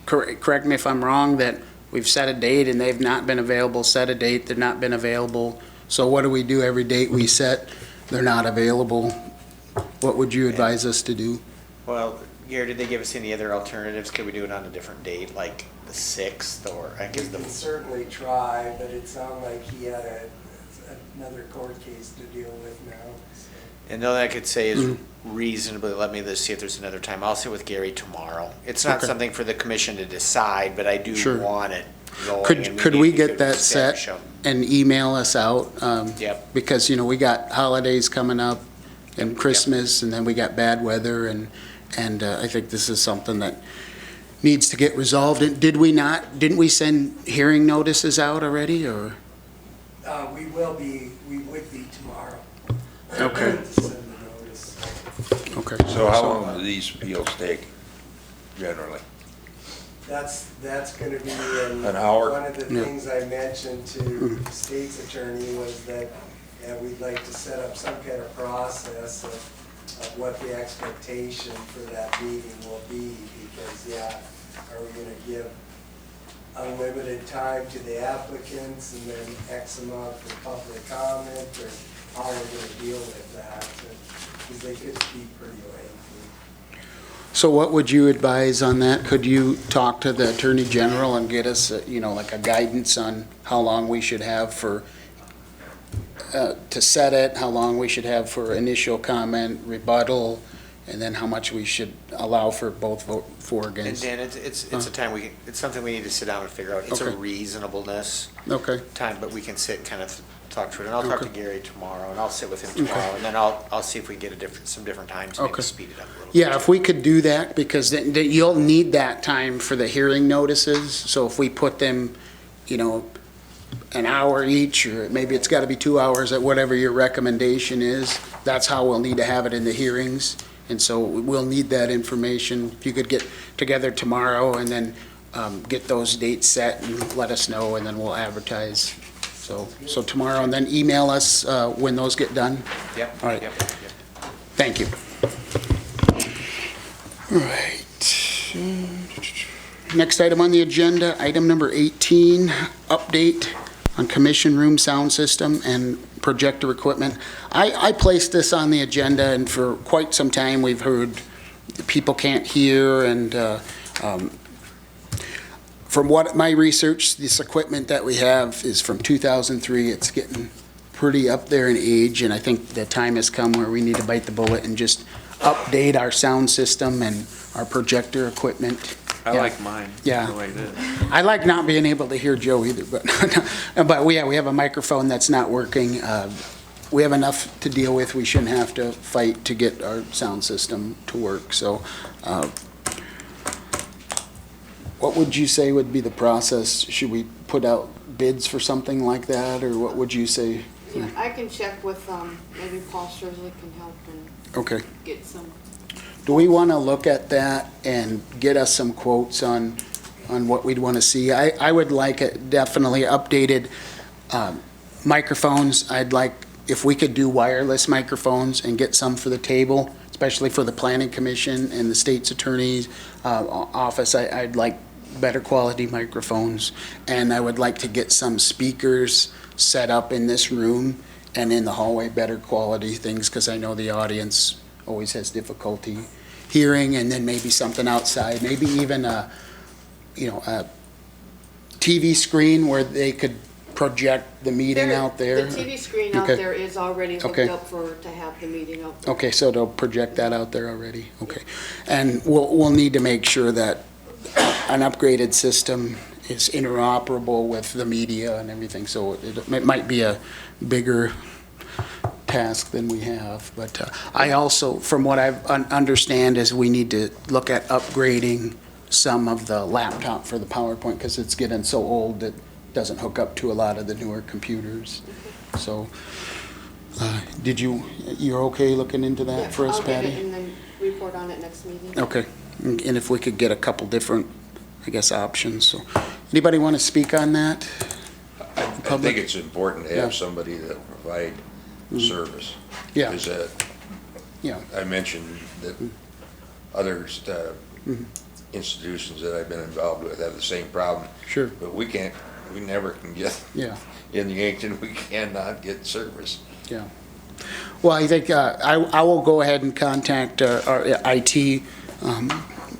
correct me if I'm wrong, that we've set a date and they've not been available, set a date, they've not been available. So what do we do every date we set, they're not available? What would you advise us to do? Well, Gary, did they give us any other alternatives? Could we do it on a different date, like the 6th, or, I guess We can certainly try, but it sounded like he had another court case to deal with now. So. And the only thing I could say is reasonably, let me see if there's another time. I'll sit with Gary tomorrow. It's not Okay. something for the commission to decide, but I do Sure. want it going. and Could maybe we if get could that establish set them. and email us out? Yep. Because, we got holidays coming up and Christmas, and then we got bad weather, and I think this is something that needs to get resolved. And didn't we send hearing notices out already, or? We would be tomorrow. Okay. To send the notice. Okay. So how long do these appeals take generally? That's gonna be An hour? one of the Yeah. things I mentioned to the state's attorney was that we'd like to set up some kind of process of what the expectation for that meeting will be, because, yeah, are we gonna give unlimited time to the applicants and then X amount for public comment, or how are we gonna deal with that? Because they could be pretty lengthy. So what would you advise on that? Could you talk to the Attorney General and get us, like a guidance on how long we should have for, to set it, how long we should have for initial comment, rebuttal, and then how much we should allow for both vote for And against? Dan, it's a time it's something we need to sit down and figure out. It's a Okay. reasonableness Okay, time, but we can sit and kind of talk through it. And I'll talk to Okay. Gary tomorrow, and I'll sit with him tomorrow, and then I'll see if we can get some different times, maybe Okay. speed it up a little. yeah, if we could do that, because then you'll need that time for the hearing notices, so if we put them, an hour each, or maybe it's gotta be 2 hours, at whatever your recommendation is, that's how we'll need to have it in the hearings, and so we'll need that information. If you could get together tomorrow and then, get those dates set and let us know, and then we'll advertise. So tomorrow, and then email us, when those get done? Yep. All right. Yep. Thank you. All right. Next item on the agenda, item number 18, update on commission room sound system and projector equipment. I placed this on the agenda, and for quite some time, we've heard people can't hear, and from what my research, this equipment that we have is from 2003. It's getting pretty up there in age, and I think the time has come where we need to bite the bullet and just update our sound system and our projector equipment. I Yeah. like mine. Yeah. The way it is. I like not being able to hear Joe either, but we have a microphone that's not working. We have enough to deal with. We shouldn't have to fight to get our sound system to work, so. What would you say would be the process? Should we put out bids for something like that, or what would you say? Yeah, I can check with, maybe Paul Stursley can help and Okay. get some. Do we want to look at that and get us some quotes on what we'd want to see? I would like it definitely updated microphones. I'd like, if we could do wireless microphones and get some for the table, especially for the planning commission and the state's attorney's office. I'd like better quality microphones, and I would like to get some speakers set up in this room and in the hallway, better quality things, because I know the audience always has difficulty hearing, and then maybe something outside, maybe even a TV screen where they could project the meeting out there. The TV screen out Okay. there is already hooked Okay. up to have the meeting out there. Okay, so they'll project that out there already, okay. And we'll need to make sure that an upgraded system is interoperable with the media and everything, so it might be a bigger task than we have, but I also, from what I understand, is we need to look at upgrading some of the laptop for the PowerPoint, because it's getting so old that it doesn't hook up to a lot of the newer computers, so. You're okay looking into Yeah, that for us, I'll get Patty? it and then report on it next meeting. Okay, and if we could get a couple different, I guess, options, so. Anybody want to speak on that? I think it's important to Yeah. have somebody that will provide service. Yeah. Because Yeah. I mentioned that others, institutions that I've been involved with have the same problem. Sure. But we never can get, Yeah. in Yankton, we cannot get service. Yeah. Well, I think I will go ahead and contact our IT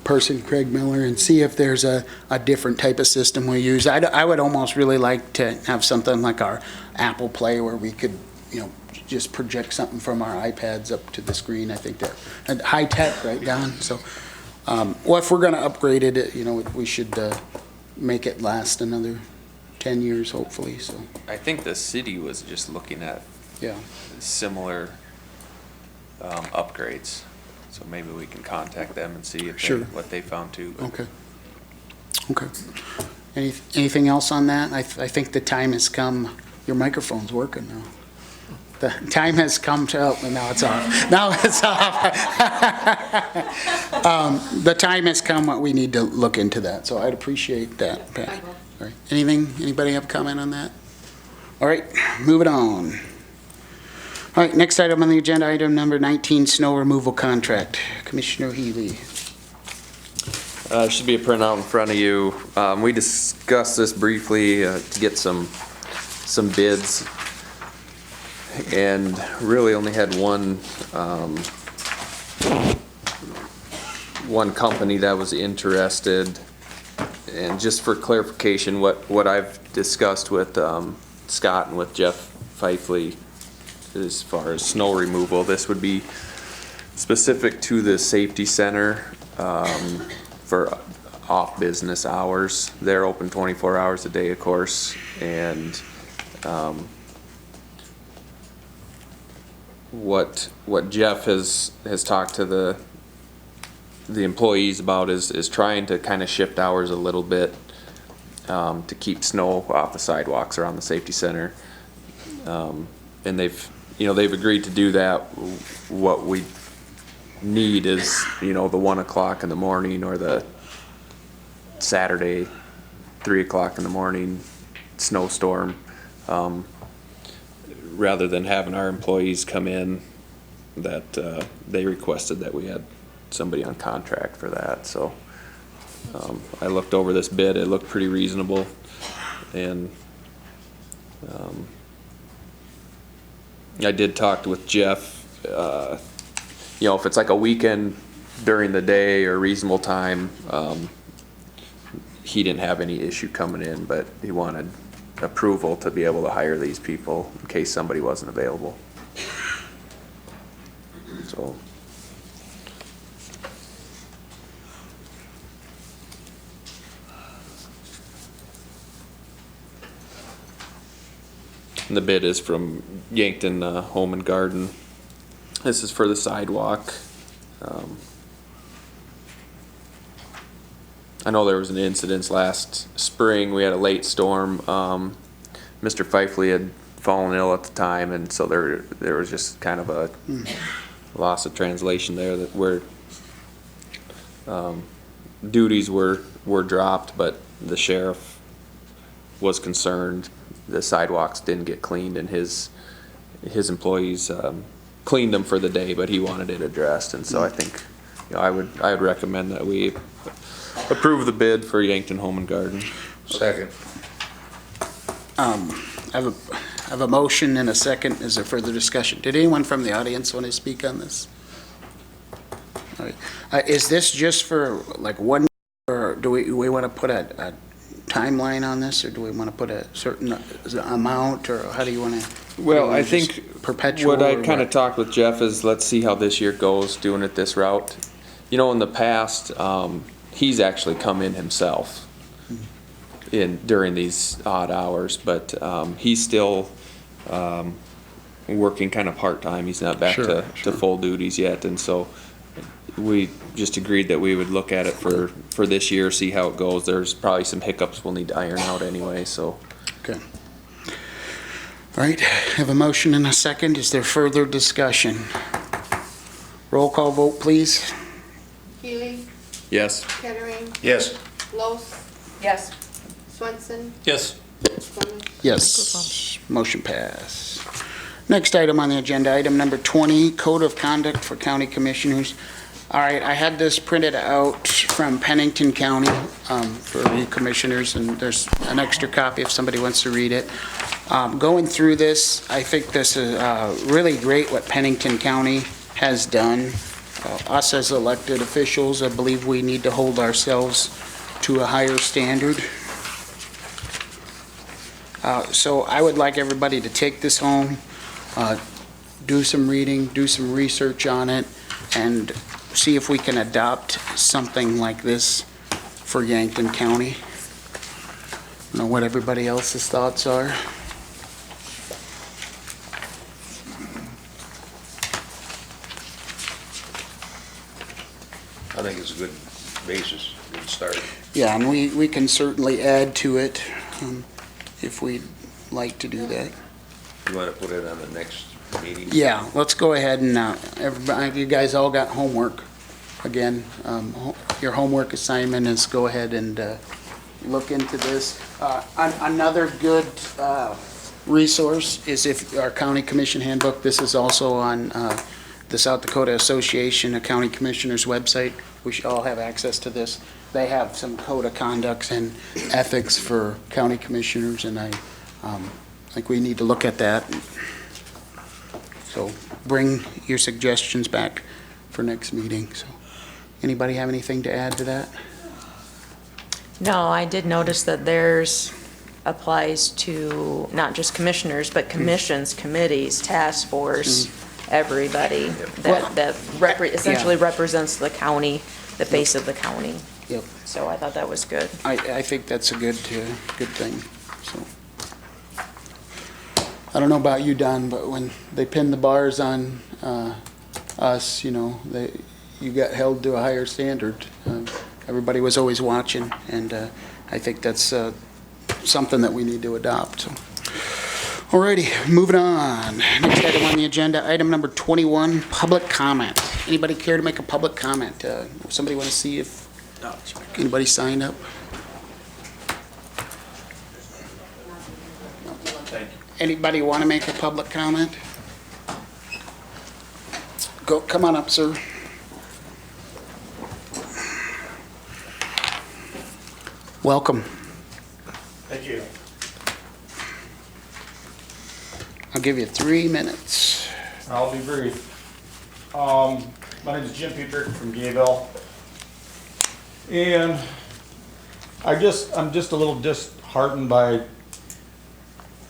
person, Craig Miller, and see if there's a different type of system we use. I would almost really like to have something like our Apple Play, where we could, just project something from our iPads up to the screen. I think that, and high tech, right, Don? So, well, if we're going to upgrade it, we should make it last another 10 years, hopefully, so. I think the city was just looking at Yeah. similar upgrades. So maybe we can contact them and see Sure. what they found too. Okay. Okay. Anything else on that? I think the time has come. Your microphone's working now. The time has come to, oh, now it's off. Now it's off. The time has come, we need to look into that, so I'd appreciate that, Pat. All right. Anything, anybody have a comment on that? All right, moving on. All right, next item on the agenda, item number 19, snow removal contract. Commissioner Healy. Should be a printout in front of you. We discussed this briefly to get some bids, and really only had one company that was interested. And just for clarification, what I've discussed with Scott and with Jeff Fifley as far as snow removal, this would be specific to the safety center for off-business hours. They're open 24 hours a day, of course, and what Jeff has talked to the employees about is trying to kind of shift hours a little bit to keep snow off the sidewalks around the safety center. And they've agreed to do that. What we need is, the 1 o'clock in the morning or the Saturday 3 o'clock in the morning snowstorm, rather than having our employees come in. That they requested that we had somebody on contract for that. So I looked over this bid. It looked pretty reasonable, and I did talk with Jeff. If it's like a weekend during the day or reasonable time, he didn't have any issue coming in, but he wanted approval to be able to hire these people in case somebody wasn't available. So. And the bid is from Yankton Home and Garden. This is for the sidewalk. I know there was an incident last spring. We had a late storm. Mr. Fifley had fallen ill at the time, and so there was just kind of a loss of translation there, that where duties were dropped, but the sheriff was concerned the sidewalks didn't get cleaned, and his employees cleaned them for the day, but he wanted it addressed, and so I think I would recommend that we approve the bid for Yankton Home and Garden. Second. I have a motion and a second. Is there further discussion? Did anyone from the audience want to speak on this? All right. Is this just for like one, or do we want to put a timeline on this, or do we want to put a certain amount, or how do you want to? Well, I think perpetual. What I kind of talked with Jeff is, let's see how this year goes doing it this route. In the past, he's actually come in himself during these odd hours, but he's still working kind of part-time. He's not back to full duties yet, and so we just agreed that we would look at it for this year, see how it goes. There's probably some hiccups we'll need to iron out anyway, so. Okay. All right, have a motion and a second. Is there further discussion? Roll call vote, please. Healy, Yes. Kettering, Yes. Los, Yes. Swenson, Yes. Clement. Yes, motion pass. Next item on the agenda, item number 20, Code of Conduct for County Commissioners. All right, I had this printed out from Pennington County for the commissioners, and there's an extra copy if somebody wants to read it. Going through this, I think this is really great what Pennington County has done. Us as elected officials, I believe we need to hold ourselves to a higher standard. So I would like everybody to take this home, do some reading, do some research on it, and see if we can adopt something like this for Yankton County. I don't know what everybody else's thoughts are. I think it's a good basis, good start. Yeah, and we can certainly add to it if we'd like to do that. You want to put it on the next meeting. Yeah, let's go ahead and, everybody, you guys all got homework. Again, your homework assignment is go ahead and look into this. Another good resource is if our county commission handbook, this is also on the South Dakota Association of County Commissioners website. We should all have access to this. They have some code of conducts and ethics for county commissioners, and I think we need to look at that. So bring your suggestions back for next meeting. So, anybody have anything to add to that? No, I did notice that theirs applies to not just commissioners, but commissions, committees, task force, everybody that essentially represents the county, the face of the county. Yep. So I thought that was good. I think that's a good thing, so. I don't know about you, Don, but when they pinned the bars on us, you got held to a higher standard. Everybody was always watching, and I think that's something that we need to adopt. So. Alrighty, moving on. Next item on the agenda, item number 21, public comment. Anybody care to make a public comment? Somebody want to see if anybody signed up? Anybody want to make a public comment? Come on up, sir. Welcome. Thank you. I'll give you 3 minutes. I'll be brief. My name is Jim Petrick from Gayville. And I'm just a little disheartened by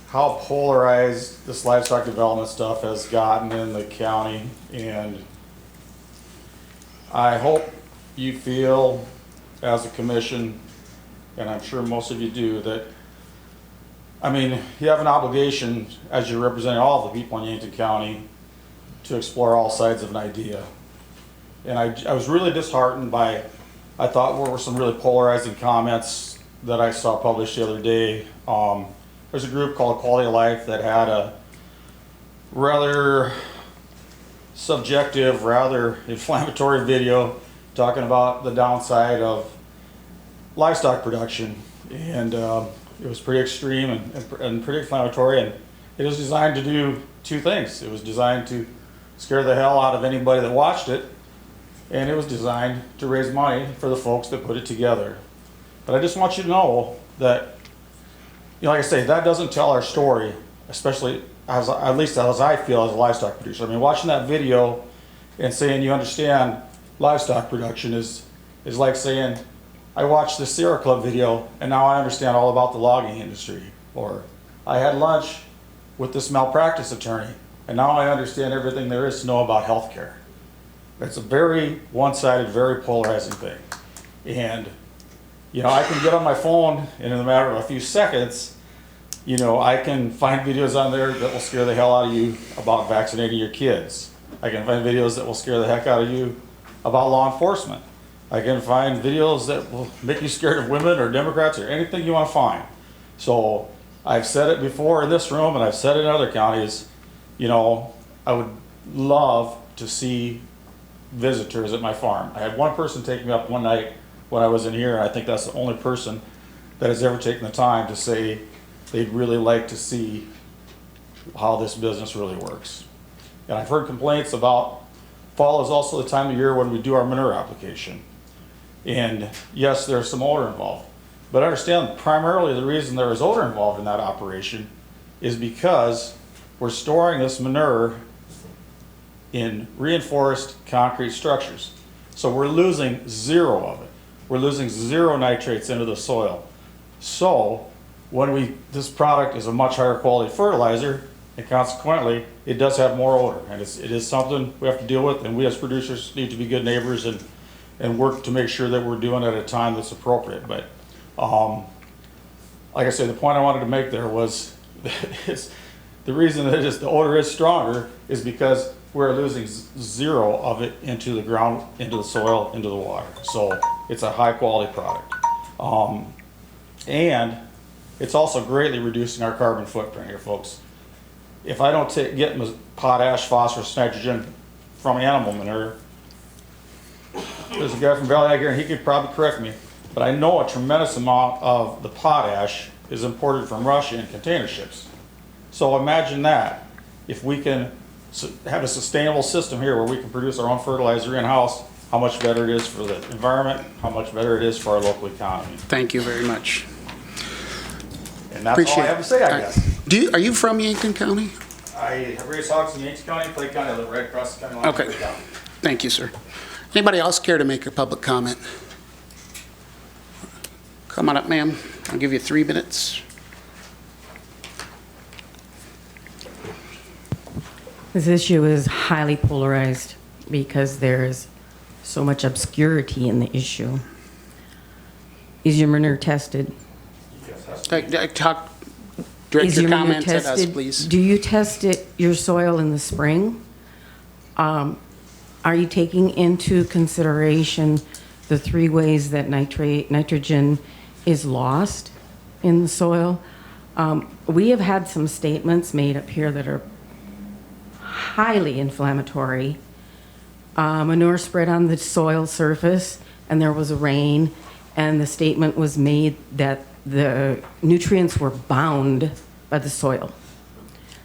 how polarized this livestock development stuff has gotten in the county. And I hope you feel as a commission, and I'm sure most of you do, that you have an obligation as you're representing all of the people in Yankton County to explore all sides of an idea. And I was really disheartened by, I thought there were some really polarizing comments that I saw published the other day. There's a group called Quality of Life that had a rather subjective, rather inflammatory video talking about the downside of livestock production. And it was pretty extreme and pretty inflammatory, and it was designed to do two things. It was designed to scare the hell out of anybody that watched it, and it was designed to raise money for the folks that put it together. But I just want you to know that, like I say, that doesn't tell our story, especially at least as I feel as a livestock producer. Watching that video and saying you understand livestock production is like saying, I watched the Sierra Club video and now I understand all about the logging industry. Or I had lunch with this malpractice attorney and now I understand everything there is to know about healthcare. It's a very one-sided, very polarizing thing. And I can get on my phone and in a matter of a few seconds, I can find videos on there that will scare the hell out of you about vaccinating your kids. I can find videos that will scare the heck out of you about law enforcement. I can find videos that will make you scared of women or Democrats or anything you want to find. So I've said it before in this room and I've said it in other counties, I would love to see visitors at my farm. I had one person take me up one night when I was in here, and I think that's the only person that has ever taken the time to say they'd really like to see how this business really works. And I've heard complaints about fall is also the time of year when we do our manure application. And yes, there's some odor involved. But understand, primarily the reason there is odor involved in that operation is because we're storing this manure in reinforced concrete structures. So we're losing zero of it. We're losing zero nitrates into the soil. So when this product is a much higher quality fertilizer, and consequently, it does have more odor. And it is something we have to deal with, and we as producers need to be good neighbors and work to make sure that we're doing it at a time that's appropriate. But like I said, the point I wanted to make there was the reason that the odor is stronger is because we're losing zero of it into the ground, into the soil, into the water. So it's a high quality product. And it's also greatly reducing our carbon footprint here, folks. if I don't get potash, phosphorus, nitrogen from animal manure, there's a guy from Valley Ag here, and he could probably correct me, but I know a tremendous amount of the potash is imported from Russia in container ships. So imagine that, if we can have a sustainable system here where we can produce our own fertilizer in-house, how much better it is for the environment, how much better it is for our local economy. Thank you very much. And that's all I have to say, I guess. Are you from Yankton County? I have raised hogs in Yankton County, Clay County, I live right across the county line. Okay. Thank you, sir. Anybody else care to make a public comment? Come on up, ma'am. I'll give you 3 minutes. This issue is highly polarized because there's so much obscurity in the issue. Is your manure tested? Direct Is your manure comments at us, tested? please. Do you test your soil in the spring? Are you taking into consideration the 3 ways that nitrogen is lost in the soil? We have had some statements made up here that are highly inflammatory. Manure spread on the soil surface and there was a rain, and the statement was made that the nutrients were bound by the soil.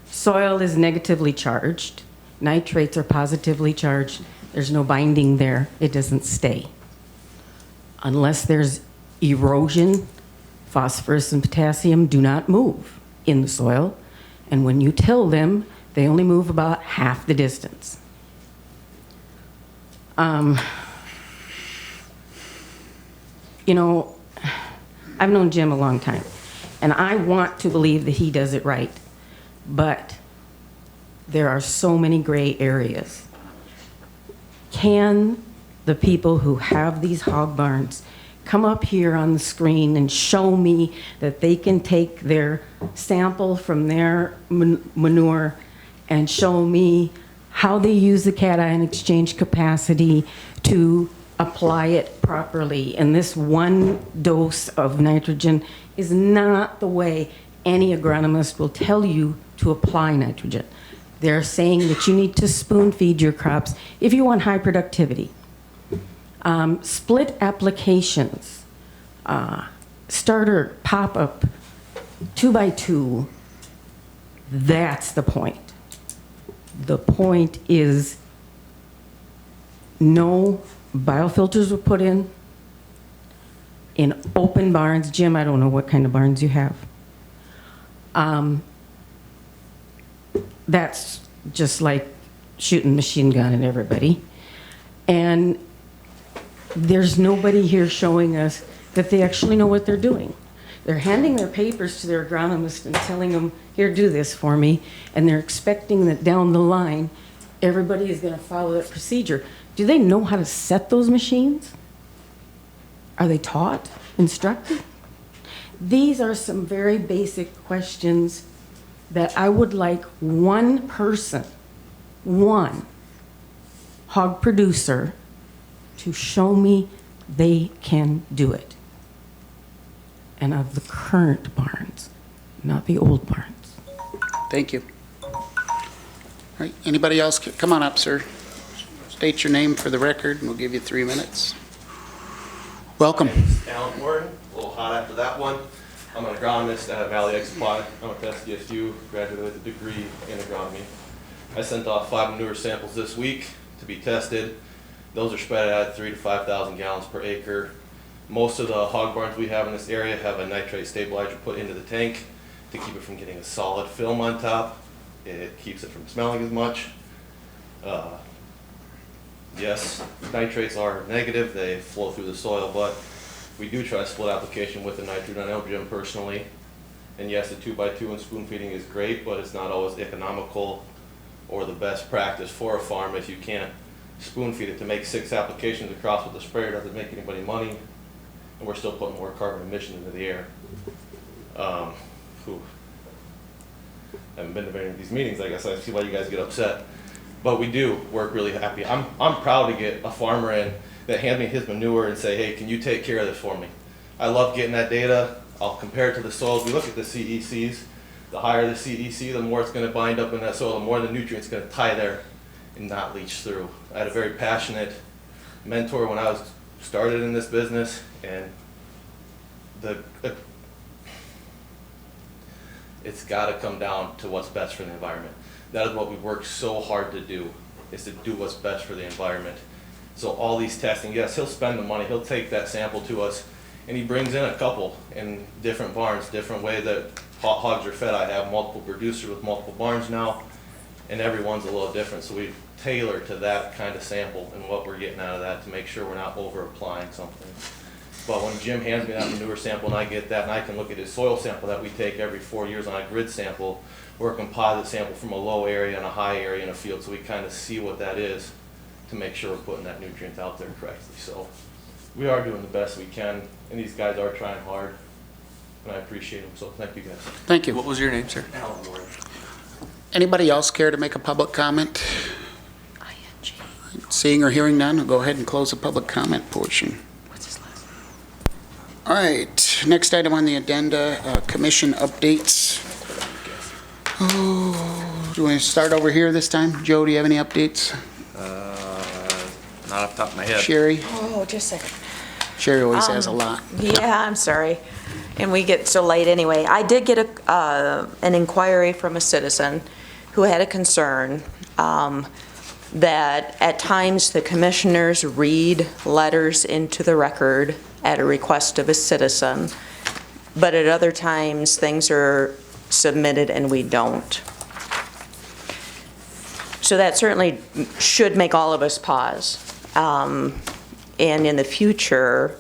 Soil is negatively charged. Nitrates are positively charged. There's no binding there. It doesn't stay. Unless there's erosion, phosphorus and potassium do not move in the soil. And when you till them, they only move about half the distance. You know, I've known Jim a long time, and I want to believe that he does it right, but there are so many gray areas. Can the people who have these hog barns come up here on the screen and show me that they can take their sample from their manure and show me how they use the cation exchange capacity to apply it properly? And this 1 dose of nitrogen is not the way any agronomist will tell you to apply nitrogen. They're saying that you need to spoon feed your crops if you want high productivity. Split applications, starter, pop-up, 2x2, that's the point. The point is no biofilters were put in open barns. Jim, I don't know what kind of barns you have. That's just like shooting machine gun at everybody. And there's nobody here showing us that they actually know what they're doing. They're handing their papers to their agronomist and telling them, here, do this for me. And they're expecting that down the line, everybody is going to follow that procedure. Do they know how to set those machines? Are they taught, instructed? These are some very basic questions that I would like one person, one hog producer, to show me they can do it. And of the current barns, not the old barns. Thank you. All right, anybody else? Come on up, sir. State your name for the record, and we'll give you 3 minutes. Welcome. My name is Alan Warren, a little hot after that one. I'm an agronomist at Valley Ag Supply. I went to SDSU, graduated with a degree in agronomy. I sent off 5 manure samples this week to be tested. Those are spread at 3,000 to 5,000 gallons per acre. Most of the hog barns we have in this area have a nitrate stabilizer put into the tank to keep it from getting a solid film on top. It keeps it from smelling as much. Yes, nitrates are negative, they flow through the soil, but we do try a split application with the nitrogen. I know Jim personally. And yes, the 2x2 and spoon feeding is great, but it's not always economical or the best practice for a farm if you can't spoon feed it. To make 6 applications across with the sprayer doesn't make anybody money, and we're still putting more carbon emissions into the air. Haven't been to many of these meetings, I guess. I see why you guys get upset. But we do work really happy. I'm proud to get a farmer in that hand me his manure and say, hey, can you take care of this for me? I love getting that data. I'll compare it to the soils. We look at the CECs. The higher the CDC, the more it's gonna bind up in that soil, the more the nutrients gonna tie there and not leach through. I had a very passionate mentor when I was started in this business, and it's gotta come down to what's best for the environment. That is what we work so hard to do, is to do what's best for the environment. So all these testing, yes, he'll spend the money, he'll take that sample to us, and he brings in a couple in different barns, different way that hogs are fed. I have multiple producers with multiple barns now, and everyone's a little different. So we tailor to that kind of sample and what we're getting out of that to make sure we're not over applying something. But when Jim hands me that manure sample and I get that, and I can look at his soil sample that we take every 4 years on a grid sample, or a composite sample from a low area and a high area in a field, so we kind of see what that is to make sure we're putting that nutrient out there correctly. So we are doing the best we can, and these guys are trying hard, and I appreciate them, so thank you guys. Thank you. What was your name, sir? Alan Moore. Anybody else care to make a public comment? Seeing or hearing none, I'll go ahead and close the public comment portion. All right, next item on the agenda, commission updates. Oh, do we want to start over here this time? Joe, do you have any updates? Not off the top of my head. Sherry? Oh, just a second. Sherry always has a lot. Yeah, I'm sorry. And we get so late anyway. I did get an inquiry from a citizen who had a concern that at times the commissioners read letters into the record at a request of a citizen, but at other times things are submitted and we don't. So that certainly should make all of us pause. And in the future,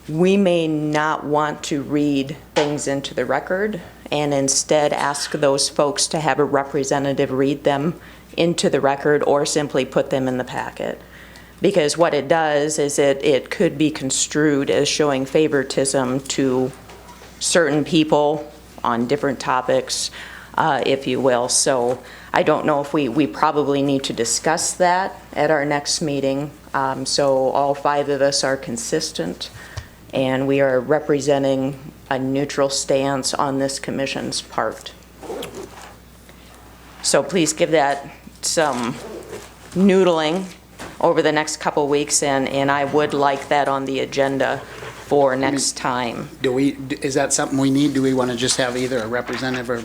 we may not want to read things into the record and instead ask those folks to have a representative read them into the record or simply put them in the packet. Because what it does is it could be construed as showing favoritism to certain people on different topics, if you will. So I don't know if we probably need to discuss that at our next meeting. So all 5 of us are consistent and we are representing a neutral stance on this commission's part. So please give that some noodling over the next couple weeks, and I would like that on the agenda for next time. Is that something we need? Do we want to just have either a representative or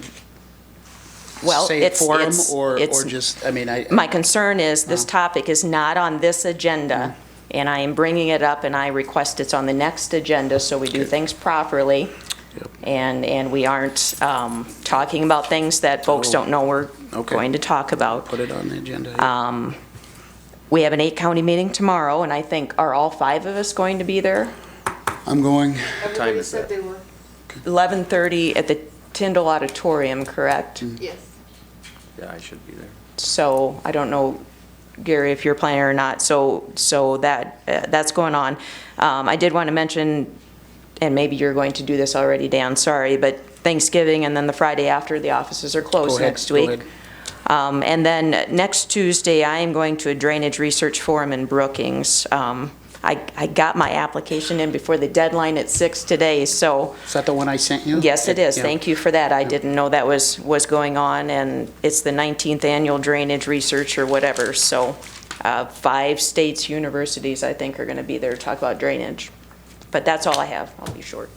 Well, say it for them, or it's- just, I mean, My concern is this topic is not on this agenda, and I am bringing it up, and I request it's on the next agenda so we do things properly. And we aren't talking about things that folks don't know we're going to talk about. Put it on the agenda. We have an 8-county meeting tomorrow, and I think, are all 5 of us going to be there? I'm going. Everybody said they were. 11:30 at the Tyndall Auditorium, correct? Yes. Yeah, I should be there. So I don't know, Gary, if you're planning or not. So that's going on. I did want to mention, and maybe you're going to do this already, Dan, sorry, but Thanksgiving and then the Friday after, the offices are closed next week. And then next Tuesday, I am going to a drainage research forum in Brookings. I got my application in before the deadline at 6 today, so. Is that the one I sent you? Yes, it is. Yeah. Thank you for that. I didn't know that was going on, and it's the 19th annual drainage research or whatever. So 5 states, universities, I think, are going to be there to talk about drainage. But that's all I have. I'll be short.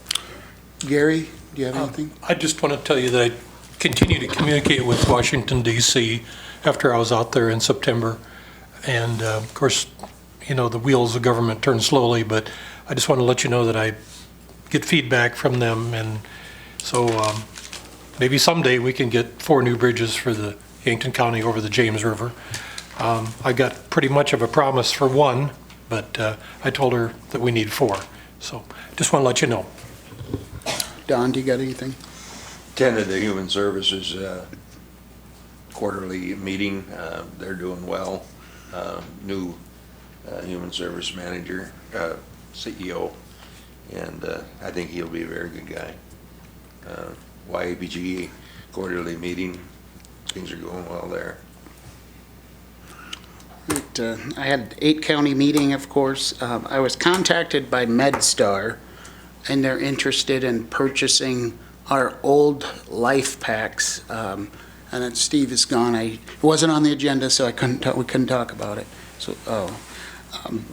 Gary, do you have anything? I just want to tell you that I continue to communicate with Washington DC after I was out there in September. And of course, you know, the wheels of government turn slowly, but I just want to let you know that I get feedback from them. And so maybe someday we can get 4 new bridges for the Yankton County over the James River. I got pretty much of a promise for 1, but I told her that we need 4. So just want to let you know. Don, do you got anything? Attended the Human Services quarterly meeting. They're doing well. New Human Service Manager, CEO, and I think he'll be a very good guy. YAPG quarterly meeting, things are going well there. I had an 8-county meeting, of course. I was contacted by MedStar, and they're interested in purchasing our old life packs, and then Steve is gone. It wasn't on the agenda, so we couldn't talk about it. So,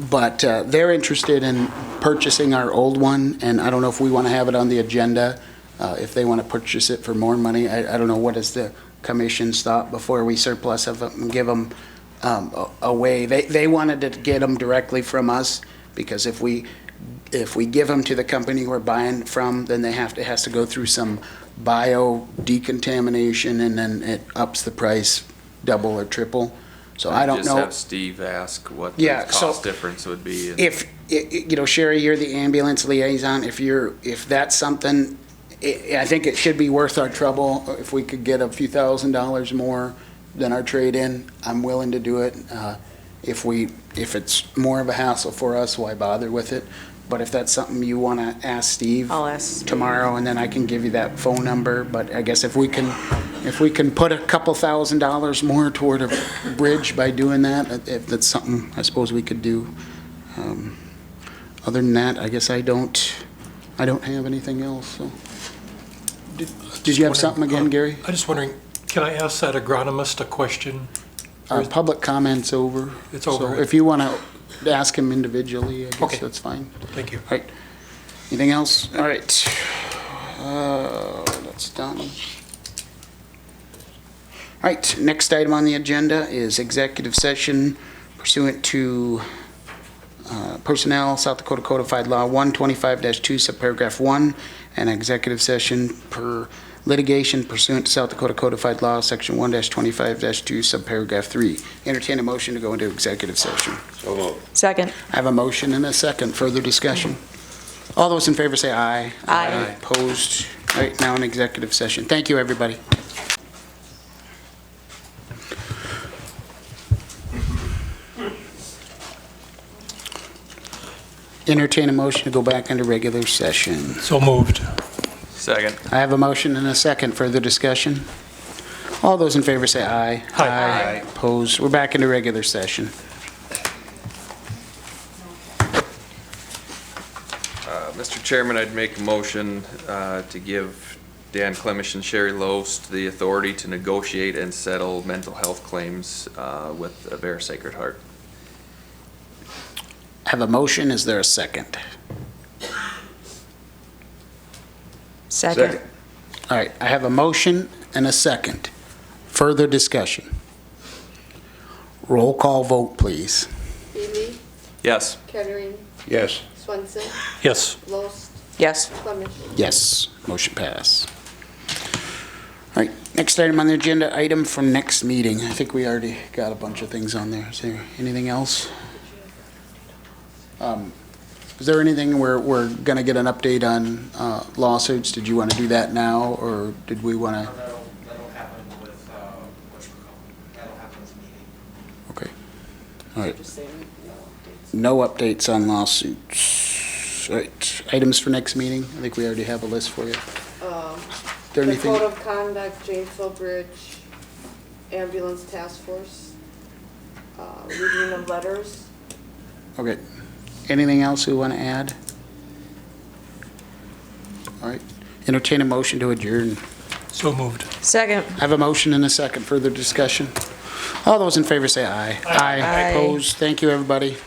but they're interested in purchasing our old one, and I don't know if we want to have it on the agenda, if they want to purchase it for more money. I don't know, what is the commission's thought before we surplus of them and give them away? They wanted to get them directly from us, because if we give them to the company we're buying from, then has to go through some bio decontamination, and then it ups the price double or triple. So I don't know. Just have Steve ask what the cost difference would be. If, Sherry, you're the ambulance liaison, if that's something, I think it should be worth our trouble. If we could get a few $1,000s more than our trade-in, I'm willing to do it. If it's more of a hassle for us, why bother with it? But if that's something you want to ask Steve, I'll ask Steve tomorrow, and then I can give you that phone number. But I guess if we can put a couple $1,000s more toward a bridge by doing that, if that's something I suppose we could do. Other than that, I guess I don't have anything else. So. Did you have something again, Gary? I'm just wondering, can I ask that agronomist a question? Public comment's over. It's over. So if you want to ask him individually, I guess that's fine. Thank you. All right. Anything else? All right. That's done. All right, next item on the agenda is executive session pursuant to Personnel, South Dakota Codified Law 125-2, subparagraph 1, and executive session per litigation pursuant to South Dakota Codified Law, Section 1-25-2, subparagraph 3. Entertain a motion to go into executive session. So moved. Second. I have a motion and a second. Further discussion? All those in favor say aye. Aye. Opposed? All right, now in executive session. Thank you, everybody. Entertain a motion to go back into regular session. So moved. Second. I have a motion and a second. Further discussion? All those in favor say aye. Aye. Opposed? We're back into regular session. Mr. Chairman, I'd make a motion to give Dan Clemish and Sherry Loest the authority to negotiate and settle mental health claims with Avera Sacred Heart. I have a motion. Is there a second? Second. All right, I have a motion and a second. Further discussion? Roll call vote, please. Ely, Yes. Kettering, Yes. Swenson, Yes. Loest, Yes. Clemish. Yes, motion pass. All right, next item on the agenda, item for next meeting. I think we already got a bunch of things on there. Is there anything else? Is there anything we're going to get an update on lawsuits? Did you want to do that now, or did we want to? That'll happen with, that'll happen with the meeting. Okay, all right. Just saying, No updates on lawsuits. All right, items for next meeting. I think we already have a list for you. Is there The anything? Code of Conduct, Janesville Bridge, Ambulance Task Force, reading of letters. Okay. Anything else we want to add? All right. Entertain a motion to adjourn. So moved. Second. I have a motion and a second. Further discussion? All those in favor say aye. Aye. Opposed? Thank you, everybody.